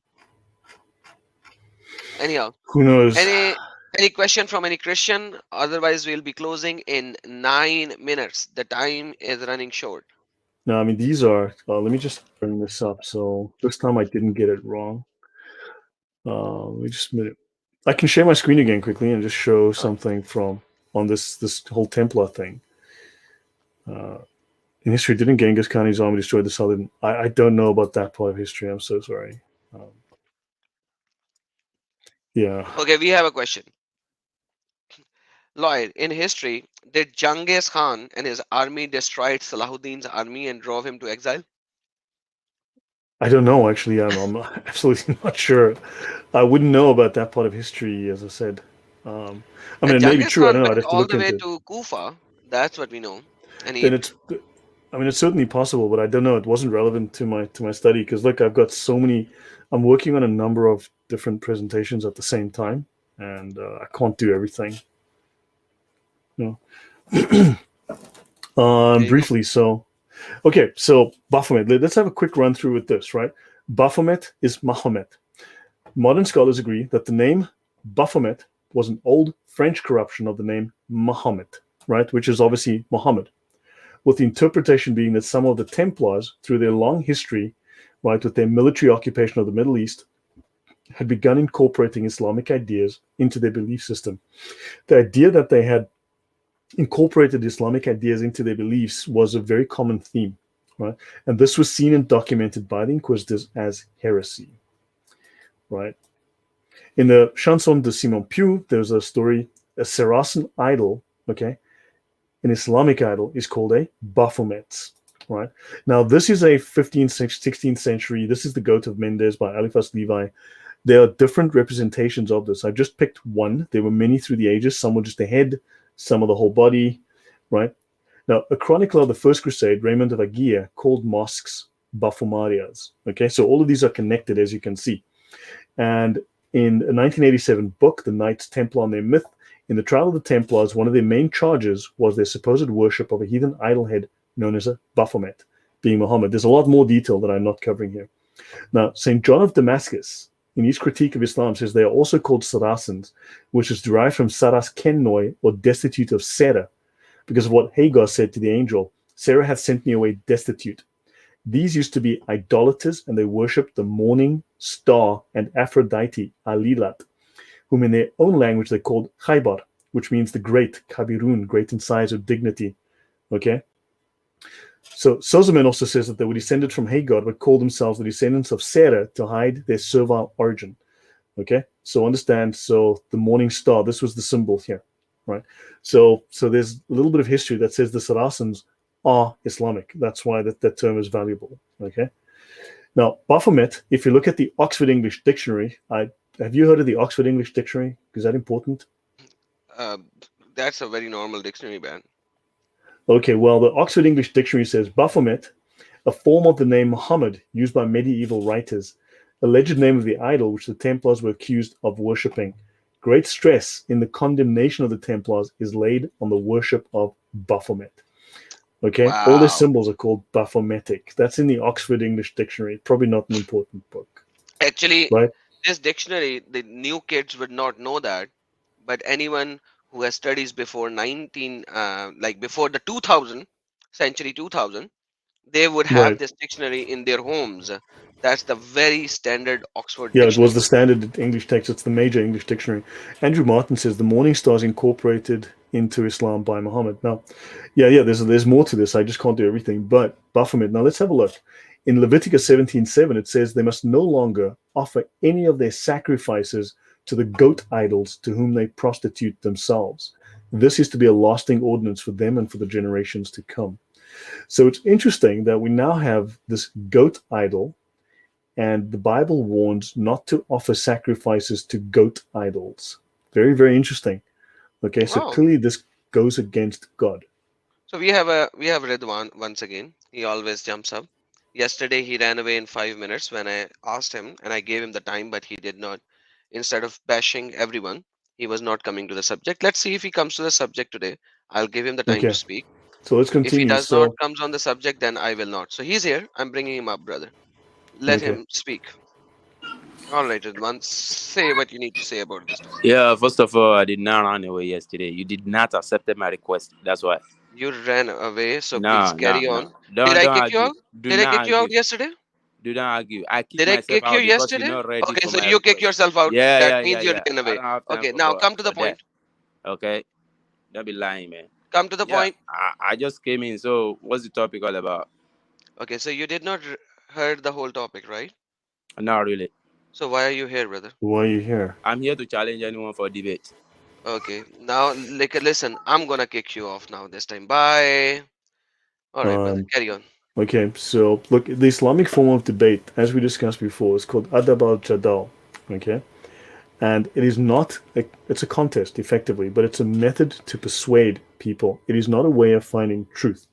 Anyhow, who knows? any question from any Christian? Otherwise, we'll be closing in 9 minutes. The time is running short. No, I mean, these are, let me just bring this up. So this time I didn't get it wrong. Let me just a minute. I can share my screen again quickly and just show Uh, something from on this whole Templar thing. In history, didn't Genghis Khan's army destroy the southern? I don't know about that part of history. I'm so sorry. Um, yeah, okay, we have a question. Lloyd, in history, did Genghis Khan and his army destroyed Salahuddin's army and drove him to exile? I don't know actually. I'm absolutely not sure. I wouldn't know about that part of history, as I said. I mean, And it may be Genghis true. I Khan don't know. I'd went have to all look the way into it. to Kufa. That's what we know. And Then he, it's. I mean, it's certainly possible, but I don't know. It wasn't relevant to my study because look, I've got so many. I'm working on a number of different presentations at the same time, and I can't do everything. You know. there you go. Briefly, so okay, so Baphomet. Let's have a quick run through with this, right? Baphomet is Mahomet. Modern scholars agree that the name Baphomet was an old French corruption of the name Muhammad, right? Which is obviously Muhammad, with the interpretation being that some of the Templars, through their long history, right, with their military occupation of the Middle East, had begun incorporating Islamic ideas into their belief system. The idea that they had incorporated Islamic ideas into their beliefs was a very common theme, right? And this was seen and documented by the Inquisitors as heresy, right? In the Chanson de Simon Pieux, there's a story, a Saracen idol, okay, an Islamic idol is called a Baphomet, right? Now, this is a 15th, 16th century, this is the Goat of Mendes by Eliphas Levi. There are different representations of this. I've just picked one. There were many through the ages. Some were just the head, some of the whole body, right? Now, a chronicler of the First Crusade, Raymond of Aguirre, called mosques Baphomarias. Okay, so all of these are connected, as you can see. And in a 1987 book, The Knights Templar and Their Myth, in the trial of the Templars, one of their main charges was their supposed worship of a heathen idol head known as a Baphomet, being Muhammad. There's a lot more detail that I'm not covering here. Now, St. John of Damascus, in his critique of Islam, says they are also called Saracens, which is derived from Saras Kennoi, or destitute of Sarah, because of what Hagar said to the angel, Sarah hath sent me away destitute. These used to be idolaters, and they worshipped the morning star and Aphrodite, al-milal, whom in their own language they called Khaybar, which means the great, Kabirun, great in size or dignity. Okay? So Sozomen also says that they were descended from Hagar, but called themselves the descendants of Sarah to hide their servile origin. Okay? So understand, so the morning star, this was the symbol here, right? So there's a little bit of history that says the Saracens are Islamic. That's why that term is valuable. Okay. Now, Baphomet, if you look at the Oxford English Dictionary, have you heard of the Oxford English Dictionary? Is that important? Uh, that's a very normal dictionary, man. Okay, well, the Oxford English Dictionary says Baphomet, a form of the name Muhammad used by medieval writers, alleged name of the idol which the Templars were accused of worshipping. Great stress in the condemnation of the Templars is laid on the worship of Baphomet. Okay, all their Wow. symbols are called Baphometic. That's in the Oxford English Dictionary. Probably not an important book, Actually, right? this dictionary, the new kids would not know that, but anyone who has studies before 19, like before the 2000 century 2000, they would have Right. this dictionary in their homes. That's the very standard Oxford Yeah, it dictionary. was the standard English text. It's the major English dictionary. Andrew Martin says the morning star is incorporated into Islam by Muhammad. Now, yeah, there's more to this. I just can't do everything. But Baphomet. Now let's have a look. In Leviticus 17:7, it says they must no longer offer any of their sacrifices to the goat idols to whom they prostitute themselves. This is to be a lasting ordinance for them and for the generations to come. So it's interesting that we now have this goat idol, and the Bible warns not to offer sacrifices to goat idols. Very, very interesting. Okay, so Wow. clearly this goes against God. So we have Ridwan once again. He always jumps up. Yesterday he ran away in 5 minutes when I asked him, and I gave him the time, but he did not. Instead of bashing everyone, he was not coming to the subject. Let's see if he comes to the subject today. I'll give him the time Okay, to speak. so let's If he continue. does not So, comes on the subject, then I will not. So he's here. I'm bringing him up, brother. Let okay. him speak. All right, Ridwan, say what you need to say about this topic. Yeah, first of all, I did not run away yesterday. You did not accept my request. That's why. You ran away, so please No, no, carry on. no. Did I Don't kick you argue. out? Do Did I not kick you out argue. yesterday? Do not argue. I kicked Did I myself kick you out because you're yesterday? not ready Okay, for so my you kick request. yourself out. Yeah, That yeah, means yeah, you yeah. ran I away. don't have time Okay, now come to the for point. that. Okay? Don't be lying, man. Come to the Yeah, point. I just came in. So, what's the topic all about? Okay, so you did not heard the whole topic, right? Not really. So why are you here, brother? Why are you here? I'm here to challenge anyone for debate. Okay, now listen, I'm gonna kick you off now this time. Bye. All right, brother, carry on. Okay, so look, the Islamic form of debate, as we discussed before, is called adab al-jadal. Okay, and it is not it's a contest effectively, but it's a method to persuade people. It is not a way of finding truth.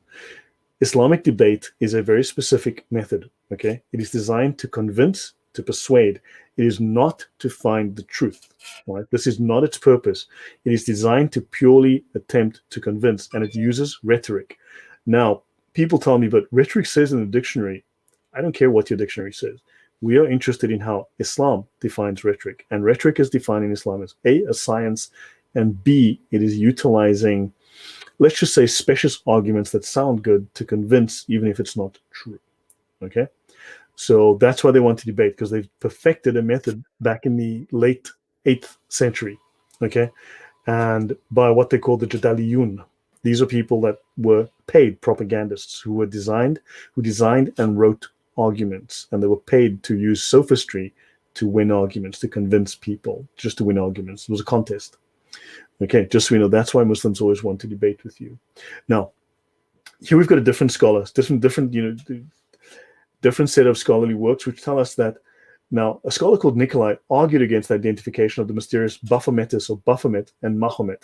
Islamic debate is a very specific method. Okay, it is designed to convince, to persuade. It is not to find the truth. Right? This is not its purpose. It is designed to purely attempt to convince, and it uses rhetoric. Now, people tell me, but rhetoric says in the dictionary. I don't care what your dictionary says. We are interested in how Islam defines rhetoric, and rhetoric is defined in Islam as a science, and B, it is utilizing, let's just say, specious arguments that sound good to convince, even if it's not true. Okay, so that's why they want to debate, because they've perfected a method back in the late 8th century. Okay, and by what they call the Jadaliyun. These are people that were paid propagandists who designed and wrote arguments, and they were paid to use sophistry to win arguments, to convince people, just to win arguments. It was a contest. Okay, just so we know, that's why Muslims always want to debate with you. Now, here we've got a different scholar, different set of scholarly works which tell us that. Now, a scholar called Nicolai argued against the identification of the mysterious Baphometus or Baphomet and Muhammad,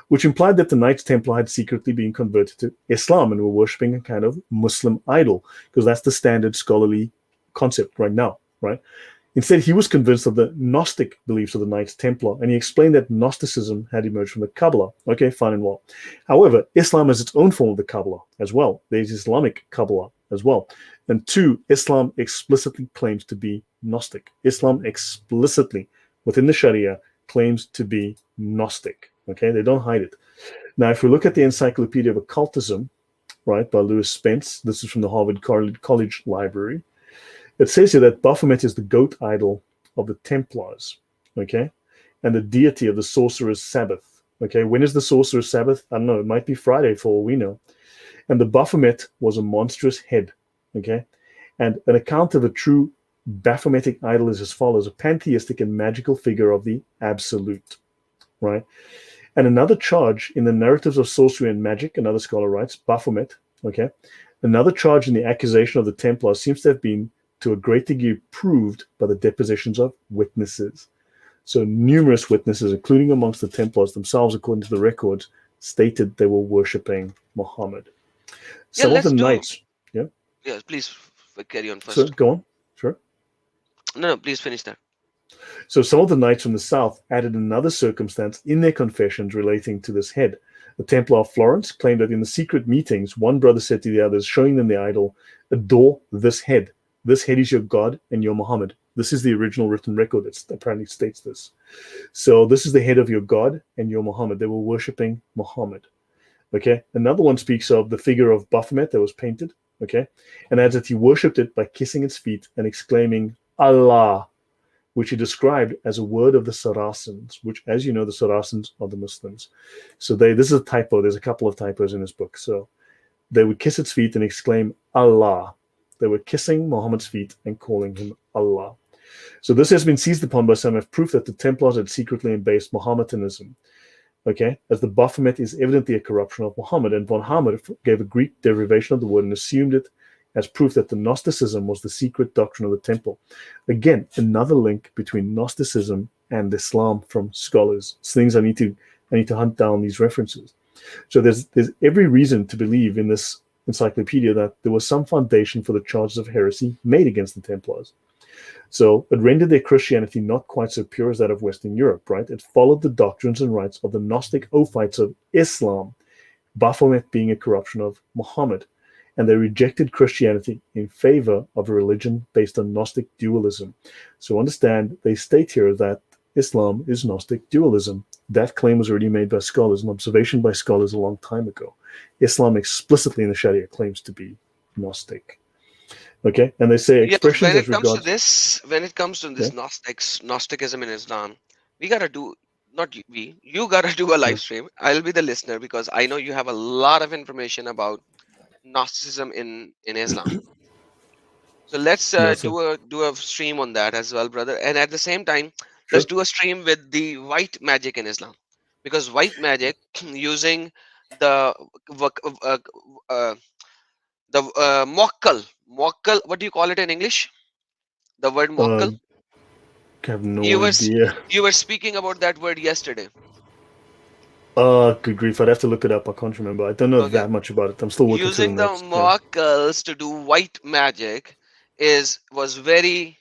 which implied that the Knights Templar had secretly been converted to Islam and were worshipping a kind of Muslim idol, because that's the standard scholarly concept right now, right? Instead, he was convinced of the Gnostic beliefs of the Knights Templar, and he explained that Gnosticism had emerged from the Kabbalah. Okay, fine and well. However, Islam has its own form of the Kabbalah as well. There's Islamic Kabbalah as well. And two, Islam explicitly claims to be Gnostic. Islam explicitly, within the Sharia, claims to be Gnostic. Okay, they don't hide it. Now, if we look at the Encyclopedia of Occultism, right, by Lewis Spence, this is from the Harvard College Library, it says here that Baphomet is the goat idol of the Templars, okay, and the deity of the sorcerer's Sabbath. Okay, when is the sorcerer's Sabbath? I don't know, it might be Friday for all we know. And the Baphomet was a monstrous head, okay, and an account of a true Baphometic idol is as follows: a pantheistic and magical figure of the absolute, right? And another charge in the narratives of sorcery and magic, another scholar writes, Baphomet, okay, another charge in the accusation of the Templars seems to have been to a great degree proved by the depositions of witnesses. So numerous witnesses, including amongst the Templars themselves, according to the records, stated they were worshipping Muhammad. Some of the knights, yeah, please carry on first. So go on, sure. No, please finish that. So some of the knights from the south added another circumstance in their confessions relating to this head. The Templar of Florence claimed that in the secret meetings, one brother said to the others, showing them the idol, adore this head. This head is your God and your Muhammad. This is the original written record that apparently states this. So this is the head of your God and your Muhammad. They were worshipping Muhammad. Okay. Another one speaks of the figure of Baphomet that was painted. Okay, and adds that he worshipped it by kissing its feet and exclaiming Allah, which he described as a word of the Saracens, which, as you know, the Saracens are the Muslims. So this is a typo. There's a couple of typos in this book. So they would kiss its feet and exclaim Allah. They were kissing Muhammad's feet and calling him Allah. So this has been seized upon by some as proof that the Templars had secretly embraced Mohammedanism. Okay, as the Baphomet is evidently a corruption of Muhammad, and von Hammer gave a Greek derivation of the word and assumed it as proof that the Gnosticism was the secret doctrine of the temple. Again, another link between Gnosticism and Islam from scholars. It's things I need to hunt down these references. So there's every reason to believe in this encyclopedia that there was some foundation for the charges of heresy made against the Templars. So it rendered their Christianity not quite so pure as that of Western Europe, right? It followed the doctrines and rites of the Gnostic Ophites of Islam, Baphomet being a corruption of Muhammad, and they rejected Christianity in favor of a religion based on Gnostic dualism. So understand, they state here that Islam is Gnostic dualism. That claim was already made by scholars, an observation by scholars a long time ago. Islam explicitly in the Sharia claims to be Gnostic. Okay, and they say expressions as regards... When it comes to this Gnosticism in Islam, we gotta do, not we, you gotta do a live stream. I'll be the listener because I know you have a lot of information about Gnosticism in Islam. So let's do a stream on that as well, brother. And at the same time, let's do a stream with the white magic in Islam, because white magic using the muakkal. What do you call it in English? The word muakkal. I have no idea. You were speaking about that word yesterday. Good grief! I'd have to look it up. I can't remember. I don't know that much about it. I'm still working using the muakkals to do white magic was very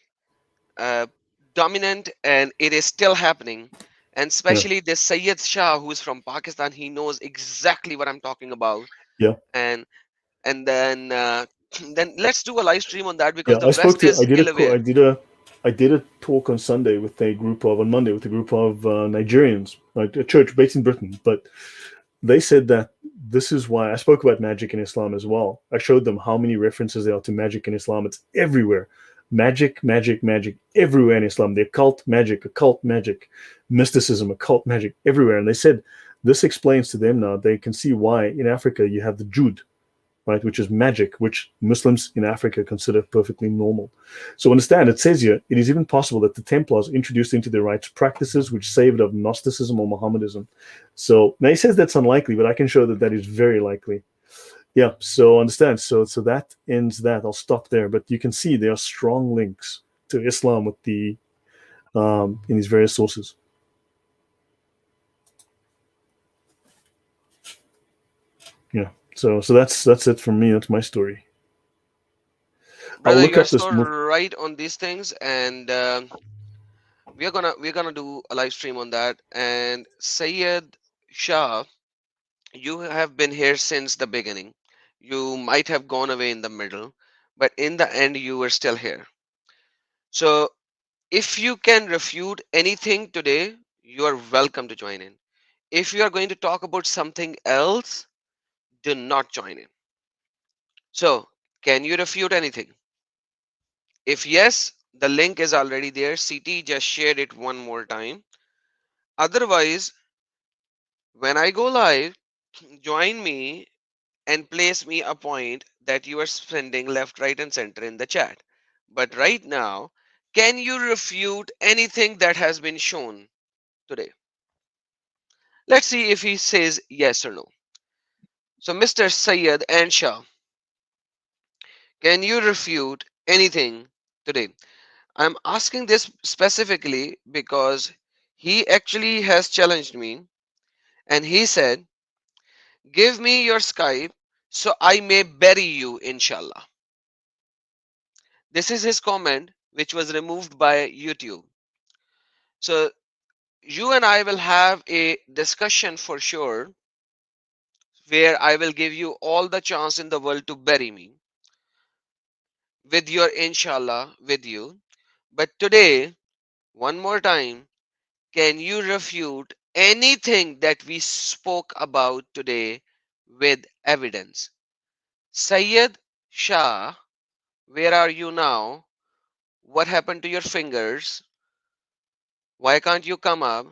dominant, and it is still happening. And especially this Sayyid Shah, who's from Pakistan, he knows exactly what I'm talking about. Yeah. And then let's do a live stream on that, because the West is ill aware. I did a talk on Monday with a group of Nigerians, like a church based in Britain. But they said that this is why I spoke about magic in Islam as well. I showed them how many references there are to magic in Islam. It's everywhere. Magic, magic, magic, everywhere in Islam. The occult magic, mysticism, occult magic, everywhere. And they said this explains to them now, they can see why in Africa you have the Jud, right, which is magic, which Muslims in Africa consider perfectly normal. So understand, it says here, it is even possible that the Templars introduced into their rites practices which savored of Gnosticism or Mohammedanism. So now he says that's unlikely, but I can show that that is very likely. Yeah, so understand. So that ends that. I'll stop there. But you can see there are strong links to Islam with the in these various sources. Yeah. So that's it from me. That's my story. Brother, you're so right on these things, and we're gonna do a live stream on that. And Sayyid Shah, you have been here since the beginning. You might have gone away in the middle, but in the end you were still here. So if you can refute anything today, you are welcome to join in. If you are going to talk about something else, do not join in. So can you refute anything? If yes, the link is already there. CT just shared it one more time. Otherwise, when I go live, join me and place me a point that you are sending left, right, and center in the chat. But right now, can you refute anything that has been shown today? Let's see if he says yes or no. So Mr. Sayyid and Shah, can you refute anything today? I'm asking this specifically because he actually has challenged me, and he said, give me your Skype so I may bury you, inshallah. This is his comment, which was removed by YouTube. So you and I will have a discussion for sure, where I will give you all the chance in the world to bury me with your inshallah with you. But today, one more time, can you refute anything that we spoke about today with evidence? Sayyid Shah, where are you now? What happened to your fingers? Why can't you come up?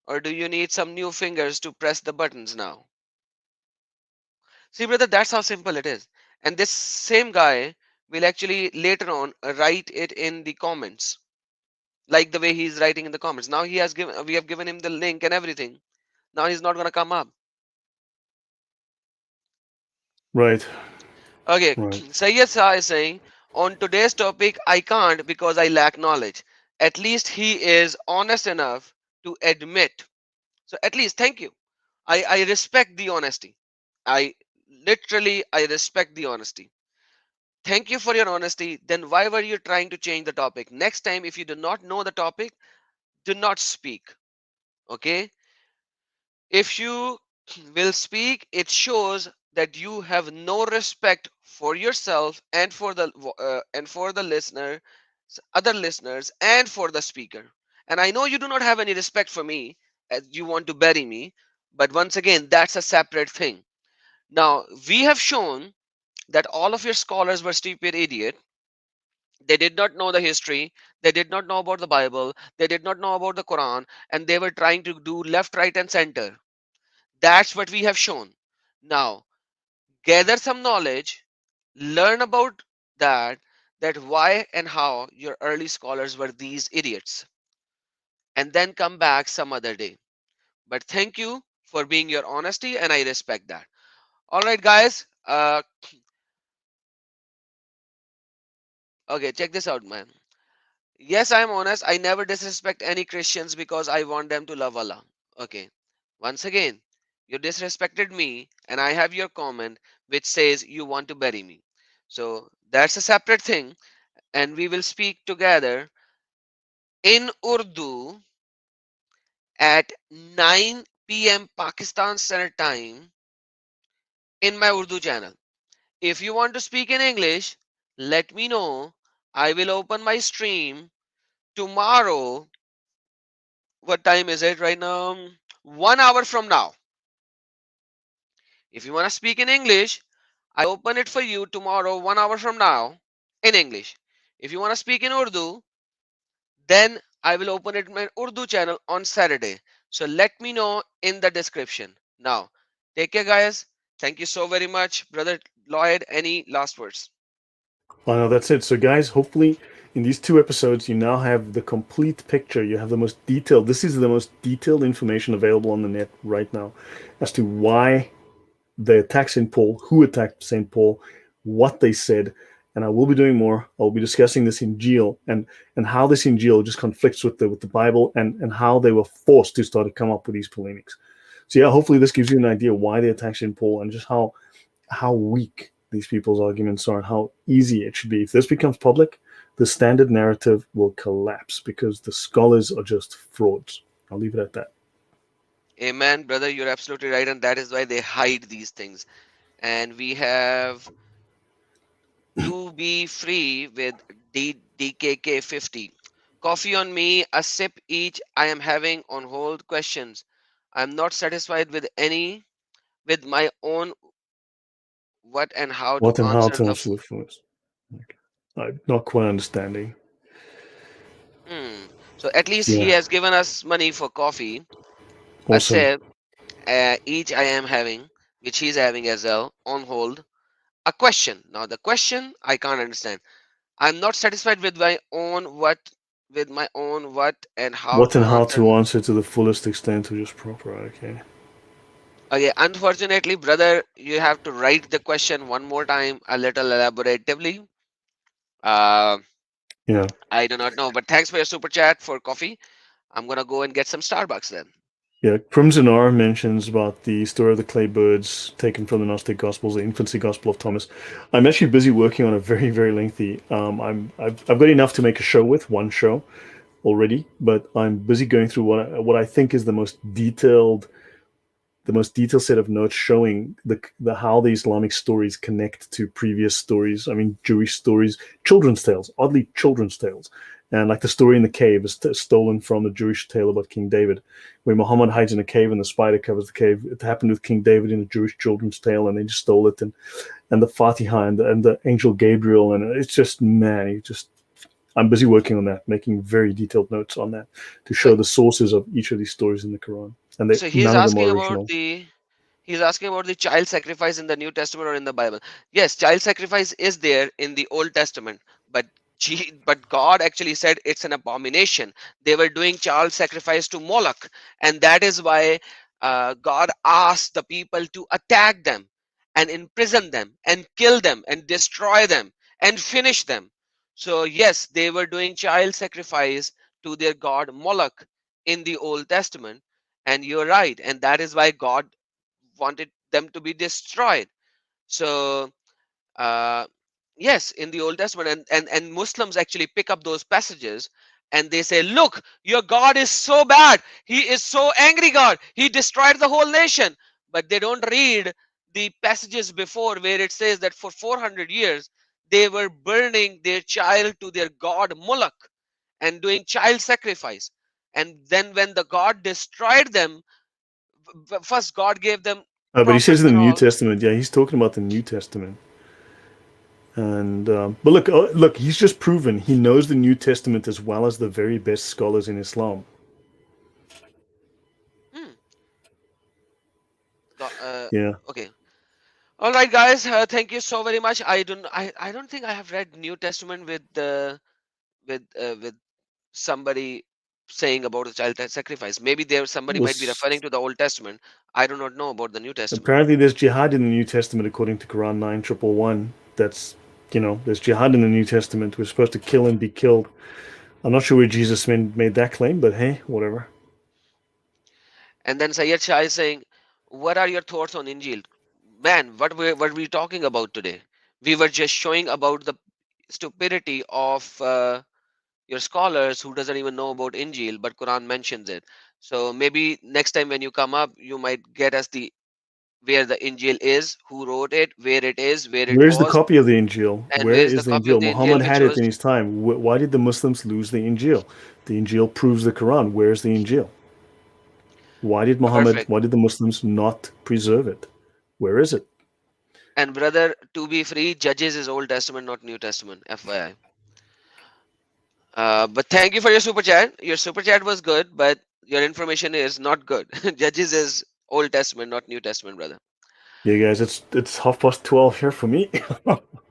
Or do you need some new fingers to press the buttons now? See, brother, that's how simple it is. And this same guy will actually later on write it in the comments, like the way he's writing in the comments. Now he has given, we have given him the link and everything. Now he's not gonna come up. Right. Okay, Right. Sayyid Shah is saying, on today's topic, I can't because I lack knowledge. At least he is honest enough to admit. So at least, thank you. I respect the honesty. I I respect the honesty. Thank you for your honesty. Then why were you trying to change the topic? Next time, if you do not know the topic, do not speak. Okay? If you will speak, it shows that you have no respect for yourself and for the listener, other listeners, and for the speaker. And I know you do not have any respect for me, as you want to bury me. But once again, that's a separate thing. Now we have shown that all of your scholars were stupid idiot. They did not know the history. They did not know about the Bible. They did not know about the Quran, and they were trying to do left, right, and center. That's what we have shown. Now, gather some knowledge, learn about that, that why and how your early scholars were these idiots, and then come back some other day. But thank you for being your honesty, and I respect that. All right, guys. Okay, check this out, man. Yes, I'm honest. I never disrespect any Christians because I want them to love Allah. Okay. Once again, you disrespected me, and I have your comment which says you want to bury me. So that's a separate thing, and we will speak together in Urdu at 9 p.m. Pakistan Standard Time in my Urdu channel. If you want to speak in English, let me know. I will open my stream tomorrow. What time is it right now? 1 hour from now. If you want to speak in English, I open it for you tomorrow, 1 hour from now, in English. If you want to speak in Urdu, then I will open it in my Urdu channel on Saturday. So let me know in the description. Now, take care, guys. Thank you so very much, brother Lloyd. Any last words? Oh, no, that's it. So, guys, hopefully in these 2 episodes, you now have the complete picture. You have the most detailed, this is the most detailed information available on the net right now as to why they attacked St. Paul, who attacked St. Paul, what they said. And I will be doing more. I'll be discussing this Injil and how this Injil just conflicts with the Bible and how they were forced to start to come up with these polemics. So yeah, hopefully this gives you an idea why they attacked St. Paul and just how weak these people's arguments are and how easy it should be. If this becomes public, the standard narrative will collapse because the scholars are just frauds. I'll leave it at that. Amen, brother. You're absolutely right. And that is why they hide these things. And we have to be free with DKK 50. Coffee on me, a sip each. I am having on hold questions. I'm not satisfied with my own what and how to What and how answer to the. answer the first? Okay. I'm not quite understanding. So at least he Yeah. has given us money for coffee. A Awesome. sip each I am having, which he's having as well, on hold. A question. Now the question I can't understand. I'm not satisfied with my own what and how What to and how answer. to answer to the fullest extent of just proper. Okay. Okay, unfortunately, brother, you have to write the question one more time, a little elaboratively. Yeah. I do not know, but thanks for your super chat for coffee. I'm gonna go and get some Starbucks then. Yeah, Crimson R mentions about the story of the clay birds taken from the Gnostic Gospels, the infancy Gospel of Thomas. I'm actually busy working on a very, very lengthy. I've got enough to make a show with, one show already, but I'm busy going through what I think is the most detailed the most detailed set of notes showing the how the Islamic stories connect to previous stories. I mean, Jewish stories, children's tales, oddly children's tales. And like the story in the cave is stolen from the Jewish tale about King David, where Muhammad hides in a cave and the spider covers the cave. It happened with King David in a Jewish children's tale, and they just stole it. And the Fatiha and the angel Gabriel, and it's just, man, I'm busy working on that, making very detailed notes on that to show the sources of each of these stories in the Quran. And So he's none of them asking are about original. he's asking about the child sacrifice in the New Testament or in the Bible. Yes, child sacrifice is there in the Old Testament, but God actually said it's an abomination. They were doing child sacrifice to Moloch, and that is why God asked the people to attack them and imprison them and kill them and destroy them and finish them. So yes, they were doing child sacrifice to their god Moloch in the Old Testament, and you're right, and that is why God wanted them to be destroyed. So yes, in the Old Testament, and Muslims actually pick up those passages and they say, look, your God is so bad, he is so angry God, he destroyed the whole nation. But they don't read the passages before where it says that for 400 years they were burning their child to their god Moloch and doing child sacrifice. And then when the God destroyed them, first God gave them But he says prophets in the and New all. Testament, yeah, he's talking about the New Testament. And but look, he's just proven he knows the New Testament as well as the very best scholars in Islam. Yeah. Okay. All right, guys. Thank you so very much. I don't think I have read New Testament with somebody saying about the child sacrifice. Maybe somebody Well, might be referring to the Old Testament. I do not know about the New Testament. apparently there's jihad in the New Testament according to Quran 9:111. That's, there's jihad in the New Testament. We're supposed to kill and be killed. I'm not sure where Jesus made that claim, but hey, whatever. And then Sayyid Shah is saying, what are your thoughts on Injil? Man, what were we talking about today? We were just showing about the stupidity of your scholars who doesn't even know about Injil, but Quran mentions it. So maybe next time when you come up, you might get us where the Injil is, who wrote it, where it is, where it Where's the was, copy of the Injil? and Where where's the is the copy of Injil? the Muhammad Injil which had it was. in his time. Why did the Muslims lose the Injil? The Injil proves the Quran. Where's the Injil? Why did the Muslims not preserve it? Where is it? And brother, to be free, Judges is Old Testament, not New Testament, FYI. But thank you for your super chat. Your super chat was good, but your information is not good. Judges is Old Testament, not New Testament, brother. Yeah, guys, it's 12:30 here for me.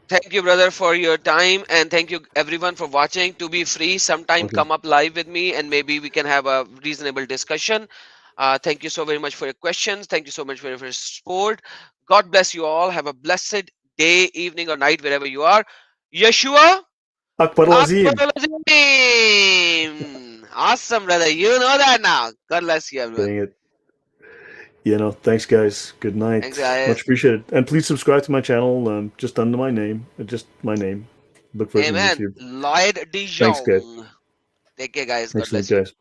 Thank you, brother, for your time, and thank you everyone for watching. To be free, sometime Okay. come up live with me, and maybe we can have a reasonable discussion. Thank you so very much for your questions. Thank you so much for your support. God bless you all. Have a blessed day, evening, or night, wherever you are. Yeshua. Akbar Lazim. Awesome, brother. You know that now. God bless you, everyone. Dang it. Thanks, guys. Good night. Thanks, guys. Much appreciated. And please subscribe to my channel, just under my name. Just my name. Look for it on Amen. YouTube. Lloyd Thanks, guys. Jongh. Take care, guys. God Excellent, bless you. guys.